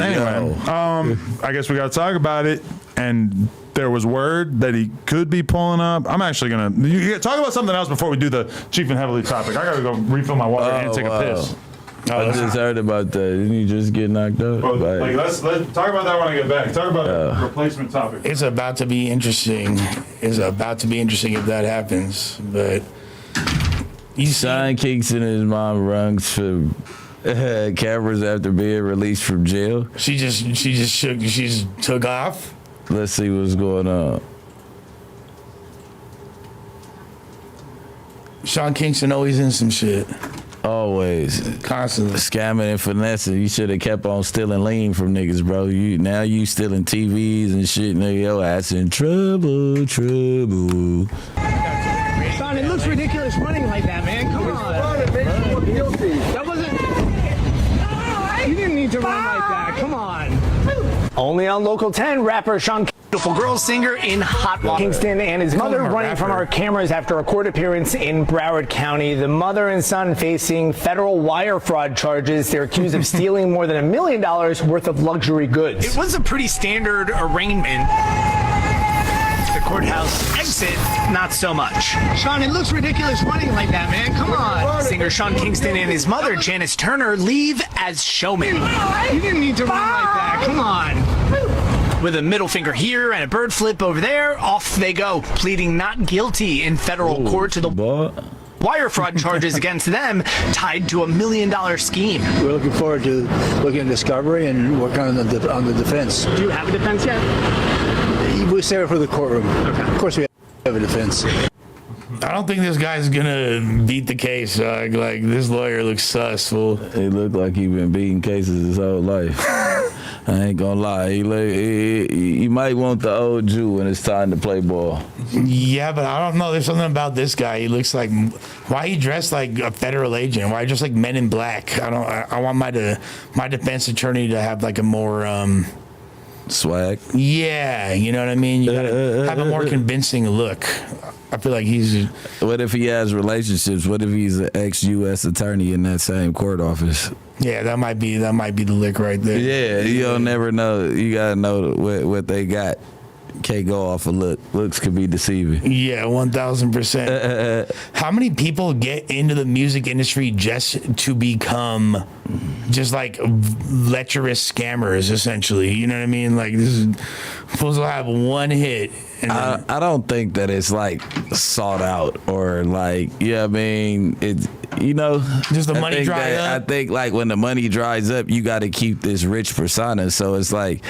Anyway, I guess we got to talk about it, and there was word that he could be pulling up. I'm actually going to... Talk about something else before we do the Chief and Heavily topic. I got to go refill my water and take a piss. I just heard about that. Didn't you just get knocked out? Well, like, let's talk about that when I get back. Talk about the replacement topic. It's about to be interesting. It's about to be interesting if that happens. But Sean Kingston and his mom runs for cameras after being released from jail. She just took off. Let's see what's going on. Sean Kingston always in some shit. Always. Constantly. Scamming and finessing. You should have kept on stealing lean from niggas, bro. Now you stealing TVs and shit, nigga. Your ass in trouble. Sean, it looks ridiculous running like that, man. Come on. That wasn't... You didn't need to run like that. Come on. Only on Local 10, rapper Sean Beautiful Girl singer in Hot Water. Kingston and his mother running from our cameras after a court appearance in Broward County. The mother and son facing federal wire fraud charges. They're accused of stealing more than $1 million worth of luxury goods. It was a pretty standard arraignment. The courthouse exit, not so much. Sean, it looks ridiculous running like that, man. Come on. Singer Sean Kingston and his mother, Janice Turner, leave as showmen. You didn't need to run like that. Come on. With a middle finger here and a bird flip over there, off they go, pleading not guilty in federal court to the wire fraud charges against them tied to $1 million scheme. We're looking forward to looking at discovery and working on the defense. Do you have a defense yet? We save it for the courtroom. Okay. Of course, we have a defense. I don't think this guy's gonna beat the case. Like this lawyer looks sus. Fool. He looked like he been beating cases his whole life. I ain't gonna lie. He might want the old Jew when it's time to play ball. Yeah, but I don't know. There's something about this guy. He looks like, why he dressed like a federal agent? Why just like Men in Black? I want my defense attorney to have like a more Swag. yeah, you know what I mean. You gotta have a more convincing look. I feel like he's. What if he has relationships? What if he's an ex-U.S. attorney in that same court office? Yeah, that might be the lick right there. Yeah, you'll never know. You gotta know what they got. Can't go off a look. Looks could be deceiving. Yeah, 1,000%. How many people get into the music industry just to become just like lecherous scammers, essentially? You know what I mean? Like this is supposed to have one hit. And then, I don't think that it's like sought out or like, yeah, I mean, it's, you know, Just the money dry up? I think like when the money dries up, you got to keep this rich persona. So it's like,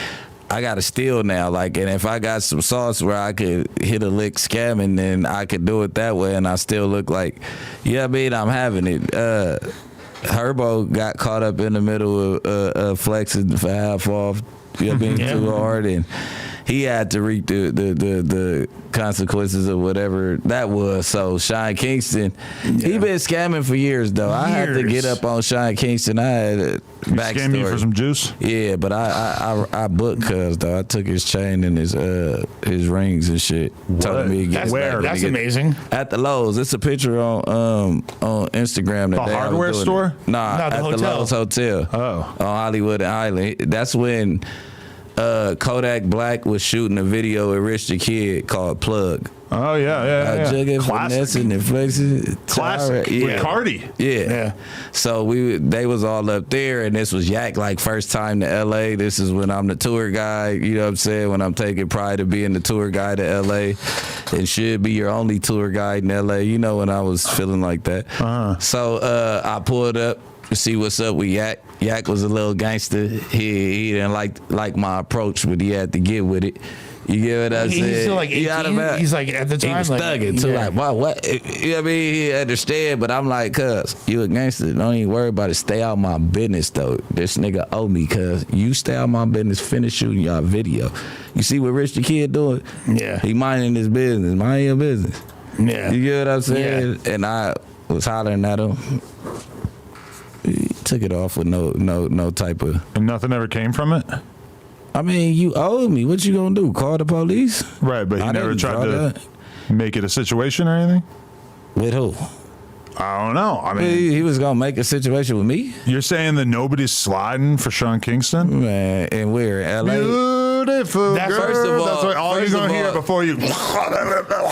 I got to steal now. Like, and if I got some sauce where I could hit a lick scamming, then I could do it that way and I still look like, yeah, I mean, I'm having it. Herbo got caught up in the middle of flexing for half off, you know, being too hard, and he had to reap the consequences of whatever that was. So Sean Kingston, he been scamming for years though. I had to get up on Sean Kingston. I had a backstory. Scam you for some juice? Yeah, but I booked Cuz though. I took his chain and his rings and shit. Told me that's amazing. at the Lowe's. It's a picture on Instagram. The hardware store? Nah, No, at the hotel. Lowe's Hotel. Oh. On Hollywood and Island. That's when Kodak Black was shooting a video with Rich the Kid called Plug. Oh yeah. Jugging, Classic. finessing, and flexing. Classic. With Cardi. Yeah. So they was all up there, and this was Yak like first time to LA. This is when I'm the tour guy. You know what I'm saying? When I'm taking pride of being the tour guy to LA, and should be your only tour guide in LA. You know, when I was feeling like that. So I pulled up to see what's up with Yak. Yak was a little gangster. He didn't like my approach, but he had to get with it. You get what I'm saying? He's still like 18. He's like at the time he was like thugging too. Like, wow, what? You know what I mean? He understand, but I'm like, cuz you a gangster. Don't even worry about it. Stay out my business though. This nigga owe me, cuz you stay out my business. Finish shooting y'all video. You see what Rich the Kid doing? Yeah. He minding his business. Mind your business. Yeah. You get what I'm saying? Yeah. And I was hollering at him. He took it off with no type of. And nothing ever came from it? I mean, you owe me. What you gonna do? Call the police? Right, but he I never didn't tried draw to that. make it a situation or anything? With who? I don't know. I mean, He was gonna make a situation with me, you're saying that nobody's sliding for Sean Kingston? man. And we're in LA. Beautiful That's- girl. first of all- That's what all you're first of going to hear all- before you...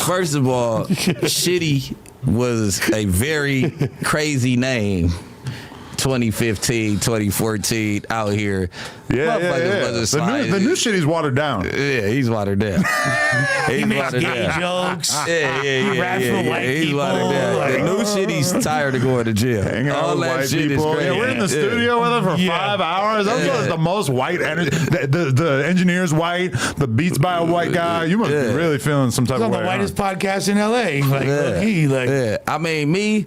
First of all, Shitty was a very crazy name. 2015, 2014, out here. Motherfuckers wasn't sliding. The new shit, he's watered down. Yeah, he's watered down. He makes gay jokes. Yeah. He raps for white He's people. watered down. Like, the new shit, he's tired of going to jail. Hanging out All with that white shit people. is crazy. Yeah, we're in the studio with him for 5 hours. That was the most white energy. The engineer's white. The beats by a white guy. You must be really feeling some type He's of on way. the whitest podcast in LA. Like, Yeah. I mean, me,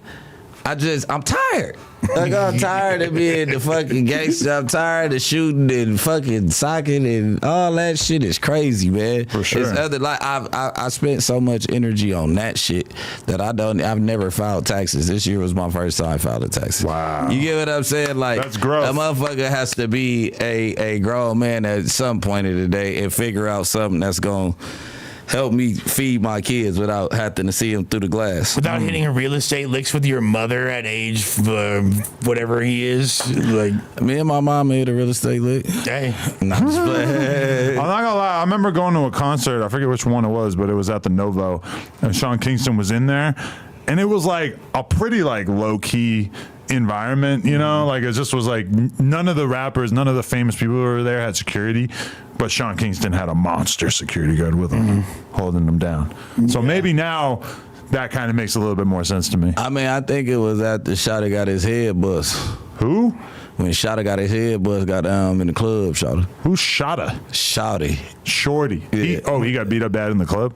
I'm tired. Like, I'm tired of being the fucking gangster. I'm tired of shooting and fucking socking and all that shit is crazy, man. For sure. It's other, like, I spent so much energy on that shit that I've never filed taxes. This year was my first time filing taxes. Wow. You get what I'm saying? Like, That's growth. a motherfucker has to be a grown man at some point of the day and figure out something that's going to help me feed my kids without having to see them through the glass. without hitting a real estate licks with your mother at age whatever he is. Like, Me and my mom made a real estate lick. hey, I'm just playing. I'm not gonna lie. I remember going to a concert. I forget which one it was, but it was at the Novo, and Sean Kingston was in there, and it was like a pretty like low key environment. You know, like it just was like none of the rappers, none of the famous people who were there had security, but Sean Kingston had a monster security guard with him, holding him down. So maybe now that kind of makes a little bit more sense to me. I mean, I think it was after Shawty got his head bust. Who? When Shawty got his head bust, got in the club, Shawty. Who's Shada? Shawty. Shorty. Yeah. He got beat up bad in the club?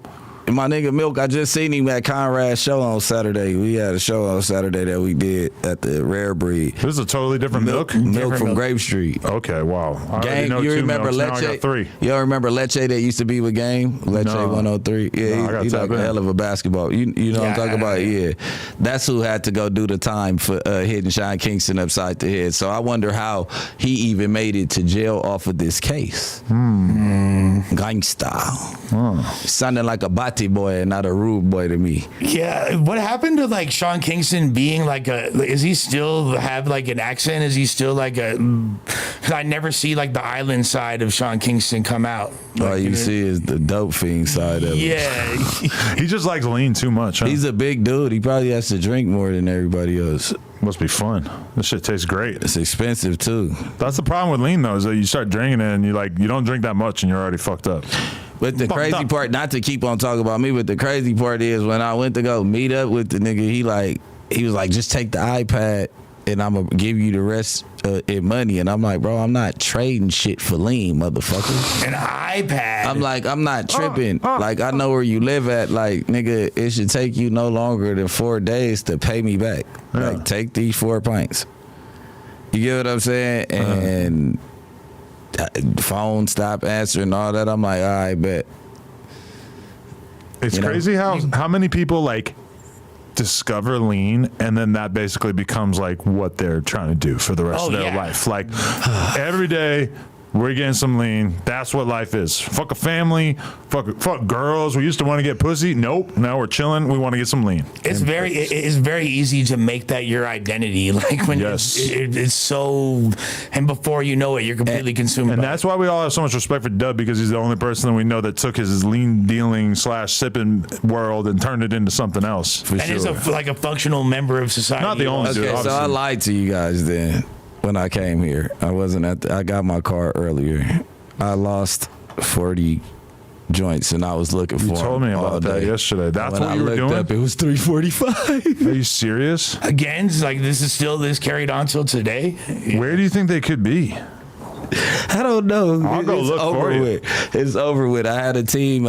My nigga Milk, I just seen him at Conrad's show on Saturday. We had a show on Saturday that we did at the Rare Breed. This is a totally different milk? Milk from Grape Street. Okay, wow. I already Gang, know you 2 remember milks, now I got Leche? 3. You remember Leche that used to be with Game? Leche No. 103. Yeah, No, I gotta he's tap like a in. hell of a basketball. You know what I'm talking about? Yeah. That's who had to go do the time for hitting Sean Kingston upside the head. So I wonder how he even made it to jail off of this case. Gangsta. Sounding like a Bati boy and not a rude boy to me. Yeah, what happened to like Sean Kingston being like is he still have like an accent? Is he still like cause I never see like the island side of Sean Kingston come out. All you see is the dope fiend side of it. Yeah. He just likes lean too much, huh? He's a big dude. He probably has to drink more than everybody else. Must be fun. This shit tastes great. It's expensive too. That's the problem with lean though, is that you start drinking it and you don't drink that much and you're already fucked up. But the Fucked crazy up. part, not to keep on talking about me, but the crazy part is when I went to go meet up with the nigga, he was like, just take the iPad and I'm gonna give you the rest in money. And I'm like, bro, I'm not trading shit for lean, motherfucker. An iPad. I'm like, I'm not tripping. Like, I know where you live at. Like, nigga, it should take you no longer than 4 days to pay me back. Yeah. Like, take these 4 pints. You get what I'm saying? And phone stop answering, all that. I'm like, all right, bet. It's You know? crazy how many people like discover lean and then that basically becomes like what they're trying to do for the rest of their life. Like every day we're getting some lean. That's what life is. Fuck a family. Fuck girls. We used to want to get pussy. Nope. Now we're chilling. We want to get some lean. It's very easy to make that your identity. Like when Yes. it's so, and before you know it, you're completely consumed. And by that's why we all have so much respect for Dub, because he's the only person that we know that took his lean dealing / sipping world and turned it into something else. For and is like a functional member of society. Not the only dude, Okay, so obviously. I lied to you guys then when I came here. I wasn't I got my car earlier. I lost 40 joints and I was looking for You told me them all about that day. yesterday. That's When what I you were looked doing? up, it was 345. Are you serious? Again, it's like this carried on till today. Where do you think they could be? I don't know. I'll go It's look over for you. with. It's over with. I had a team.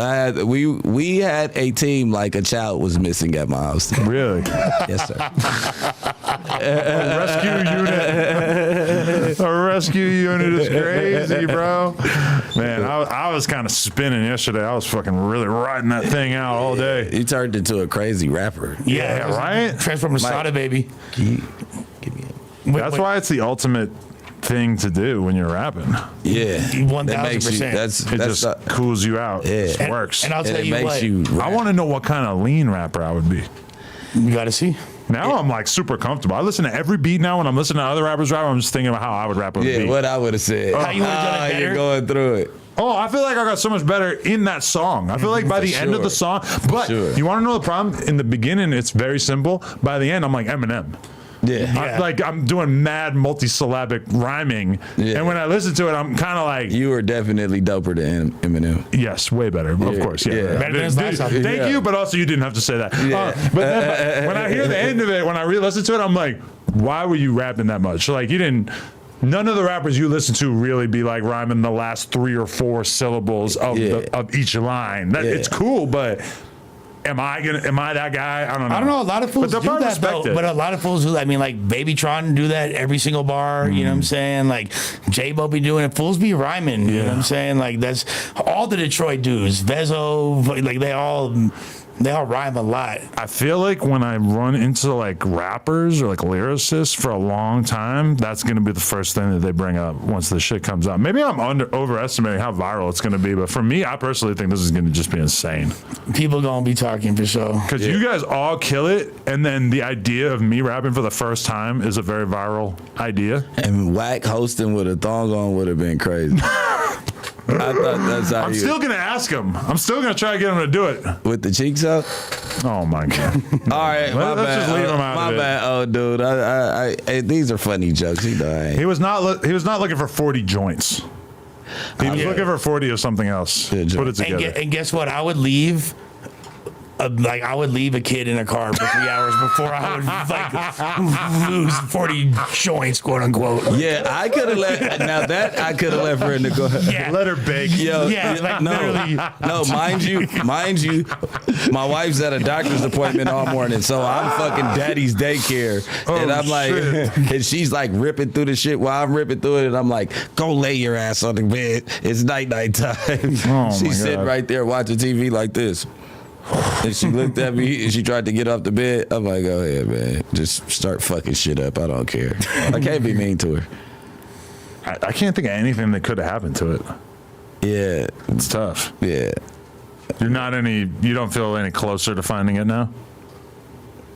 We had a team like a child was missing at my house. Really? Yes, sir. A rescue unit. A rescue unit is crazy, bro. Man, I was kind of spinning yesterday. I was fucking really riding that thing out all day. He turned into a crazy rapper. Yeah, right? Transform to Sada, baby. Give me That's why it's the ultimate thing to do when you're rapping. Yeah, 1000%. That's It just cools you out. Yeah. It just works. And I'll and tell it you makes what, you. I want to know what kind of lean rapper I would be. you got to see. Now I'm like super comfortable. I listen to every beat now. When I'm listening to other rappers rap, I'm just thinking about how I would rap with a Yeah, beat. what I would have said. How you would've done it better? You're going through it. Oh, I feel like I got so much better in that song. I feel like by the end of the song, but Sure. you want to know the problem? In the beginning, it's very simple. By the end, I'm like Eminem. Yeah. I'm doing mad multisyllabic rhyming, Yeah. and when I listen to it, I'm kind of like, You were definitely doper than Eminem. yes, way better. Of Yeah, course, yeah. yeah. Better than his last album. Thank Yeah. you, but also you didn't have to say that. Yeah. But then, when I hear the end of it, when I re-listen to it, I'm like, why were you rapping that much? Like you didn't. None of the rappers you listen to really be like rhyming the last 3 or 4 syllables of of each line. It's cool, but am I that guy? I don't know. I don't know. A lot of fools But do they'll probably that, though. respect it. But a lot of fools do that. I mean, like Babytron do that every single bar. You know what I'm saying? Like J-Bo be doing it. Fools be rhyming. You know what I'm saying? Like that's all the Detroit dudes. Vezo, like they all rhyme a lot. I feel like when I run into like rappers or like lyricists for a long time, that's going to be the first thing that they bring up once the shit comes out. Maybe I'm overestimating how viral it's going to be, but for me, I personally think this is going to just be insane. People gonna be talking for sure. Because you guys all kill it, and then the idea of me rapping for the first time is a very viral idea. And Whack hosting with a thong on would have been crazy. I thought that's how I'm you still going to ask him. I'm still going to try to get him to do it. with the cheeks out. Oh, my God. All right, my Let's bad. just leave him out my of it. bad, old dude. I these are funny jokes. You know, I ain't. He was not looking for 40 joints. He was looking for 40 of something else. Yeah, Put it And, together. and guess what? I would leave like I would leave a kid in a car for 3 hours before I would like lose 40 joints, quote unquote. Yeah, I could have let. Now that I could have left her in the car. Yeah. Let her bake. Yo, Yeah, like literally. no, mind you, my wife's at a doctor's appointment all morning, so I'm fucking daddy's daycare, and I'm like, and she's like ripping through the shit while I'm ripping through it, and I'm like, go lay your ass on the bed. It's night time. Oh, She's my sitting God. right there watching TV like this. And she looked at me and she tried to get off the bed. I'm like, go ahead, man. Just start fucking shit up. I don't care. I can't be mean to her. I can't think of anything that could have happened to it. Yeah. It's tough. Yeah. You don't feel any closer to finding it now?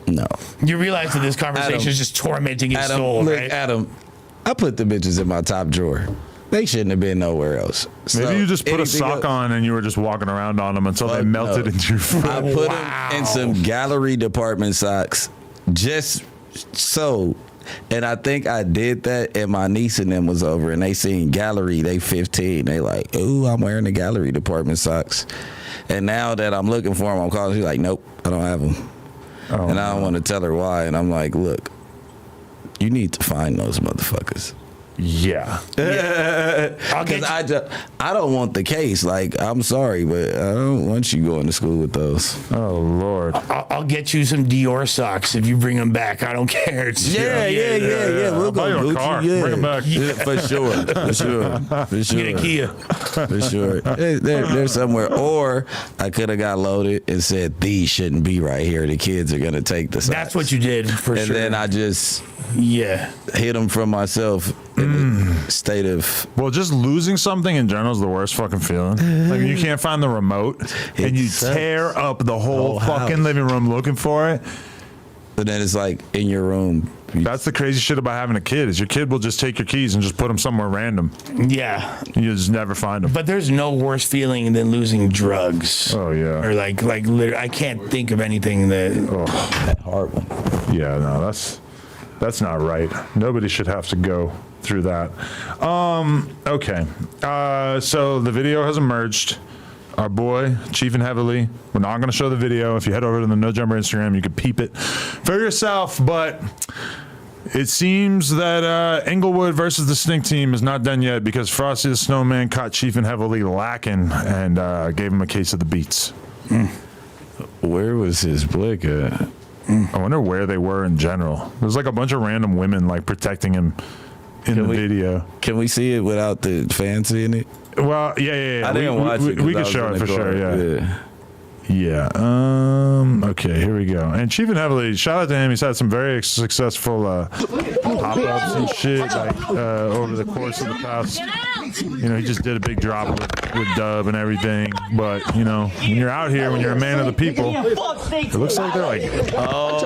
No. You realize that this conversation Adam, is just tormenting his Adam, soul, look, right? Adam, I put the bitches in my top drawer. They shouldn't have been nowhere else. Maybe So you just put a anything sock else- on and you were just walking around on them until they Fuck melted no. into your foot. I put them in some gallery department socks just so. And I think I did that, and my niece and them was over, and they seen gallery. They 15. They like, ooh, I'm wearing the gallery department socks. And now that I'm looking for them, I'm calling. She's like, nope, I don't have them. Oh, And I don't want to tell her why. And I'm like, look, you need to find those motherfuckers. Yeah. I'll get Because I don't want the case. Like, I'm sorry, but I don't want you going to school with those. Oh, Lord. I'll get you some Dior socks if you bring them back. I don't care. It's Yeah. We'll I'll buy go you a Gucci. car. Yeah. Bring 'em back. Yeah, for sure. Get a Kia. For sure. They're somewhere. Or I could have got loaded and said, these shouldn't be right here. The kids are going to take the socks. That's what you did for And sure. then I just Yeah. hit them from myself in a state of... Well, just losing something in general is the worst fucking feeling. Like, you can't find the remote and you sucks. tear up the whole fucking house. living room looking for it. But then it's like in your room. That's the crazy shit about having a kid is your kid will just take your keys and just put them somewhere random. Yeah. You just never find them. But there's no worse feeling than losing drugs. Oh, yeah. Or like literally, I can't think of anything that. That hard one. Yeah, no, that's not right. Nobody should have to go through that. Okay. So the video has emerged. Our boy, Chief and Heavily. We're not going to show the video. If you head over to the No Jumper Instagram, you can peep it for yourself. But it seems that Inglewood versus the Stinc team is not done yet because Frosty the Snowman caught Chief and Heavily lacking and gave him a case of the beats. Where was his blick at? I wonder where they were in general. There's like a bunch of random women like protecting him in the video. Can we see it without the fan seeing it? Well, yeah. I didn't watch it. 'cause We I can was show in it the for car. sure. Yeah. Okay, here we go. And Chief and Heavily, shout out to him. He's had some very successful pop-ups and shit like over the course of the past. You know, he just did a big drop with Dub and everything. But you know, when you're out here, when you're a man of the people, it looks like they're like clothes,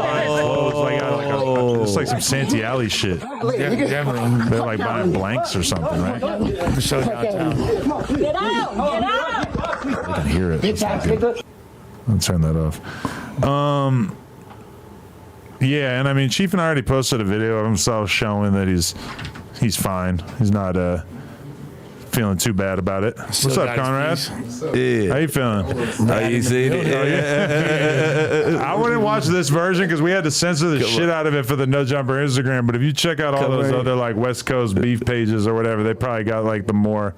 it's like some Santee Alley shit. Definitely. They're like buying blanks or something, right? So downtown. Get out! Get out! I can hear it. It's not good. I'll turn that off. Yeah, and I mean, Chief and I already posted a video of himself showing that he's fine. He's not feeling too bad about it. What's Still up, got his Conrad? piece. How Yeah. you feeling? Are you seeing it? I wouldn't watch this version because we had to censor the shit out of it for the No Jumper Instagram. But if you check out all Come those right. other like West Coast beef pages or whatever, they probably got like the more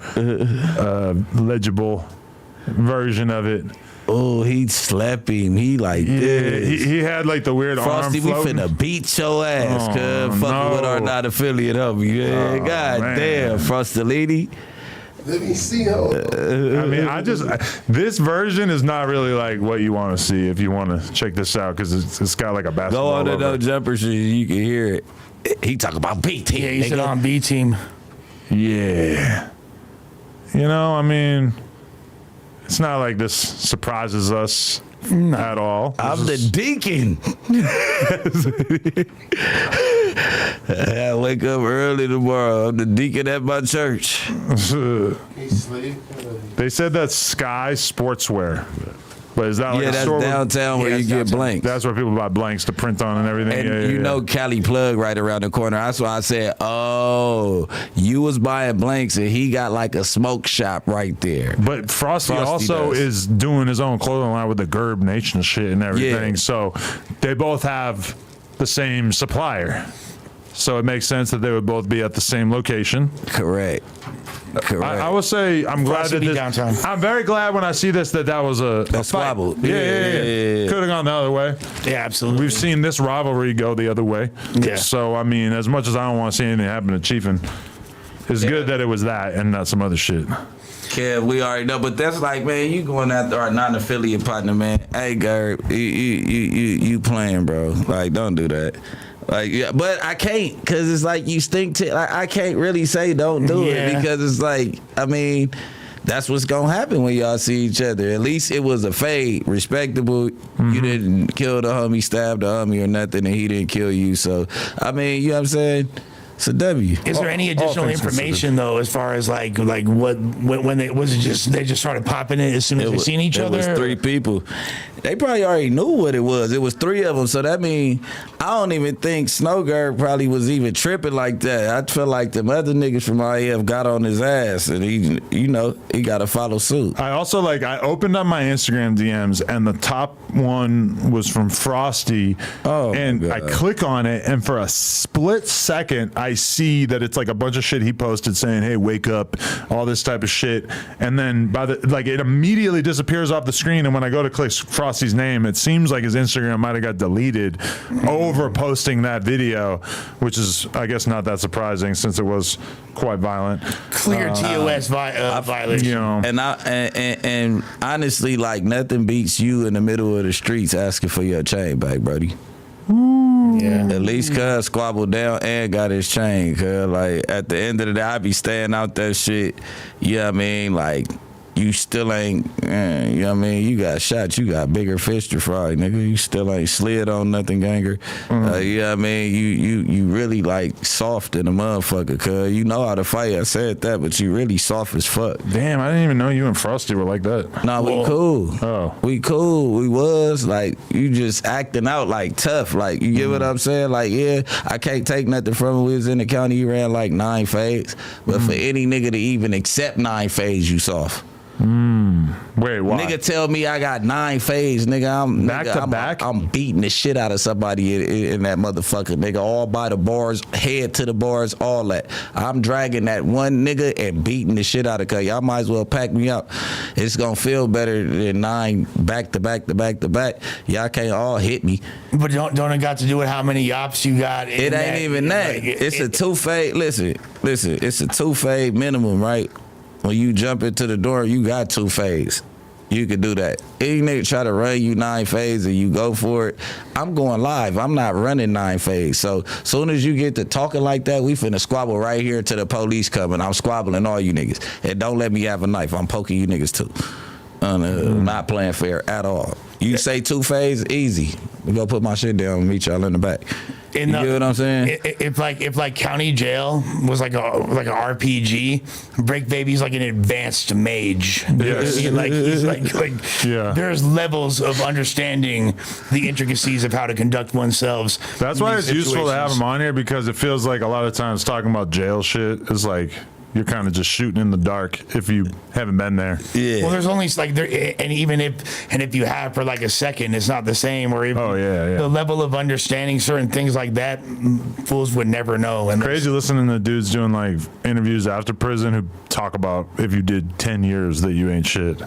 legible version of it. Oh, he slapped him. He like Yeah, this. he had like the weird Frosty, arm we floating. finna beat your ass, Oh, cuz fucking with our no. not affiliate of you. Yeah, Oh, God man. damn, Frosty lady. Let me see how. I mean, this version is not really like what you want to see if you want to check this out because it's got like a Go basketball on the logo. No Jumper shit, you can hear it. He talk about BT. Yeah, he said on B team. Yeah. You know, I mean, it's not like this surprises us at all. I'm the deacon. I wake up early tomorrow. I'm the deacon at my church. Hey, Slade. They said that's Sky Sportswear. But is that like a that's store downtown where you get blanks. That's where people buy blanks to print on and everything. And you know Cali Plug right around the corner. That's why I said, oh, you was buying blanks and he got like a smoke shop right there. But Frosty also does. is doing his own clothing line with the Gerb Nation shit and everything. Yeah. So they both have the same supplier. So it makes sense that they would both be at the same location. Correct. I will say I'm glad Frosty that be this, downtown. I'm very glad when I see this that was a fight. squabble. Yeah. Could have gone the other way. Yeah, absolutely. We've seen this rivalry go the other way. Yeah. So I mean, as much as I don't want to see anything happen to Chiefin, it's good that it was that and not some other shit. Kev, we already know, but that's like, man, you going after our non-affiliate partner, man. Hey, Gerb, you playing, bro. Like, don't do that. Like, yeah, but I can't, because it's like you stink to, like, I can't really say don't do it, because it's like, I mean, that's what's going to happen when y'all see each other. At least it was a fade, respectable. You didn't kill the homie, stab the homie or nothing, and he didn't kill you. So, I mean, you know what I'm saying? It's a W. Is there any additional information though, as far as like what when they was it just they just started popping it as soon as they seen each other? It was 3 people. They probably already knew what it was. It was 3 of them. So that means I don't even think Snowgird probably was even tripping like that. I feel like them other niggas from IF got on his ass, and he got to follow suit. I also I opened up my Instagram DMs and the top one was from Frosty. Oh, and I click on it and for a split second I see that it's like a bunch of shit he posted saying, "Hey, wake up," all this type of shit, and then it immediately disappears off the screen. And when I go to click Frosty's name, it seems like his Instagram might have got deleted over posting that video, which is I guess not that surprising since it was quite violent. Clear TOS violation. You know, And honestly, like nothing beats you in the middle of the streets asking for your chain back, buddy. Yeah. At least cuz squabbled down and got his chain, cuz like at the end of the day I be staying out that shit. You know what I mean? Like you still ain't, you know what I mean? You got shot, you got bigger fish to fry, nigga. You still ain't slid on nothing, ganger. You know what I mean? You really like soft in a motherfucker, cuz you know how to fight. I said that, but you really soft as fuck. damn, I didn't even know you and Frosty were like that. Nah, we cool. Oh. We cool. We was like, you just acting out like tough. Like, you get what I'm saying? Like, yeah, I can't take nothing from him. We was in the county, he ran like 9 fades. But for any nigga to even accept 9 fades, you soft. Wait, why? Nigga tell me I got 9 fades, nigga. I'm beating the shit out of somebody in that motherfucker, nigga. All by the bars, head to the bars, all that. I'm dragging that one nigga and beating the shit out of y'all. Might as well pack me up. It's gonna feel better than 9 back to back to back to back. Y'all can't all hit me. But don't it got to do with how many yops you got? It ain't even that. Like, It's a 2 fade. Listen. It's a 2 fade minimum, right? When you jump into the door, you got 2 fades. You can do that. Any nigga try to run you 9 fades and you go for it, I'm going live. I'm not running 9 fades. So soon as you get to talking like that, we finna squabble right here to the police coming. I'm squabbling all you niggas. And don't let me have a knife. I'm poking you niggas too. Not playing fair at all. You say 2 fades, easy. We go put my shit down and meet y'all in the back. You get what I'm saying? If like county jail was like a RPG, Bricc Baby's like an advanced mage. Yes. He's like Yeah. There's levels of understanding the intricacies of how to conduct oneself. That's in why these it's useful to have situations. him on here because it feels like a lot of times talking about jail shit is like you're kind of just shooting in the dark if you haven't been there. Yeah. Well, there's only like there, and even if you have for like a second, it's not the same. Or even the level of understanding certain things like that, fools would never know. And Crazy listening to dudes doing like interviews after prison who talk about if you did 10 years that you ain't shit.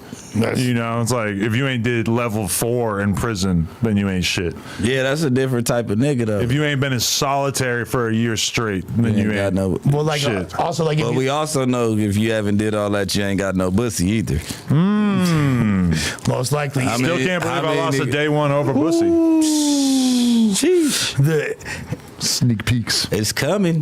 You know, it's like if you ain't did level 4 in prison, then you ain't shit. Yeah, that's a different type of nigga though. If you ain't been in solitary for a year straight, then you ain't got no. Well, like shit. also like if But we also know if you haven't did all that, you ain't got no pussy either. most likely. Still can't believe I lost a day 1 over pussy. The Sneak peeks. It's coming.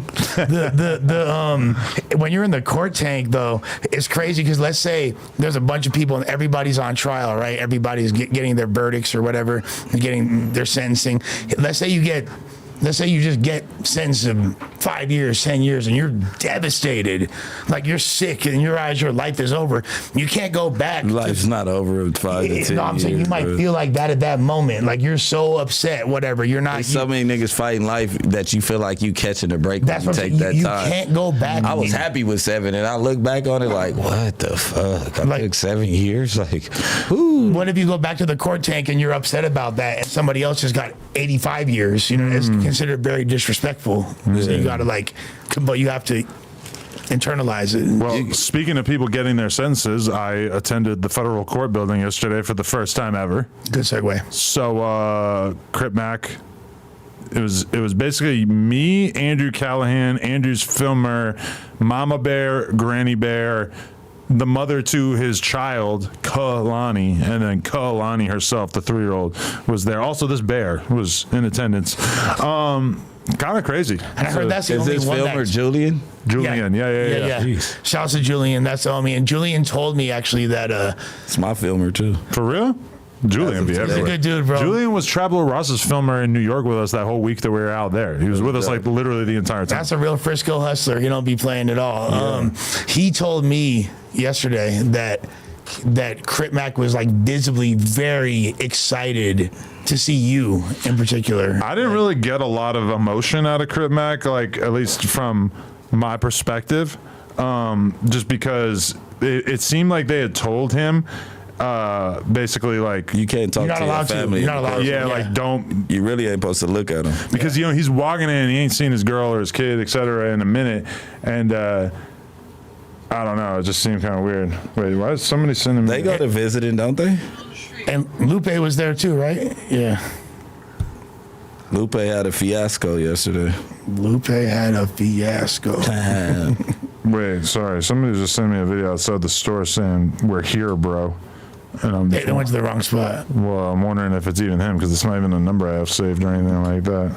when you're in the court tank though, it's crazy because let's say there's a bunch of people and everybody's on trial, right? Everybody's getting their verdicts or whatever, getting their sentencing. Let's say you just get sentenced to 5 years, 10 years, and you're devastated. Like, you're sick, and in your eyes, your life is over. You can't go back. Life's not over in 5 to 10 No, I'm saying you years, might bro. feel like that at that moment. Like, you're so upset, whatever. You're not. There's so many niggas fighting life that you feel like you catching a break. That's when what you I'm take saying. that You time. can't go back. I was happy with 7, and I look back on it like, what the fuck? I Like- took 7 years. Like, whoo. What if you go back to the court tank and you're upset about that, and somebody else just got 85 years? You know, it's considered very disrespectful. So you got to but you have to internalize it. Well, speaking of people getting their sentences, I attended the federal court building yesterday for the first time ever. Good segue. So, Crip Mac, it was basically me, Andrew Callahan, Andrew's filmer, Mama Bear, Granny Bear, the mother to his child, Kalani, and then Kalani herself, the 3-year-old, was there. Also, this bear was in attendance. Kind of crazy. And I heard that's the Is only this one filmer that. Julian, yeah. Shouts to Julian. That's the homie. And Julian told me actually that It's my filmer, too. For real? Julian be he's a everywhere. good dude, bro. Julian was Traveler Ross's filmer in New York with us that whole week that we were out there. He was with us like literally the entire time. That's a real Frisco hustler. He don't be playing at all. He told me yesterday that Crip Mac was like visibly very excited to see you in particular. I didn't really get a lot of emotion out of Crip Mac, like at least from my perspective, just because it seemed like they had told him basically like You can't talk You're not to your allowed to. family. You're not allowed to. yeah, Yeah. like don't, You really ain't supposed to look at him. because you know he's walking in and he ain't seen his girl or his kid, etc. in a minute, and I don't know, it just seemed kind of weird. Wait, why is somebody sending me? They go to visiting, don't they? And Lupe was there too, right? Yeah. Lupe had a fiasco yesterday. Lupe had a fiasco. Wait, sorry, somebody just sent me a video outside the store saying we're here, bro. And I'm They went to the wrong spot. well, I'm wondering if it's even him because it's not even a number I have saved or anything like that.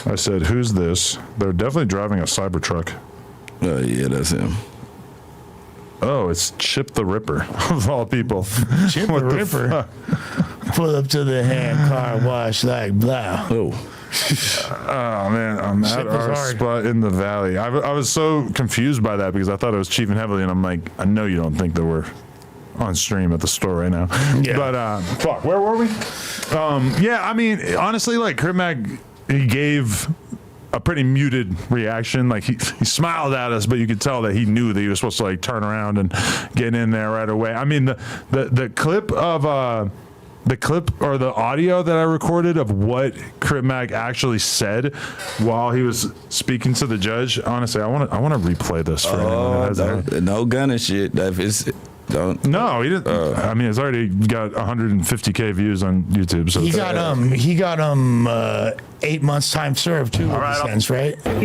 I said, "Who's this?" They're definitely driving a Cybertruck. Oh, yeah, that's him. Oh, it's Chip the Ripper of all people. Chip What the Ripper. fuck? Pull up to the hand car wash like blah. Oh. Oh man, I'm Shit at was our hard. spot in the valley. I was so confused by that because I thought it was Chief and Heavily, and I'm like, I know you don't think that we're on stream at the store right now. Yeah. But fuck, where were we? Yeah, I mean, honestly, like Crip Mac, he gave a pretty muted reaction. Like he smiled at us, but you could tell that he knew that he was supposed to like turn around and get in there right away. I mean, the clip of the clip or the audio that I recorded of what Crip Mac actually said while he was speaking to the judge. Honestly, I want to replay this for anyone who hasn't. No gun and shit. If it's, don't. No, he didn't. I mean, it's already got 150K views on YouTube. So He it's- got 8 months time served too. All right, sense, right? something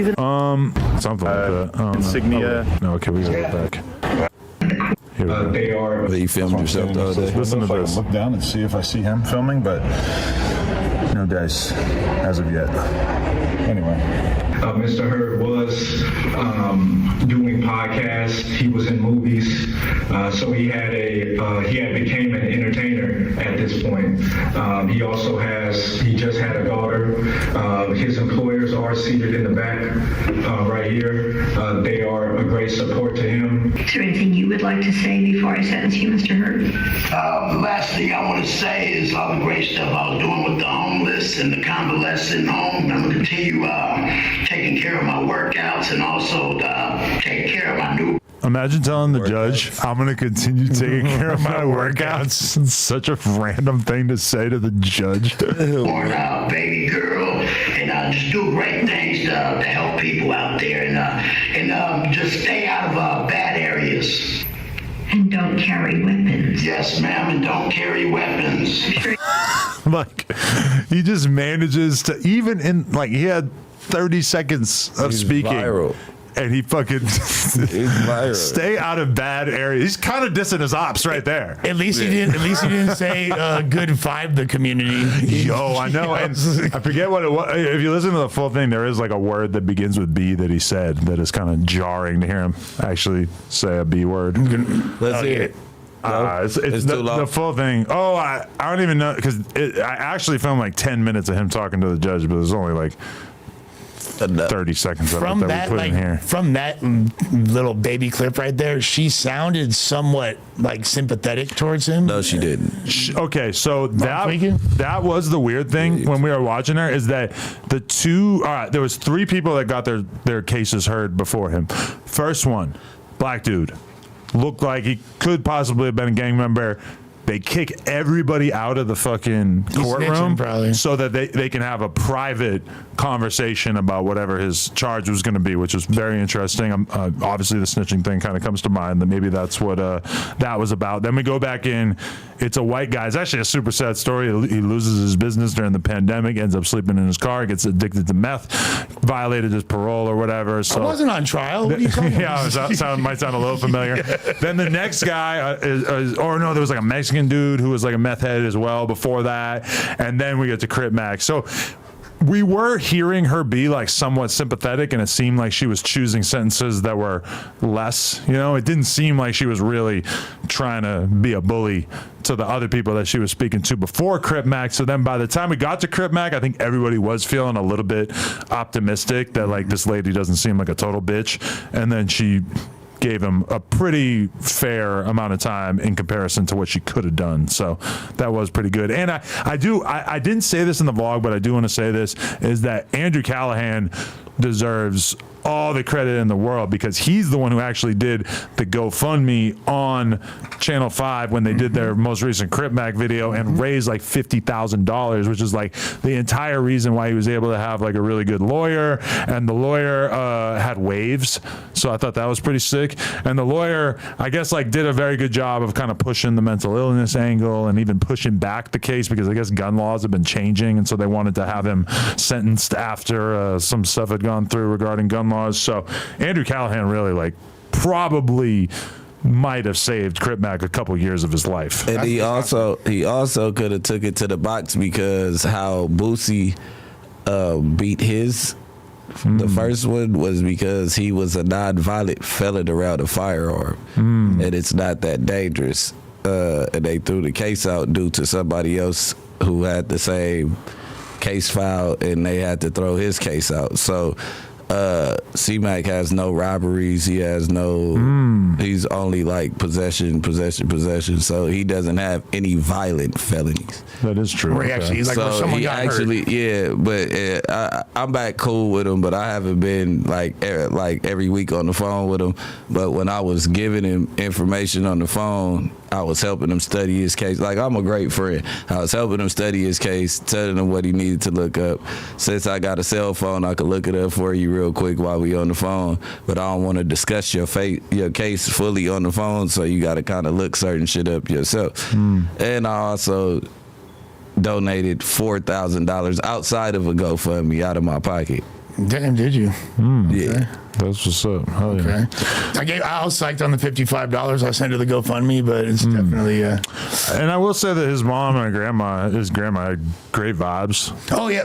like that. I don't know. insignia. Oh, no, okay, we got it back. Here we go. They are. You filmed yourself the other day. Listen to If I can this. look down and see if I see him filming, but no dice as of yet. Anyway. Mr. Hurd was doing podcasts. He was in movies, so he had became an entertainer at this point. He just had a daughter. His employers are seated in the back right here. They are a great support to him. Is there anything you would like to say before I sentence you, Mr. Hurd? The last thing I want to say is all the great stuff I was doing with the homeless and the convalescent home. I'm going to continue taking care of my workouts and also taking care of my new. Imagine telling the judge, I'm going to continue taking care of my workouts. It's such a random thing to say to the judge. Born baby girl, and just do great things to help people out there, and just stay out of bad areas. And don't carry weapons. Yes, ma'am, and don't carry weapons. Like, he just manages to, even in, like, he had 30 seconds of He's speaking. viral. And he fucking viral. stay out of bad areas. He's kind of dissing his ops right there. At least he didn't. At least he didn't say good vibe the community. Yo, I know, and I forget what it was. If you listen to the full thing, there is like a word that begins with B that he said that is kind of jarring to hear him actually say a B word. Let's hear it. It's It's the, too long. the full thing. Oh, I don't even know because I actually filmed like 10 minutes of him talking to the judge, but there's only like 30 seconds of From it that, we put in here. from that little baby clip right there, she sounded somewhat like sympathetic towards him. No, she didn't. Okay, so tweaking? that was the weird thing when we were watching her, is that the two, there was 3 people that got their cases heard before him. First one, black dude, looked like he could possibly have been a gang member. They kick everybody out of the fucking courtroom so that they can have a private conversation about whatever his charge was going to be, which was very interesting. Obviously, the snitching thing kind of comes to mind, that maybe that's what that was about. Then we go back in. It's a white guy. It's actually a super sad story. He loses his business during the pandemic, ends up sleeping in his car, gets addicted to meth, violated his parole or whatever. So I wasn't on trial. What are you talking about? Yeah, might sound a little familiar. Then the next guy there was like a Mexican dude who was like a meth head as well before that, and then we get to Crip Mac. So we were hearing her be like somewhat sympathetic, and it seemed like she was choosing sentences that were less, it didn't seem like she was really trying to be a bully to the other people that she was speaking to before Crip Mac. So then by the time we got to Crip Mac, I think everybody was feeling a little bit optimistic that like this lady doesn't seem like a total bitch, and then she gave him a pretty fair amount of time in comparison to what she could have done. So that was pretty good. And I didn't say this in the vlog, but I do want to say this, is that Andrew Callahan deserves all the credit in the world, because he's the one who actually did the GoFundMe on Channel 5 when they did their most recent Crip Mac video and raised like $50,000, which is like the entire reason why he was able to have like a really good lawyer. And the lawyer had waves, so I thought that was pretty sick. And the lawyer, I guess, like did a very good job of kind of pushing the mental illness angle and even pushing back the case, because I guess gun laws have been changing, and so they wanted to have him sentenced after some stuff had gone through regarding gun laws. So Andrew Callahan really like probably might have saved Crip Mac a couple years of his life. And he also could have took it to the box, because how Boosie beat his the first one was because he was a non-violent felon around a firearm, and it's not that dangerous. And they threw the case out due to somebody else who had the same case file, and they had to throw his case out. So C-Mac has no robberies. He has no, he's only like possession. So he doesn't have any violent felonies. That is true. Where he actually, like, where someone got hurt. Yeah, but I'm back cool with him, but I haven't been like every week on the phone with him. But when I was giving him information on the phone, I was helping him study his case. Like, I'm a great friend. I was helping him study his case, telling him what he needed to look up. Since I got a cell phone, I could look it up for you real quick while we on the phone. But I don't want to discuss your case fully on the phone, so you got to kind of look certain shit up yourself. And I also donated $4,000 outside of a GoFundMe out of my pocket. Damn, did you? Yeah. That's what's up. Hell yeah. I was psyched on the $55 I sent to the GoFundMe, but it's definitely. And I will say that his mom and his grandma had great vibes. Oh yeah,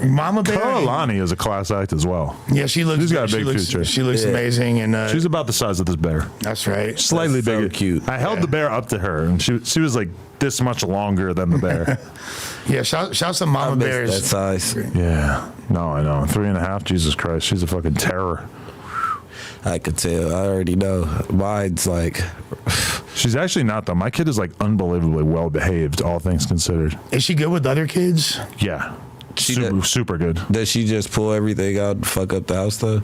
Mama Bear. Carolani is a class act as well. Yeah, she's got a big future. She looks amazing, and she's about the size of this bear. That's right. Slightly That's so bigger. cute. I held the bear up to her, and she was like this much longer than the bear. Yeah, shouts to Mama Bears. That size. Yeah. No, I know. 3.5. Jesus Christ, she's a fucking terror. I could tell. I already know. Mine's like. She's actually not, though. My kid is like unbelievably well behaved, all things considered. Is she good with other kids? Yeah. Super good. Does she just pull everything out and fuck up the house, though?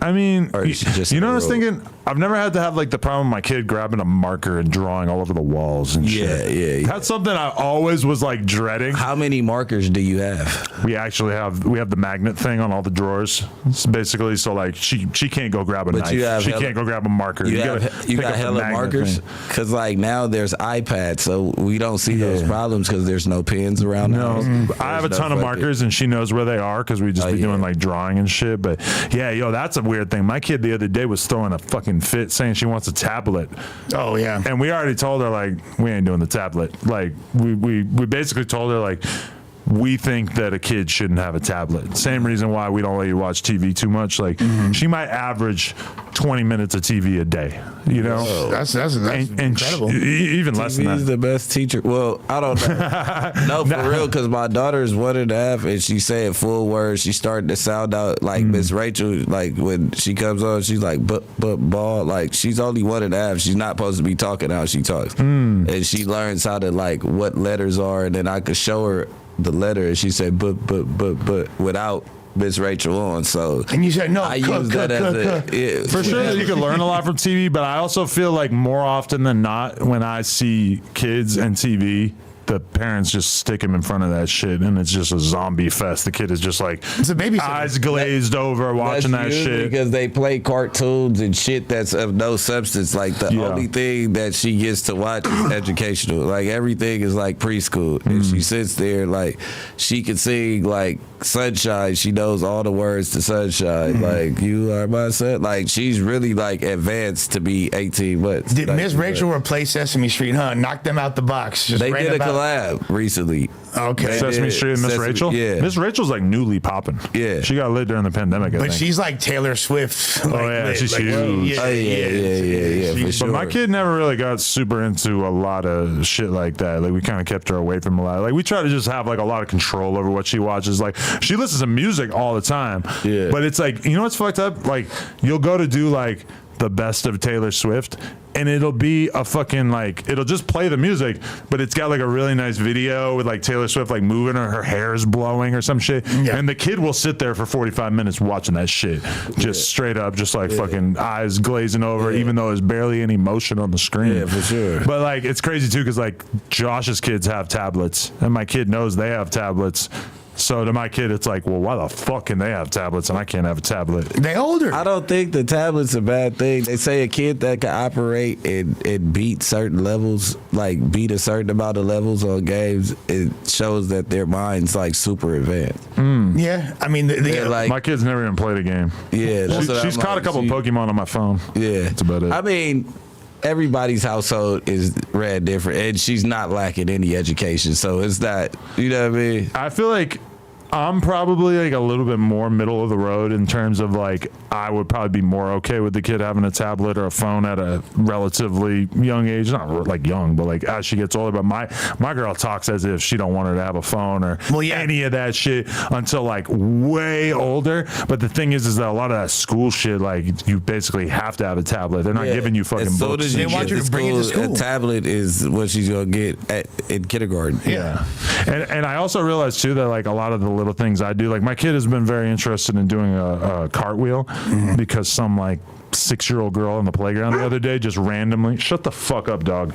I mean, Or is she just you know in what I was a row? thinking? I've never had to have like the problem with my kid grabbing a marker and drawing all over the walls and shit. Yeah. That's something I always was like dreading. How many markers do you have? We actually have the magnet thing on all the drawers. It's basically so like she can't go grab a knife. She can't go grab a marker. You gotta got pick up the hella magnet markers? thing. Because like now there's iPads, so we don't see those problems because there's no pens around. No, I have a ton of fucking markers and she knows where they are because we just be doing like drawing and shit. But yeah, that's a weird thing. My kid the other day was throwing a fucking fit saying she wants a tablet. Oh yeah. And we already told her like we ain't doing the tablet. Like we basically told her like we think that a kid shouldn't have a tablet. Same reason why we don't let you watch TV too much. Like she might average 20 minutes of TV a day. You know, that's incredible. Even less than TV that. is the best teacher. Well, I don't know. No, for real, because my daughter's 1.5, and she said full words. She started to sound out like Miss Rachel. Like when she comes on, she's like, but ball. Like she's only 1.5. She's not supposed to be talking how she talks, and she learns how to like what letters are, and then I could show her the letter, and she said but without Miss Rachel on. So and you said no. I use that as for sure. You can learn a lot from TV, but I also feel like more often than not, when I see kids and TV, the parents just stick him in front of that shit, and it's just a zombie fest. The kid is just like it's a babysitter. Eyes glazed over watching that shit because they play cartoons and shit that's of no substance. Like the only thing that she gets to watch is educational. Like everything is like preschool, and she sits there like she can sing like Sunshine. She knows all the words to Sunshine. Like you are my son. Like she's really like advanced to be 18 months. Did like, Miss Rachel replace Sesame Street? Huh? Knock them out the box. Just they ran did a about. collab recently. Okay. Sesame Street and Miss Rachel? Yeah. Miss Rachel's like newly popping. Yeah. She got lit during the pandemic, I But think. she's like Taylor Swift. Oh, yeah, she's huge. Yeah, for sure. But my kid never really got super into a lot of shit like that. Like we kind of kept her away from a lot. Like we try to just have like a lot of control over what she watches. Like she listens to music all the time. Yeah. But it's like, you know what's fucked up? Like you'll go to do like the best of Taylor Swift, and it'll be a fucking like, it'll just play the music, but it's got like a really nice video with like Taylor Swift like moving her hair's blowing or some shit, and the kid will sit there for 45 minutes watching that shit, just straight up, just like fucking eyes glazing over, even though there's barely any motion on the screen. Yeah, for sure. But like it's crazy too, because like Josh's kids have tablets, and my kid knows they have tablets. So to my kid, it's like, well, why the fuck can they have tablets and I can't have a tablet? They older. I don't think the tablet's a bad thing. They say a kid that can operate and beat certain levels, like beat a certain amount of levels on games, it shows that their mind's like super advanced. Yeah, I mean, like my kid's never even played a game. Yeah, that's what she's I'm caught like, a couple Pokemon on my phone. Yeah, that's about it. I mean, everybody's household is ran different, and she's not lacking any education, so it's not, you know what I mean? I feel like I'm probably like a little bit more middle of the road in terms of like I would probably be more okay with the kid having a tablet or a phone at a relatively young age, not like young, but like as she gets older. But my girl talks as if she don't want her to have a phone or any of that shit until like way older. But the thing is that a lot of that school shit, like you basically have to have a tablet. They're not giving you fucking as books. They want you to bring it to school. A tablet is what she's gonna get in kindergarten. Yeah. And I also realized too that like a lot of the little things I do, like my kid has been very interested in doing a cartwheel because some like 6-year-old girl on the playground the other day just randomly, shut the fuck up, dog.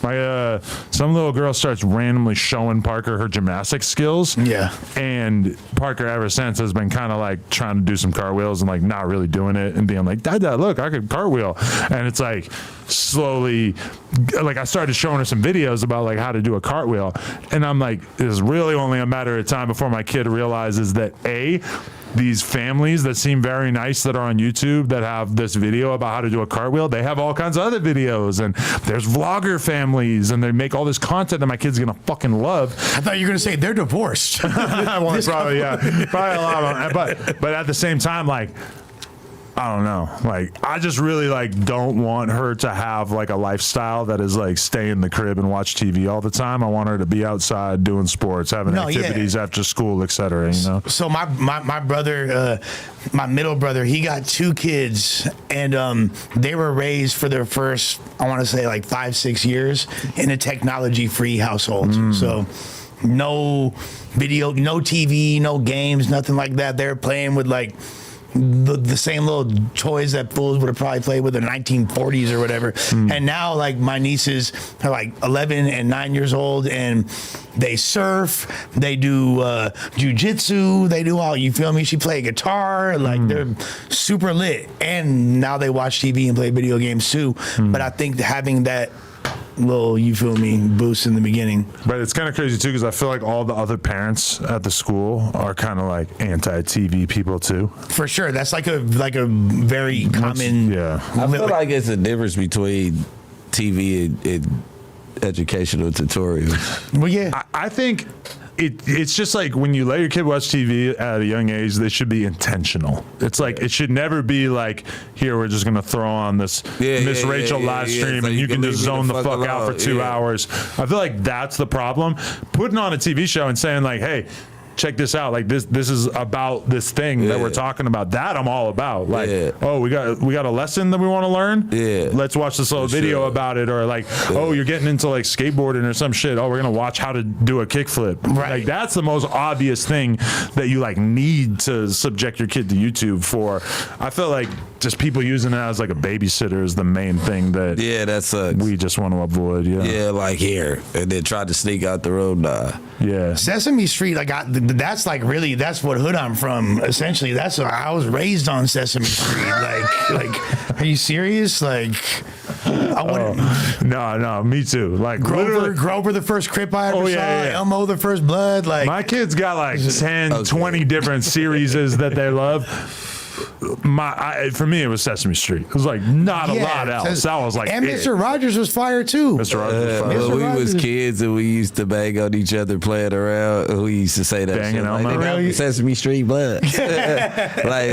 My some little girl starts randomly showing Parker her gymnastics skills. Yeah. And Parker ever since has been kind of like trying to do some cartwheels and like not really doing it and being like, Dad, look, I could cartwheel. And it's like slowly, like I started showing her some videos about like how to do a cartwheel. And I'm like, it's really only a matter of time before my kid realizes that these families that seem very nice that are on YouTube that have this video about how to do a cartwheel, they have all kinds of other videos, and there's vlogger families, and they make all this content that my kid's gonna fucking love. I thought you were gonna say they're divorced. Well, probably, yeah, probably a lot of them. But at the same time, like, I don't know. Like, I just really like don't want her to have like a lifestyle that is like stay in the crib and watch TV all the time. I want her to be outside doing sports, having activities after school, etc. You know. So my brother, my middle brother, he got 2 kids, and they were raised for their first, I want to say like 5-6 years in a technology-free household. So no video, no TV, no games, nothing like that. They're playing with like the same little toys that fools would have probably played with in the 1940s or whatever. And now like my nieces are like 11 and 9 years old, and they surf, they do jujitsu, they do all, you feel me? She play guitar, like they're super lit. And now they watch TV and play video games too. But I think having that little, you feel me, boost in the beginning. But it's kind of crazy too, because I feel like all the other parents at the school are kind of like anti-TV people too. For sure, that's like a very common. Yeah, I feel like it's a difference between TV and educational tutorials. Well, yeah, I think it's just like when you let your kid watch TV at a young age, they should be intentional. It's like it should never be like, here we're just gonna throw on this Miss Rachel live stream so and you can just zone the fuck out for 2 hours. I feel like that's the problem. Putting on a TV show and saying like, hey, check this out. Like this is about this thing that we're talking about. That I'm all about. Like, oh, we got a lesson that we want to learn. Yeah, let's watch this little video about it. Or like, oh, you're getting into like skateboarding or some shit. Oh, we're gonna watch how to do a kickflip. Right. Like that's the most obvious thing that you like need to subject your kid to YouTube for. I feel like just people using it as like a babysitter is the main thing that that sucks. We just want to avoid. Yeah, like here and then tried to sneak out the road. Yeah, Sesame Street. That's like really that's what hood I'm from. Essentially, that's what I was raised on Sesame Street. Like, are you serious? Like, I wouldn't. No, me too. Like Grover the first Crip I ever saw. Elmo the first Blood. Like my kids got like 10, 20 different series that they love. For me, it was Sesame Street. It was like not a lot else. That was like, and Mr. Rogers was fire too. Mr. Rogers was fire. Well, we was kids and we used to bang on each other playing around. We used to say that Banging shit. on Like, really? Sesame Street blood. Like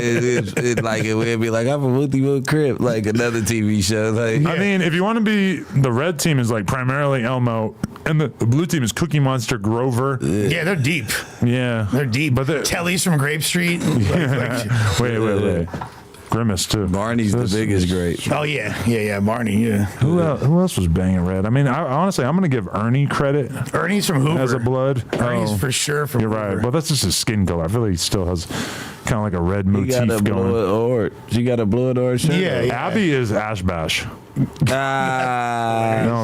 it would be like, I'm a Wooty Wood Crip, like another TV show. Like, I mean, if you want to be, the red team is like primarily Elmo, and the blue team is Cookie Monster, Grover. Yeah, they're deep. Yeah, they're deep. But Telly's from Grape Street. Wait. Grimace too. Barney's the biggest grape. Oh yeah, Barney. Yeah. Who else was banging red? I mean, honestly, I'm gonna give Ernie credit. Ernie's from Hoover as a blood. Ernie's for sure from You're Hoover. right. Well, that's just his skin color. I feel like he still has kind of like a red motif going. She got a blue and orange shirt. Yeah. Abby is Ash Bash. No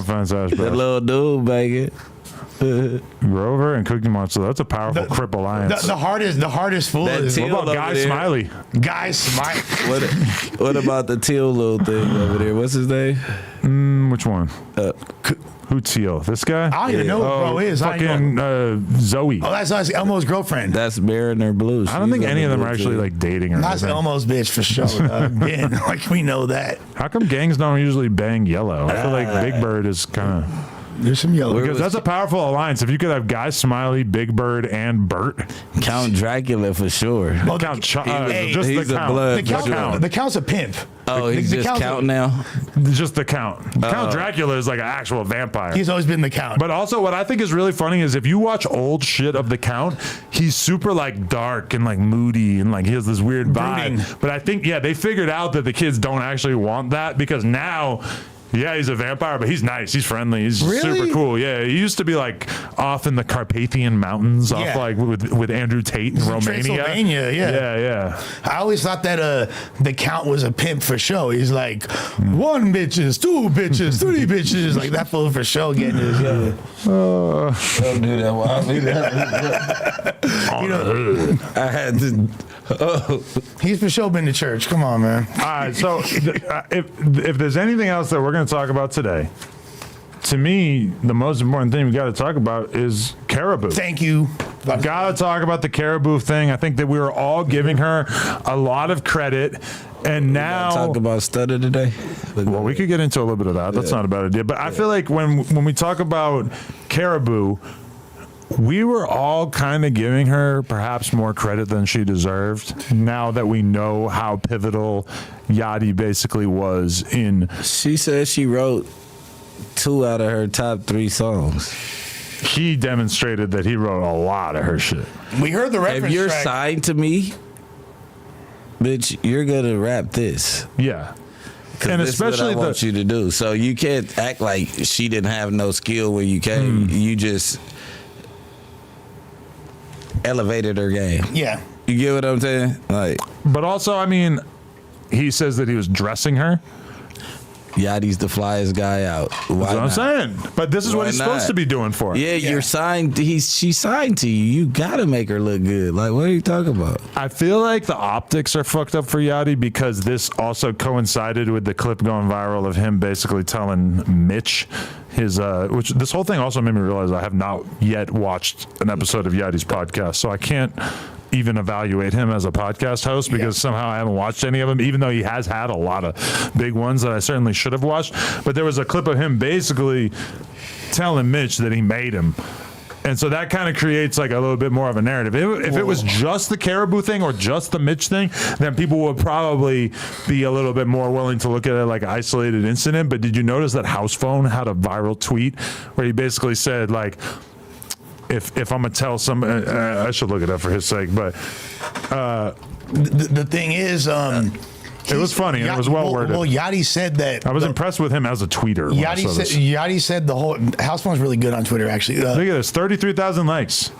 offense, Ash Bash. That little dude banging. Grover and Cookie Monster. That's a powerful Crip alliance. The hardest fool is what about Guy Smiley? Guy Smiley. What about the teal little thing over there? What's his name? Which one? Who Teal? This guy? I don't even know who bro is. Fucking Zoe. Oh, that's Elmo's girlfriend. That's Mariner Blues. I don't think any of them are actually like dating or That's anything. Elmo's bitch for sure. Again, like we know that. How come gangs don't usually bang yellow? I feel like Big Bird is kind of. There's some yellow. Because that's a powerful alliance. If you could have Guy Smiley, Big Bird, and Bert. Count Dracula for sure. Well, Count just he's the a count. blood. The count's a pimp. Oh, he's just Count now? Just the Count. Count Dracula is like an actual vampire. He's always been the Count. But also what I think is really funny is if you watch old shit of the Count, he's super like dark and like moody and like he has this weird vibe. Brooding. But I think, they figured out that the kids don't actually want that because now... Yeah, he's a vampire, but he's nice. He's friendly. He's super cool. Yeah, he used to be like off in the Carpathian Mountains, off like with Andrew Tate in Romania. Transylvania, Yeah. I always thought that the Count was a pimp for show. He's like 1 bitches, 2 bitches, 3 bitches, like that fool for show getting his. Don't do that. Well, I had to. He's for sure been to church. Come on, man. All right, so if there's anything else that we're going to talk about today, to me, the most important thing we got to talk about is Caribou. Thank you. I've got to talk about the Caribou thing. I think that we were all giving her a lot of credit. And now talk about Stutter today. Well, we could get into a little bit of that. That's not a bad idea. But I feel like when we talk about Caribou, we were all kind of giving her perhaps more credit than she deserved. Now that we know how pivotal Yachty basically was in. She said she wrote 2 out of her top 3 songs. He demonstrated that he wrote a lot of her shit. We heard the reference If you're track. signed to me, bitch, you're gonna rap this. Yeah. And especially what I want you to do. So you can't act like she didn't have no skill when you came. You just elevated her game. Yeah. You get what I'm saying? Like, but also, I mean, he says that he was dressing her. Yachty's the flyest guy out. Why That's what I'm saying. But this is what he's supposed to be doing for her. Yeah, you're signed. She signed to you. You gotta make her look good. Like, what are you talking about? I feel like the optics are fucked up for Yachty because this also coincided with the clip going viral of him basically telling Mitch his which this whole thing also made me realize I have not yet watched an episode of Yachty's podcast, so I can't even evaluate him as a podcast host because somehow I haven't watched any of them, even though he has had a lot of big ones that I certainly should have watched. But there was a clip of him basically telling Mitch that he made him. And so that kind of creates like a little bit more of a narrative. If it was just the Caribou thing or just the Mitch thing, then people would probably be a little bit more willing to look at it like an isolated incident. But did you notice that House Phone had a viral tweet where he basically said, like, if I'm going to tell somebody, I should look it up for his sake, but the thing is, it was funny and it was well worded. Well, Yachty said that. I was impressed with him as a tweeter. Yachty said the whole House Phone's really good on Twitter, actually. Look at this, 33,000 likes.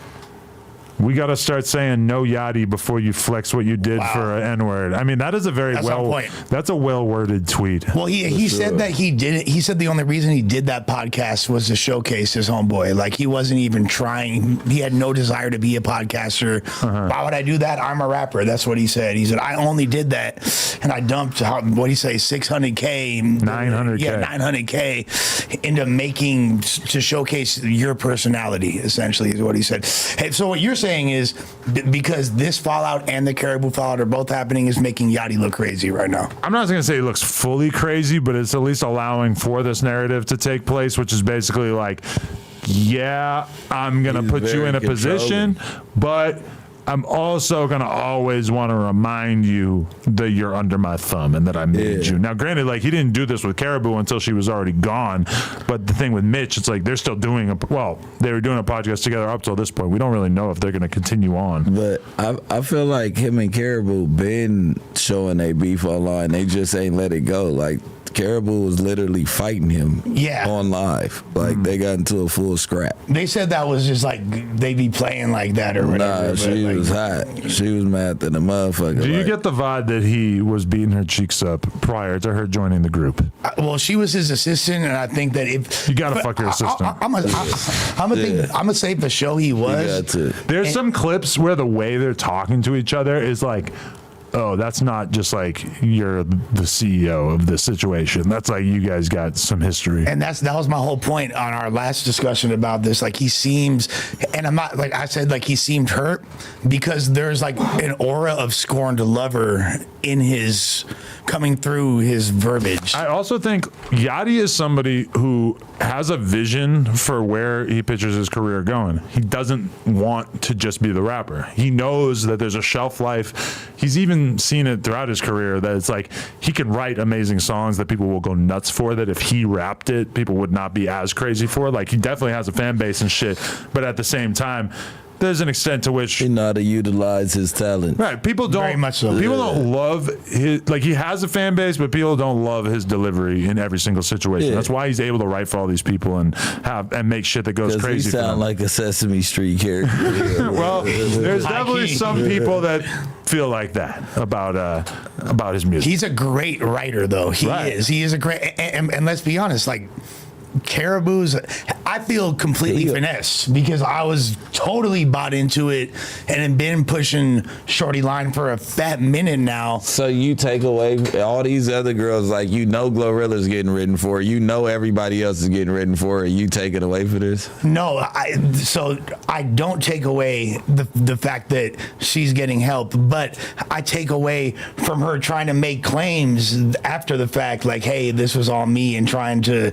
We got to start saying no Yachty before you flex what you did for an N-word. I mean, that is a that's a well-worded tweet. Well, he said that he didn't. He said the only reason he did that podcast was to showcase his homeboy. Like, he wasn't even trying. He had no desire to be a podcaster. Why would I do that? I'm a rapper. That's what he said. He said, I only did that, and I dumped, what do you say, 600K? 900K. Yeah, 900K into making, to showcase your personality, essentially, is what he said. Hey, so what you're saying is because this fallout and the Caribou fallout are both happening is making Yachty look crazy right now. I'm not going to say he looks fully crazy, but it's at least allowing for this narrative to take place, which is basically like, yeah, I'm going to put you in a position, but I'm also going to always want to remind you that you're under my thumb and that I made you. Now, granted, like, he didn't do this with Caribou until she was already gone. But the thing with Mitch, it's like they're still doing they were doing a podcast together up till this point. We don't really know if they're going to continue on. But I feel like him and Caribou been showing they beef online. They just ain't let it go. Like, Caribou was literally fighting him on live. Like, they got into a full scrap. They said that was just like they be playing like that or whatever. Nah, she was hot. She was mad than a motherfucker. Do you get the vibe that he was beating her cheeks up prior to her joining the group? Well, she was his assistant, and I think that if you gotta fuck your assistant, I'm gonna say for sure he was. There's some clips where the way they're talking to each other is like, oh, that's not just like you're the CEO of this situation. That's like you guys got some history. And that was my whole point on our last discussion about this. Like, he seems, and I'm not, like I said, like, he seemed hurt because there's like an aura of scorned lover in his, coming through his verbiage. I also think Yachty is somebody who has a vision for where he pictures his career going. He doesn't want to just be the rapper. He knows that there's a shelf life. He's even seen it throughout his career that it's like he can write amazing songs that people will go nuts for, that if he rapped it, people would not be as crazy for. Like, he definitely has a fan base and shit, but at the same time, there's an extent to which he know how to utilize his talent. Right. People don't very much so. People don't love his, like, he has a fan base, but people don't love his delivery in every single situation. Yeah. That's why he's able to write for all these people and make shit that goes crazy. He sound like a Sesame Street character. Well, there's definitely some people that feel like that about his music. He's a great writer, though. He is a great, and let's be honest, like, Caribou's, I feel completely finessed because I was totally bought into it and have been pushing Shorty Line for a fat minute now. So you take away all these other girls, like, you know, Glorilla's getting written for, you know, everybody else is getting written for, and you take it away for this? No, so I don't take away the fact that she's getting help, but I take away from her trying to make claims after the fact, like, hey, this was all me, and trying to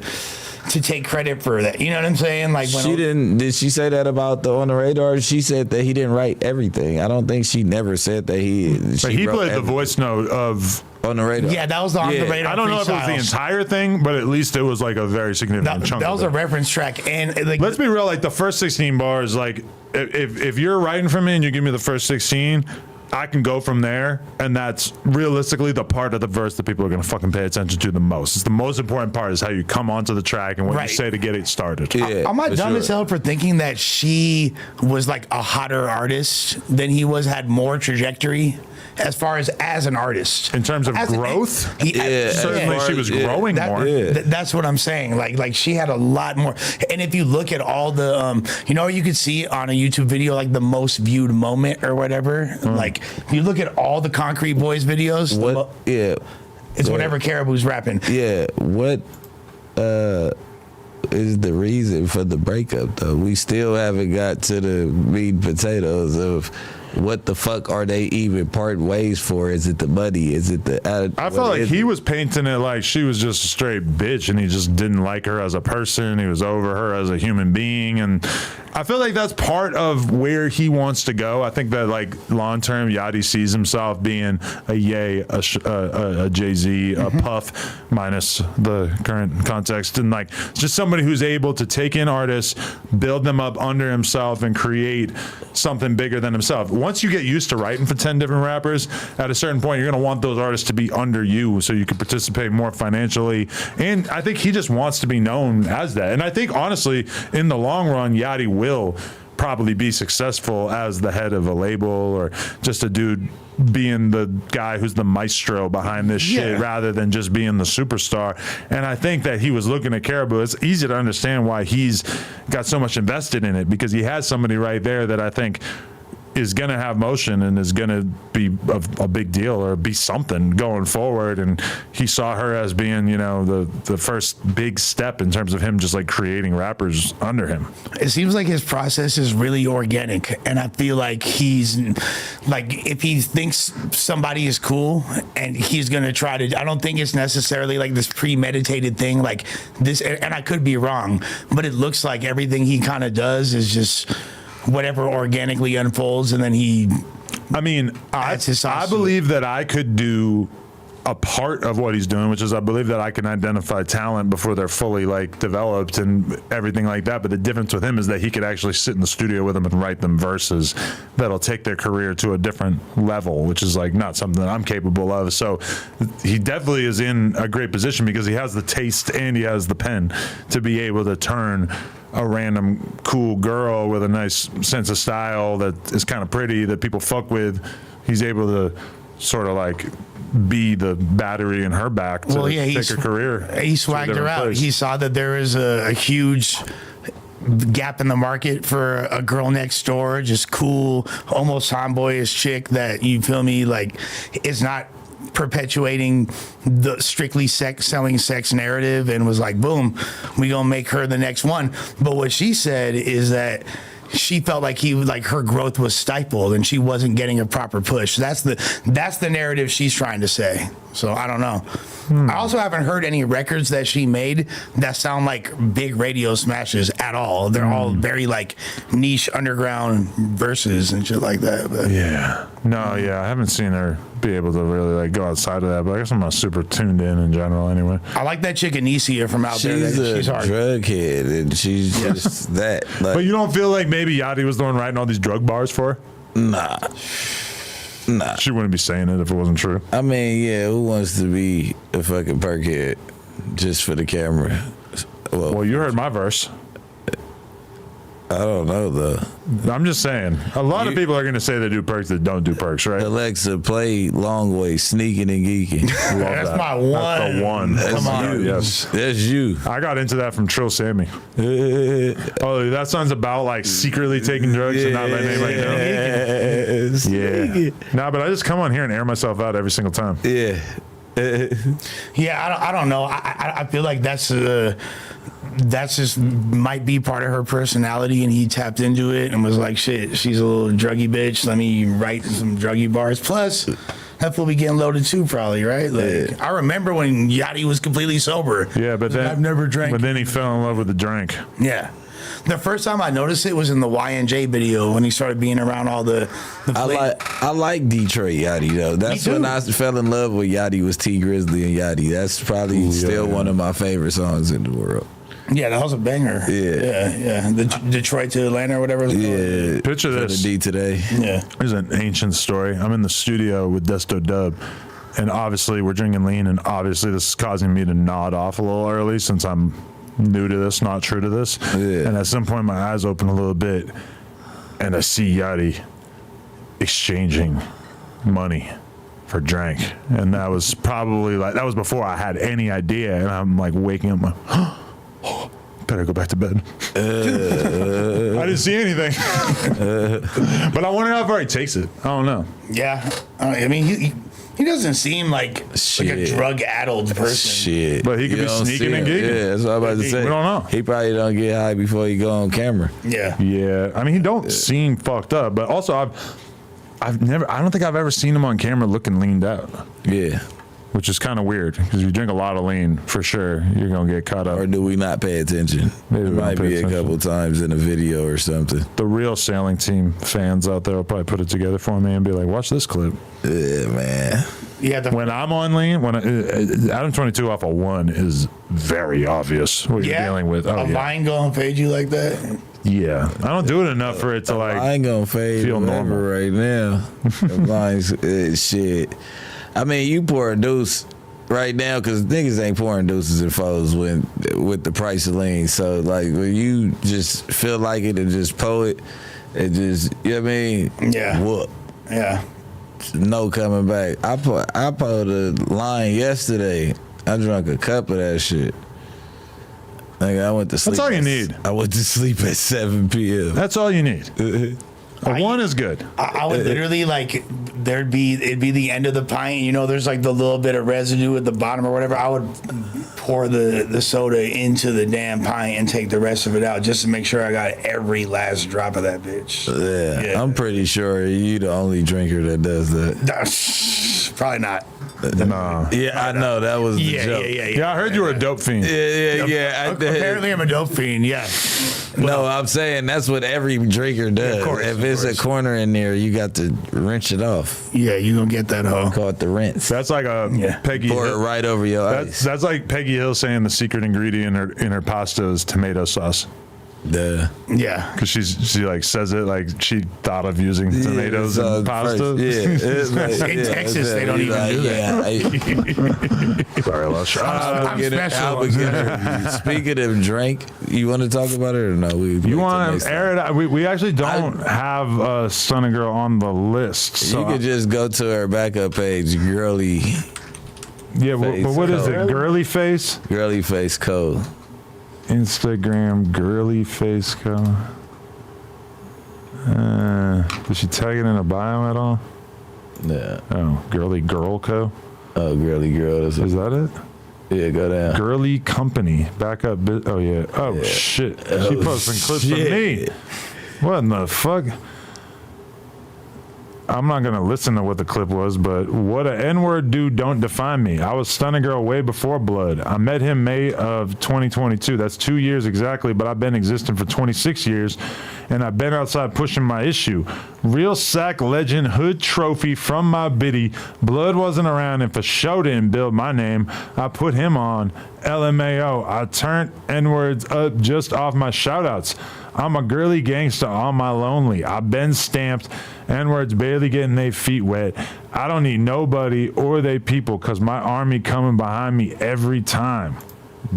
take credit for that. You know what I'm saying? Like, when did she say that about the On the Radar? She said that he didn't write everything. I don't think she never said that he played the voice note of On the Radar. Yeah, that was the On the Radar. I don't know if it was the entire thing, but at least it was like a very significant chunk. That was a reference track. And like, let's be real, like, the first 16 bars, like, if you're writing for me and you give me the first 16, I can go from there, and that's realistically the part of the verse that people are going to fucking pay attention to the most. It's the most important part is how you come onto the track and what you say to get it started. I'm not dumb as hell for thinking that she was like a hotter artist than he was, had more trajectory as far as an artist. In terms of growth? Certainly she was growing more. That's what I'm saying. Like she had a lot more. And if you look at all the, you could see on a YouTube video, like the most viewed moment or whatever. Like, if you look at all the Concrete Boys videos, it's whenever Caribou's rapping. Yeah, what is the reason for the breakup, though? We still haven't got to the meat and potatoes of what the fuck are they even part ways for? Is it the money? Is it the I felt like he was painting it like she was just a straight bitch and he just didn't like her as a person. He was over her as a human being. And I feel like that's part of where he wants to go. I think that like long term, Yachty sees himself being a Ye, a Jay-Z, a Puff, minus the current context. And like just somebody who's able to take in artists, build them up under himself and create something bigger than himself. Once you get used to writing for 10 different rappers, at a certain point, you're going to want those artists to be under you so you can participate more financially. And I think he just wants to be known as that. And I think, honestly, in the long run, Yachty will probably be successful as the head of a label or just a dude being the guy who's the maestro behind this shit rather than just being the superstar. And I think that he was looking at Caribou. It's easy to understand why he's got so much invested in it, because he has somebody right there that I think is going to have motion and is going to be a big deal or be something going forward. And he saw her as being, you know, the first big step in terms of him just like creating rappers under him. It seems like his process is really organic. And I feel like he's like, if he thinks somebody is cool and he's going to try to, I don't think it's necessarily like this premeditated thing like this. And I could be wrong, but it looks like everything he kind of does is just whatever organically unfolds, and then I believe that I could do a part of what he's doing, which is I believe that I can identify talent before they're fully like developed and everything like that. But the difference with him is that he could actually sit in the studio with them and write them verses that'll take their career to a different level, which is like not something that I'm capable of. So he definitely is in a great position because he has the taste and he has the pen to be able to turn a random cool girl with a nice sense of style that is kind of pretty that people fuck with. He's able to sort of like be the battery in her back to take her career. He swagged her out. He saw that there is a huge gap in the market for a girl next door, just cool, almost tomboyish chick that, you feel me, like is not perpetuating the strictly selling sex narrative, and was like, boom, we gonna make her the next one. But what she said is that she felt like her growth was stifled and she wasn't getting a proper push. That's the narrative she's trying to say. So I don't know. I also haven't heard any records that she made that sound like big radio smashes at all. They're all very like niche underground verses and shit like that. But. I haven't seen her be able to really like go outside of that, but I guess I'm not super tuned in general anyway. I like that chick Anicia from out there. She's a drug head and she's just that. Like, but you don't feel like maybe Yachty was the one writing all these drug bars for her? Nah. She wouldn't be saying it if it wasn't true. I mean, yeah, who wants to be a fucking perkhead just for the camera? Well, you heard my verse. I don't know, though. I'm just saying. A lot of people are going to say they do perks that don't do perks, right? Alexa, play Long Way, Sneaking and Geeking. That's my one. That's the one. Come on. Yes. That's you. I got into that from Trill Sammy. Oh, that song's about like secretly taking drugs and not letting anybody know. Yeah. Nah, but I just come on here and air myself out every single time. Yeah. I don't know. I feel like that's just might be part of her personality, and he tapped into it and was like, shit, she's a little druggy bitch, let me write some druggy bars. Plus that fool be getting loaded too, probably, right? Like, I remember when Yachty was completely sober. Yeah, but then I've never drank. But then he fell in love with the drink. Yeah. The first time I noticed it was in the Y&J video when he started being around all the I like Detroit Yachty though. That's when I fell in love with Yachty, was T Grizzly and Yachty. That's probably still one of my favorite songs in the world. Yeah, that was a banger. Yeah. The Detroit to Atlanta or whatever it was called. Yeah. Picture this. D today. Yeah. There's an ancient story. I'm in the studio with Desto Dub, and obviously we're drinking lean, and obviously this is causing me to nod off a little early since I'm new to this, not true to this. Yeah. And at some point my eyes open a little bit and I see Yachty exchanging money for drink. And that was probably like, that was before I had any idea. And I'm like waking up, better go back to bed. I didn't see anything. But I wonder how far he takes it. I don't know. Yeah. I mean, he doesn't seem like a drug-addled person. Shit. But he could be sneaking and geeking. Yeah, that's what I'm about to say. We don't know. He probably don't get high before he go on camera. Yeah. Yeah. I mean, he don't seem fucked up. But also, I don't think I've ever seen him on camera looking leaned out. Yeah. Which is kind of weird because you drink a lot of lean, for sure, you're gonna get caught up. Or do we not pay attention? Maybe It might be a couple times in a video or something. The real sailing team fans out there will probably put it together for me and be like, "Watch this clip." Yeah, man. Yeah, when I'm on lean, Adam 22 off of 1 is very obvious what you're dealing with. A line gonna fade you like that? Yeah, I don't do it enough for it to like. I ain't gonna fade feel normal right now. The lines, shit. I mean, you pour a deuce right now because niggas ain't pouring deuces and foes with the price of lean. So like when you just feel like it and just pour it, it just you know what I mean? Yeah. Whoop. Yeah. No coming back. I poured a line yesterday. I drank a cup of that shit. Like I went to sleep. That's all you need. I went to sleep at 7 p.m. That's all you need. A 1 is good. I would literally like it'd be the end of the pint. You know, there's like the little bit of residue at the bottom or whatever. I would pour the soda into the damn pint and take the rest of it out just to make sure I got every last drop of that bitch. Yeah. I'm pretty sure you the only drinker that does that. Probably not. No. Yeah, I know that was the joke. Yeah, I heard you were a dope fiend. Yeah. Apparently, I'm a dope fiend. Yeah. No, I'm saying that's what every drinker does. If it's a corner in there, you got to rinse it off. Yeah, you gonna get that hoe. Call it the rinse. That's like a Peggy. Pour Hill. it right over your eyes. That's like Peggy Hill saying the secret ingredient in her pasta is tomato sauce. Yeah, because she like says it like she thought of using tomatoes in pasta. In Texas, they don't even do that. Sorry, Lush. I'm special. Speaking of drink, you want to talk about it or no? You want to air it? We actually don't have a Stunning Girl on the list. So you could just go to her backup page, girly. Yeah, but what is it? Girly face? Girly face code. Instagram girly face co. Did she tag it in a bio at all? Yeah. Oh, girly girl co. Oh, girly girl. Is that it? Yeah, go down. Girly company backup. Oh yeah. Oh shit. She posting clips of me. What in the fuck? I'm not gonna listen to what the clip was, but what a N-word dude don't define me. I was Stunning Girl way before Blood. I met him May of 2022. That's 2 years exactly, but I've been existing for 26 years, and I've been outside pushing my issue. Real sack legend, hood trophy from my biddy. Blood wasn't around, and for show didn't build my name. I put him on LMAO. I turned N-words up just off my shoutouts. I'm a girly gangster on my lonely. I've been stamped. N-words barely getting their feet wet. I don't need nobody or they people because my army coming behind me every time.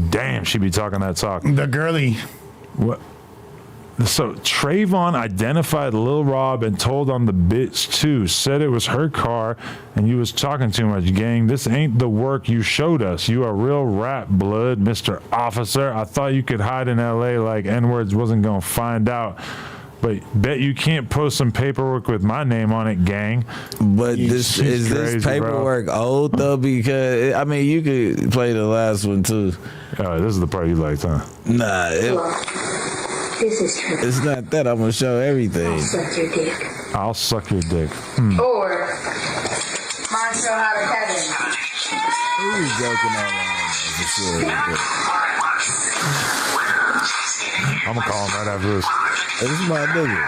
Damn, she be talking that talk. The girly. What? So Trayvon identified Lil Rob and told on the bitch too. Said it was her car and you was talking too much, gang. This ain't the work you showed us. You a real rat, Blood, Mr. Officer. I thought you could hide in LA like N-words wasn't gonna find out. But bet you can't post some paperwork with my name on it, gang. But this paperwork old though? Because I mean, you could play the last one too. This is the part you liked, huh? Nah, This is true. it's not that. I'm gonna show everything. I'll suck your dick. I'll suck your dick. Or mine show how to heaven. Who's joking online? For sure. I'm gonna call him right after this. This is my nigga.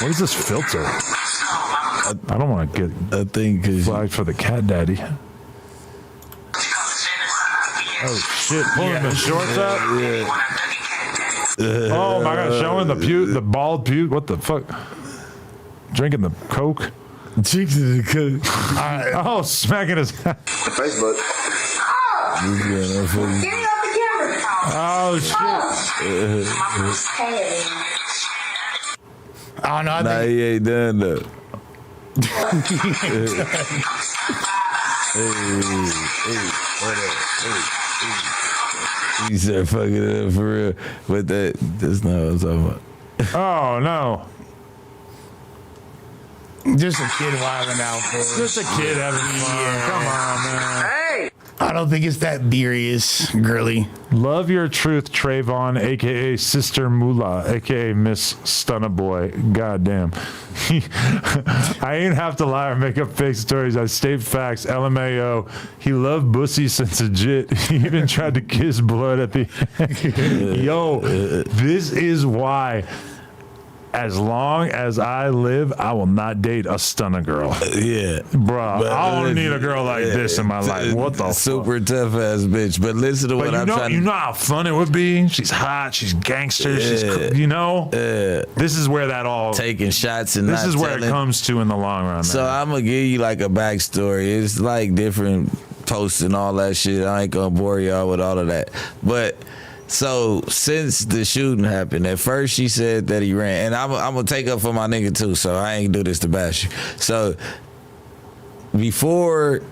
What is this filter? I don't want to get a thing flagged for the cat daddy. Oh shit! Pulling the shorts out. Oh my god! Showing the bald pute. What the fuck? Drinking the coke. Drinking the coke. Oh, smacking his. Facebook. Get it off the camera. Oh shit! Hey. I don't know. Nah, he ain't done though. You said fucking it up for real, but that's not what I'm talking about. Oh no! Just a kid wilding out for Just a kid having fun. Come on, man. Hey. I don't think it's that serious, girly. Love your truth, Trayvon, aka Sister Moolah, aka Miss Stunna Boy. God damn. I ain't have to lie or make up fake stories. I state facts. LMAO. He loved Bussy since a jit. He even tried to kiss blood at the end. Yo, this is why. As long as I live, I will not date a stunner girl. Yeah. Bro, I don't need a girl like this in my life. What the Super tough ass bitch. But listen to what I'm trying to... You know how fun it would be? She's hot, she's gangster, she's, you know? This is where that all... Taking shots and this not is where telling. it comes to in the long run, man. So I'm going to give you like a backstory. It's like different posts and all that shit. I ain't going to bore y'all with all of that. But... So since the shooting happened, at first she said that he ran, and I'm gonna take up for my nigga too. So I ain't do this to bash you. So before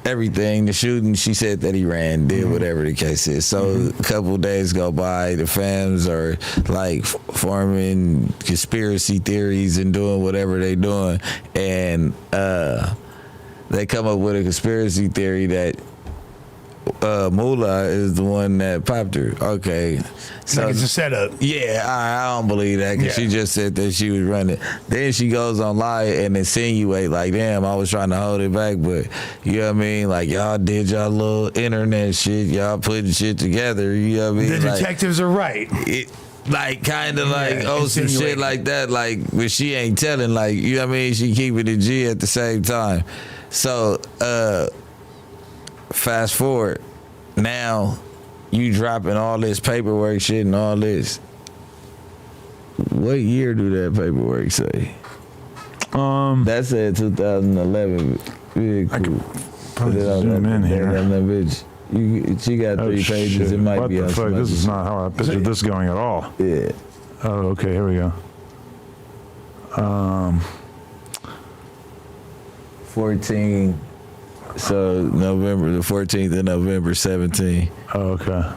everything, the shooting, she said that he ran, did whatever the case is. So a couple days go by, the fams are like forming conspiracy theories and doing whatever they doing, and they come up with a conspiracy theory that Moolah is the one that popped her. Okay. So like it's a setup. Yeah, I don't believe that because she just said that she was running. Then she goes on live and insinuate like, damn, I was trying to hold it back, but you know what I mean? Like y'all did y'all little internet shit, y'all putting shit together, you know what I mean? The detectives are right. Like kind of like some shit like that, like but she ain't telling, like, you know what I mean? She keeping it G at the same time. So fast forward, now you dropping all this paperwork shit and all this. What year do that paperwork say? That said 2011. Very cool. Put it zoom in here. That bitch. She got 3 pages. Shit. It might what be the on fuck? some This other is not how I pictured this going at all. Yeah. Oh, okay. Here we go. 14. So November the 14th of November 17. Oh, okay. All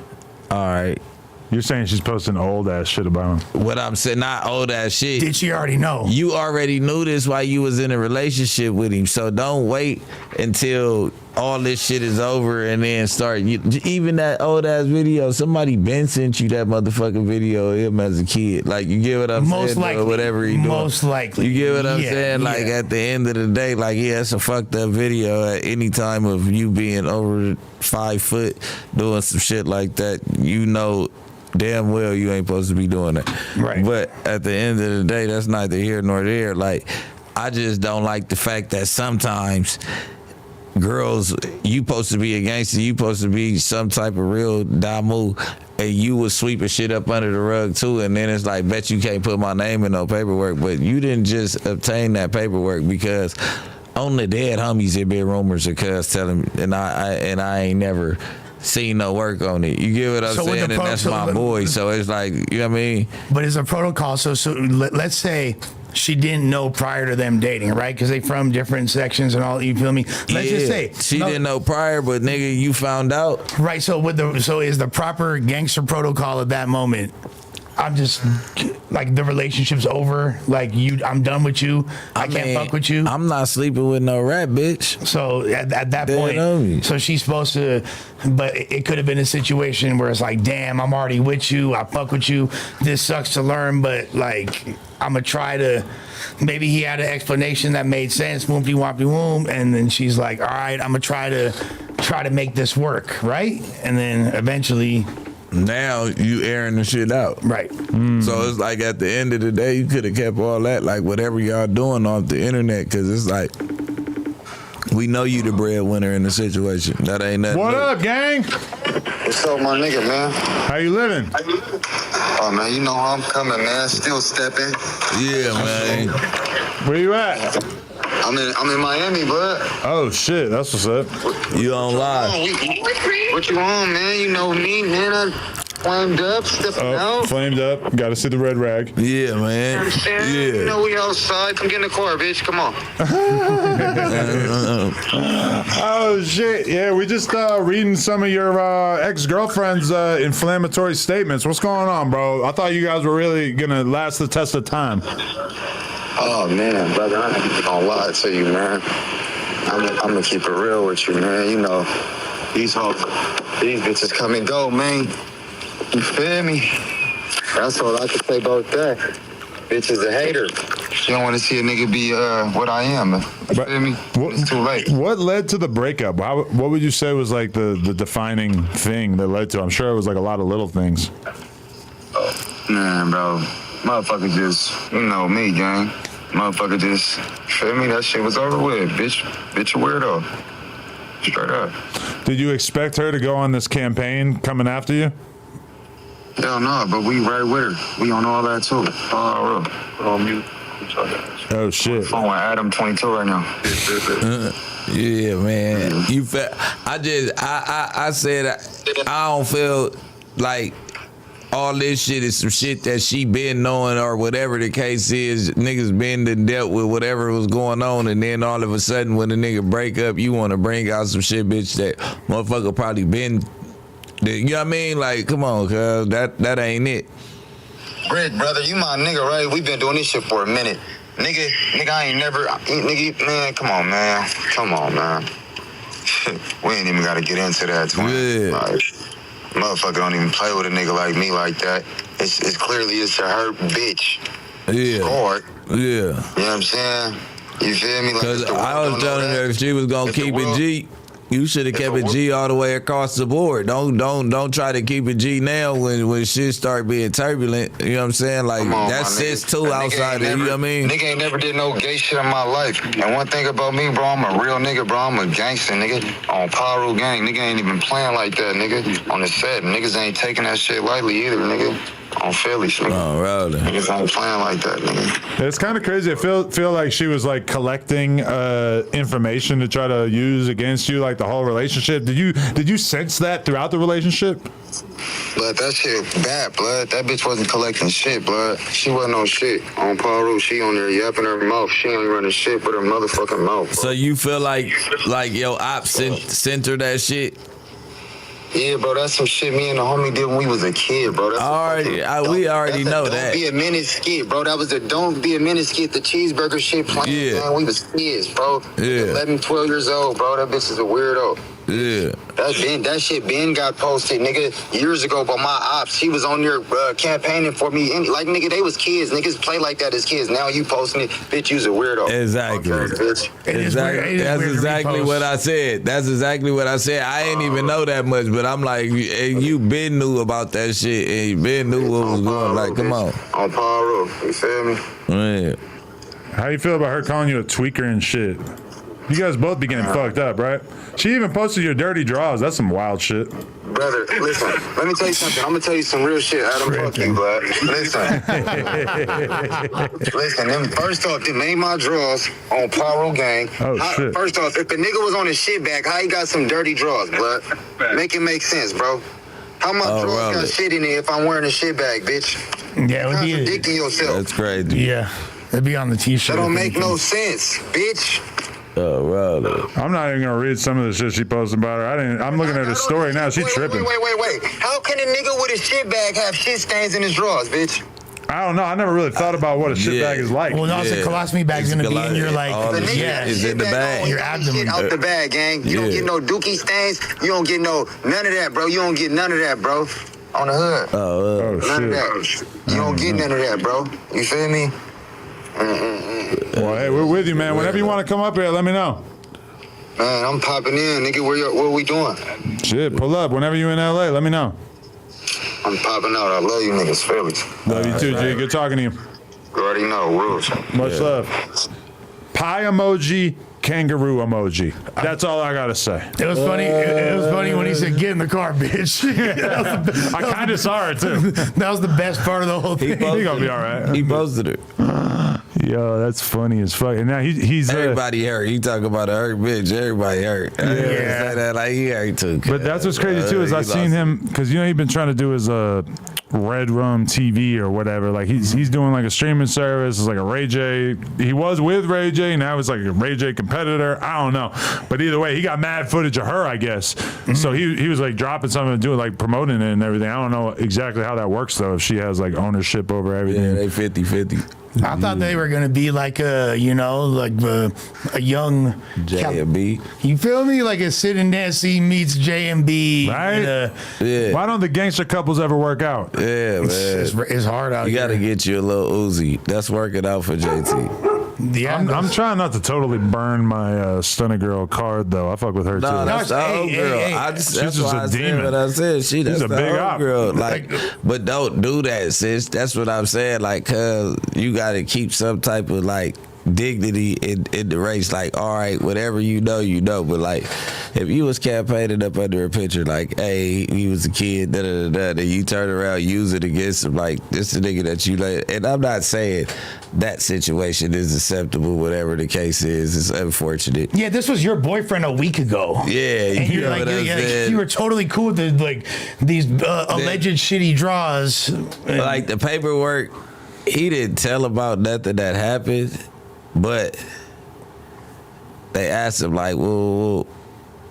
right. You're saying she's posting old ass shit about him. What I'm saying, not old ass shit. Did she already know? You already knew this while you was in a relationship with him. So don't wait until all this shit is over and then start. Even that old ass video, somebody been sent you that motherfucking video of him as a kid. Like, you get what I'm saying? Most likely. Or whatever he doing. Most likely. You get what I'm Yeah, saying? Like, at the end of the day, like, yeah, it's a fucked up video at any time of you being over 5 foot doing some shit like that. You know damn well you ain't supposed to be doing that. Right. But at the end of the day, that's neither here nor there. Like, I just don't like the fact that sometimes girls, you supposed to be a gangster, you supposed to be some type of real damu, and you was sweeping shit up under the rug too, and then it's like, bet you can't put my name in no paperwork. But you didn't just obtain that paperwork because on the dead homies there been rumors of cuz telling, and I ain't never seen no work on it. You get what I'm saying? And that's my boy. So it's like, you know what I mean? But it's a protocol. So let's say she didn't know prior to them dating, right? Because they from different sections and all. You feel me? Let's just say she didn't know prior, but nigga, you found out. Right. So is the proper gangster protocol at that moment? I'm just like, the relationship's over. Like, I'm done with you. I can't fuck with you. I'm not sleeping with no rat bitch. So at that point, so she's supposed to, but it could have been a situation where it's like, damn, I'm already with you. I fuck with you. This sucks to learn, but like, I'm gonna try to. Maybe he had an explanation that made sense. Woompty wompty woom, and then she's like, all right, I'm gonna try to make this work, right? And then eventually. Now you airing the shit out. Right. So it's like, at the end of the day, you could have kept all that, like whatever y'all doing off the internet, because it's like, we know you the breadwinner in the situation. That ain't nothing. What up, gang? What's up, my nigga, man? How you living? Oh, man, you know how I'm coming, man. Still stepping. Yeah, man. Where you at? I'm in Miami, bud. Oh, shit. That's what's up. You on live. What you on, man? You know me, man. I'm flamed up, stepping out. Flamed up. Got to see the red rag. Yeah, man. Understand? Yeah. You know we outside. Come get in the car, bitch. Come on. Oh, shit. Yeah, we just reading some of your ex-girlfriend's inflammatory statements. What's going on, bro? I thought you guys were really going to last the test of time. Oh, man, brother. I ain't gonna lie to you, man. I'm gonna keep it real with you, man. You know, these bitches come and go, man. You feel me? That's all I can say about that. Bitch is a hater. She don't want to see a nigga be what I am. You feel me? It's too late. What led to the breakup? What would you say was like the defining thing that led to? I'm sure it was like a lot of little things. Man, bro. Motherfucker just, you know me, gang. Motherfucker just, feel me? That shit was over with. Bitch a weirdo. Straight up. Did you expect her to go on this campaign coming after you? Hell no, but we right with her. We on all that too. On mute. Oh shit. Phone with Adam 22 right now. Yeah, man. You felt. I said I don't feel like all this shit is some shit that she been knowing or whatever the case is. Niggas been and dealt with whatever was going on, and then all of a sudden when the nigga break up, you want to bring out some shit, bitch, that motherfucker probably been. You know what I mean? Like, come on, cuz that ain't it. Bricc, brother, you my nigga, right? We been doing this shit for a minute. Nigga, I ain't never, man, come on, man. We ain't even gotta get into that, twin. Yeah. Like, motherfucker don't even play with a nigga like me like that. It's clearly it's a hurt bitch. Yeah. Scored. Yeah. You know what I'm saying? You feel me? Like, Cause I was telling her if she was gonna keep it G, you should have kept it G all the way across the board. Don't try to keep it G now when shit start being turbulent. You know what I'm saying? Like that's sis too outside of you know what I mean? Nigga ain't never did no gay shit in my life. And one thing about me, bro, I'm a real nigga, bro. I'm a gangster, nigga. On Pyro Gang, nigga ain't even playing like that, nigga. On the set, niggas ain't taking that shit lightly either, nigga. On Philly, nigga. Oh, really? Niggas ain't playing like that, nigga. It's kind of crazy. I feel like she was like collecting information to try to use against you, like the whole relationship. Did you sense that throughout the relationship? Blood, that shit bad, blood. That bitch wasn't collecting shit, blood. She wasn't on shit. On Paru, she on there yapping her mouth. She ain't running shit with her motherfucking mouth, bro. So you feel like your ops sent her that shit? Yeah, bro, that's some shit me and the homie did when we was a kid, bro. That's we already know that. Don't be a minute skit, bro. That was the don't be a minute skit, the cheeseburger shit playing, man. We was kids, bro. Yeah. 11, 12 years old, bro. That bitch is a weirdo. Yeah. That shit Ben got posted, nigga, years ago by my ops. He was on there campaigning for me. And, like, nigga, they was kids. Niggas play like that as kids. Now you posting it. Bitch, you's a weirdo. Exactly. Okay, bitch. That's exactly what I said. That's exactly what I said. I ain't even know that much, but I'm like, you been knew about that shit, and you been knew what was going on. Like, come on. On Paru, you feel me? Yeah. How you feel about her calling you a tweaker and shit? You guys both be getting fucked up, right? She even posted your dirty draws. That's some wild shit. Brother, listen, let me tell you something. I'm gonna tell you some real shit, Adam. Fuck you, bud. Listen. Listen, them, first off, they made my draws on Pyro Gang. Oh, shit. First off, if the nigga was on his shit back, how he got some dirty draws, bud? Make it make sense, bro. How my draws got shit in there if I'm wearing a shit bag, bitch? Yeah, it would be contradicting yourself. That's crazy. Yeah, it'd be on the t-shirt. That don't make no sense, bitch. Oh, wow. I'm not even gonna read some of the shit she posted about her. I'm looking at her story now. She tripping. Wait. How can a nigga with a shit bag have shit stains in his drawers, bitch? I don't know. I never really thought about what a shit bag is like. Well, no, it's a colostomy bag's gonna be in your like, it's in the bag. Your abdomen. Shit out the bag, gang. You don't get no dookie stains. You don't get none of that, bro. You don't get none of that, bro. On the hood. Oh none of that. You don't get none of that, bro. You feel me? Well, hey, we're with you, man. Whenever you want to come up here, let me know. Man, I'm popping in, nigga. What we doing? Shit, pull up. Whenever you in LA, let me know. I'm popping out. I love you niggas, Philly. Love you too, G. Good talking to you. You already know, rules. Much love. Pie emoji, kangaroo emoji. That's all I gotta say. It was funny. It was funny when he said, "Get in the car, bitch." I kind of saw her too. That was the best part of the whole thing. He's gonna be all right. He posted it. Yo, that's funny as fuck. And now he's everybody hurt. You talk about a hurt bitch. Everybody hurt. Yeah. Say that like he hurt too. But that's what's crazy too is I seen him because he's been trying to do his Red Rum TV or whatever. Like he's doing like a streaming service. It's like a Ray J. He was with Ray J. Now it's like a Ray J competitor. I don't know. But either way, he got mad footage of her, I guess. Mm-hmm. So he was like dropping something and doing like promoting it and everything. I don't know exactly how that works though. If she has like ownership over everything. Yeah, they 50-50. I thought they were gonna be like a young J&B. You feel me? Like a Sid and Nancy meets J&B. Right? Yeah. Why don't the gangster couples ever work out? Yeah, man. It's hard out You here. got to get you a little Uzi. That's working out for JT. Yeah, I'm trying not to totally burn my Stunner Girl card, though. I fuck with her, No, too. that's the old girl. She's That's just why a I said demon. what I said. That's She's a the big old op. girl. Like, but don't do that, sis. That's what I'm saying. Like, cause you got to keep some type of like dignity in the race. Like, all right, whatever you know. But like, if you was campaigning up under a picture, like, hey, he was a kid, then you turn around, use it against him, like this the nigga that you let. And I'm not saying that situation is acceptable, whatever the case is. It's unfortunate. Yeah, this was your boyfriend a week ago. Yeah, and you're know like, what I'm saying? you were totally cool with these alleged shitty draws. Like the paperwork, he didn't tell about nothing that happened, but they asked him like, "Whoa."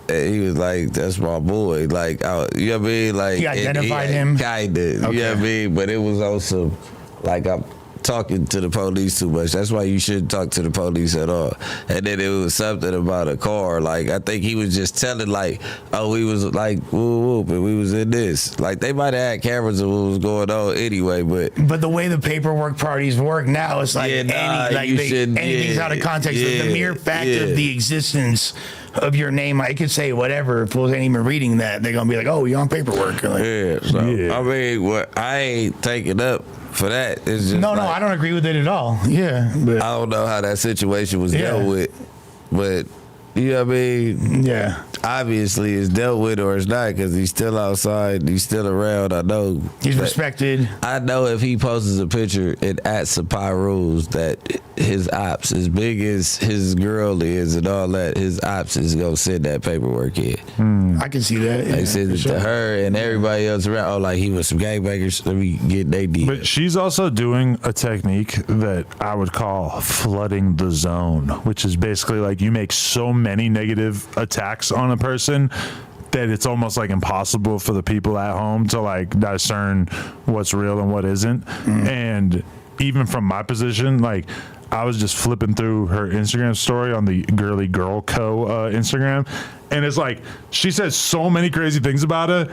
And he was like, "That's my boy." Like, you know what I mean? Like, he identified him, kinda. Okay. You know what I mean? But it was also like I'm talking to the police too much. That's why you shouldn't talk to the police at all. And then it was something about a car. Like I think he was just telling like, oh, we was like whoop, and we was in this. Like they might have had cameras of what was going on anyway, but the way the paperwork parties work now, it's like anything's out of context. The mere fact of the existence of your name, I could say whatever. If fools ain't even reading that, they're gonna be like, "Oh, you're on paperwork." Like, I mean, I ain't taking up for that. It's just no, I don't agree with it at all. Yeah, but I don't know how that situation was dealt with, but you know what I mean? Yeah. Obviously, it's dealt with or it's not because he's still outside. He's still around. I know he's respected. I know if he posts a picture and at Supply Rules that his ops, as big as his girl is and all that, his ops is gonna send that paperwork in. I can see that. They send it to her and everybody else around. Oh, like he was some gangbangers. Let me get they deal. But she's also doing a technique that I would call flooding the zone, which is basically like you make so many negative attacks on a person that it's almost like impossible for the people at home to like discern what's real and what isn't. And even from my position, like I was just flipping through her Instagram story on the Girly Girl Co. Instagram, and it's like she says so many crazy things about it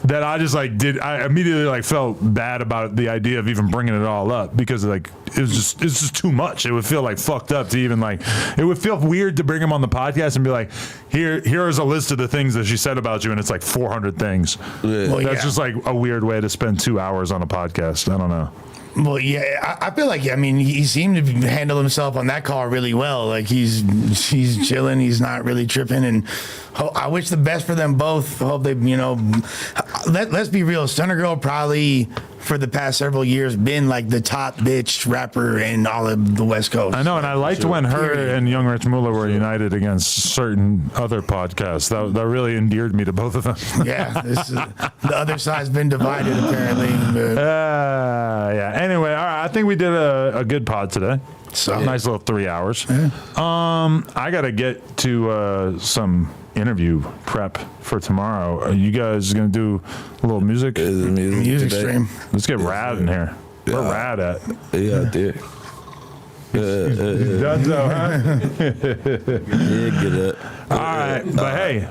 that I just like I immediately like felt bad about the idea of even bringing it all up because like it's just too much. It would feel like fucked up to even like, it would feel weird to bring him on the podcast and be like, here is a list of the things that she said about you, and it's like 400 things. That's just like a weird way to spend 2 hours on a podcast. I don't know. Well, yeah, I feel like, I mean, he seemed to handle himself on that call really well. Like he's chilling, he's not really tripping, and I wish the best for them both. Hope they, let's be real. Stunner Girl probably for the past several years been like the top bitch rapper in all of the West Coast. I know, and I liked when her and Young Rich Muller were united against certain other podcasts. That really endeared me to both of them. Yeah, the other side's been divided apparently. Yeah. Anyway, all right. I think we did a good pod today. So nice little 3 hours. Yeah. I gotta get to some interview prep for tomorrow. Are you guys gonna do a little music? Music stream. Let's get rad in here. Where rad at? Yeah, out there. Done so, huh? Yeah, get up. All right, but hey.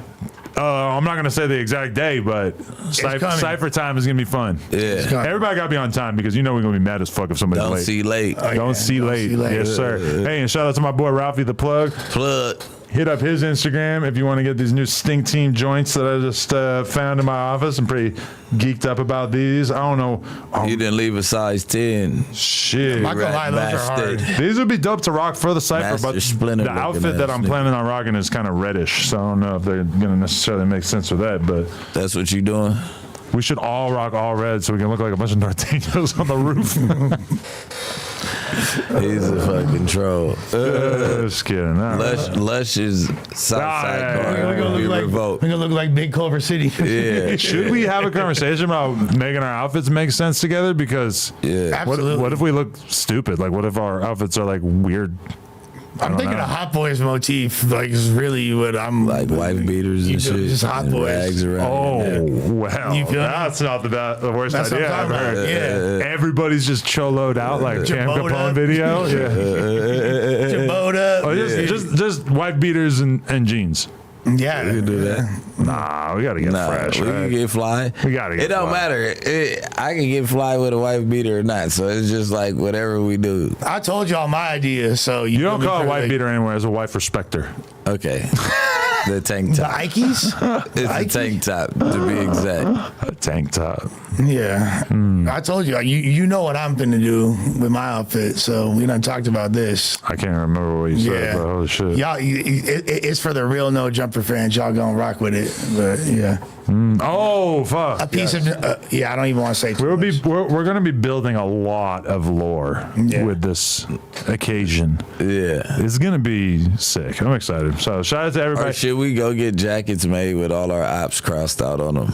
I'm not gonna say the exact day, but Cypher time is gonna be fun. Yeah, everybody gotta be on time because we're gonna be mad as fuck if somebody's late. Don't see late. Yes, sir. Hey, and shout out to my boy Ralphie the Plug. Hit up his Instagram if you want to get these new Stinc Team joints that I just found in my office. I'm pretty geeked up about these. I don't know. You didn't leave a size 10. Shit. I'm not gonna lie, those are hard. These would be dope to rock for the Cypher, but Splinter the outfit that I'm planning on rocking is kind of reddish, so I don't know if they're gonna necessarily make sense for that. But that's what you doing. We should all rock all red so we can look like a bunch of Norteños on the roof. He's a fucking troll. Just kidding. Lush is Southside car. We're gonna look like Big Culver City. Yeah. Should we have a conversation about making our outfits make sense together? Because Absolutely. what if we look stupid? Like, what if our outfits are like weird I'm thinking a Hot Boys motif, like, is really what I'm like wife beaters and shit. Just Hot and Boys. rags around. Oh, well, You feel that's not the worst That's what idea I'm I've talking heard. about, Everybody's just choloed out like Cam Jabota. Capone video. Yeah. Jabota. Oh, just wife beaters and jeans. Yeah. We can do that. Nah, we gotta get fresh. We right? can get fly. We gotta get It don't fly. matter. I can get fly with a wife beater or not. So it's just like whatever we do. I told y'all my idea, so You don't call a wife like, beater anywhere as a wife respecter. Okay. The tank the top. Ikes? It's a tank top to be exact. A tank top. Yeah. I told you, you know what I'm finna do with my outfit, so we done talked about this. I can't remember what you said, but holy shit. Y'all, it's for the real No Jumper fans. Y'all gonna rock with it, but yeah. Oh fuck! A piece of I don't even want to say. We're gonna be building a lot of lore with this occasion. Yeah, it's gonna be sick. I'm excited. So shout out to everybody. Or should we go get jackets made with all our ops crossed out on them,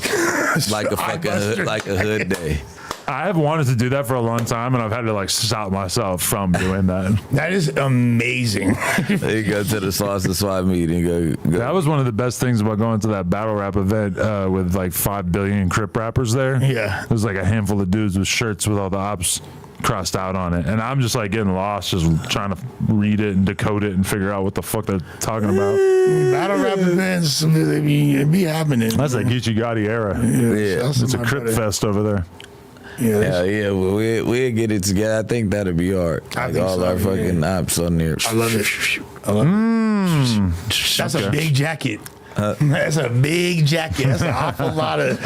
like a fucking like a hood day? I have wanted to do that for a long time, and I've had to like stop myself from doing that. That is amazing. You go to the Sauce and Swap meeting. Go. That was one of the best things about going to that battle rap event with like 5 billion Crip rappers there. Yeah. There's like a handful of dudes with shirts with all the ops crossed out on it, and I'm just like getting lost, just trying to read it and decode it and figure out what the fuck they're talking about. Battle rap events, they be happening. That's like Geechee Gotti era. Yeah. It's a Crip fest over there. Yeah, well, we'll get it together. I think that'll be hard. Like all our fucking ops on there. I love it. I love it. That's a big jacket. That's a big jacket. That's an awful lot of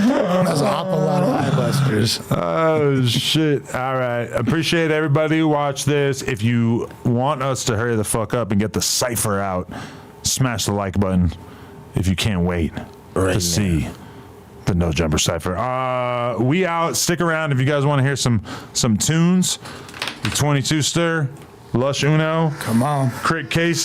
eyebusters. Oh shit. All right. Appreciate everybody who watched this. If you want us to hurry the fuck up and get the cipher out, smash the like button if you can't wait to see the No Jumper cipher. We out. Stick around if you guys want to hear some tunes. The 22 Stir, Lush Uno. Come on. Crick Casey.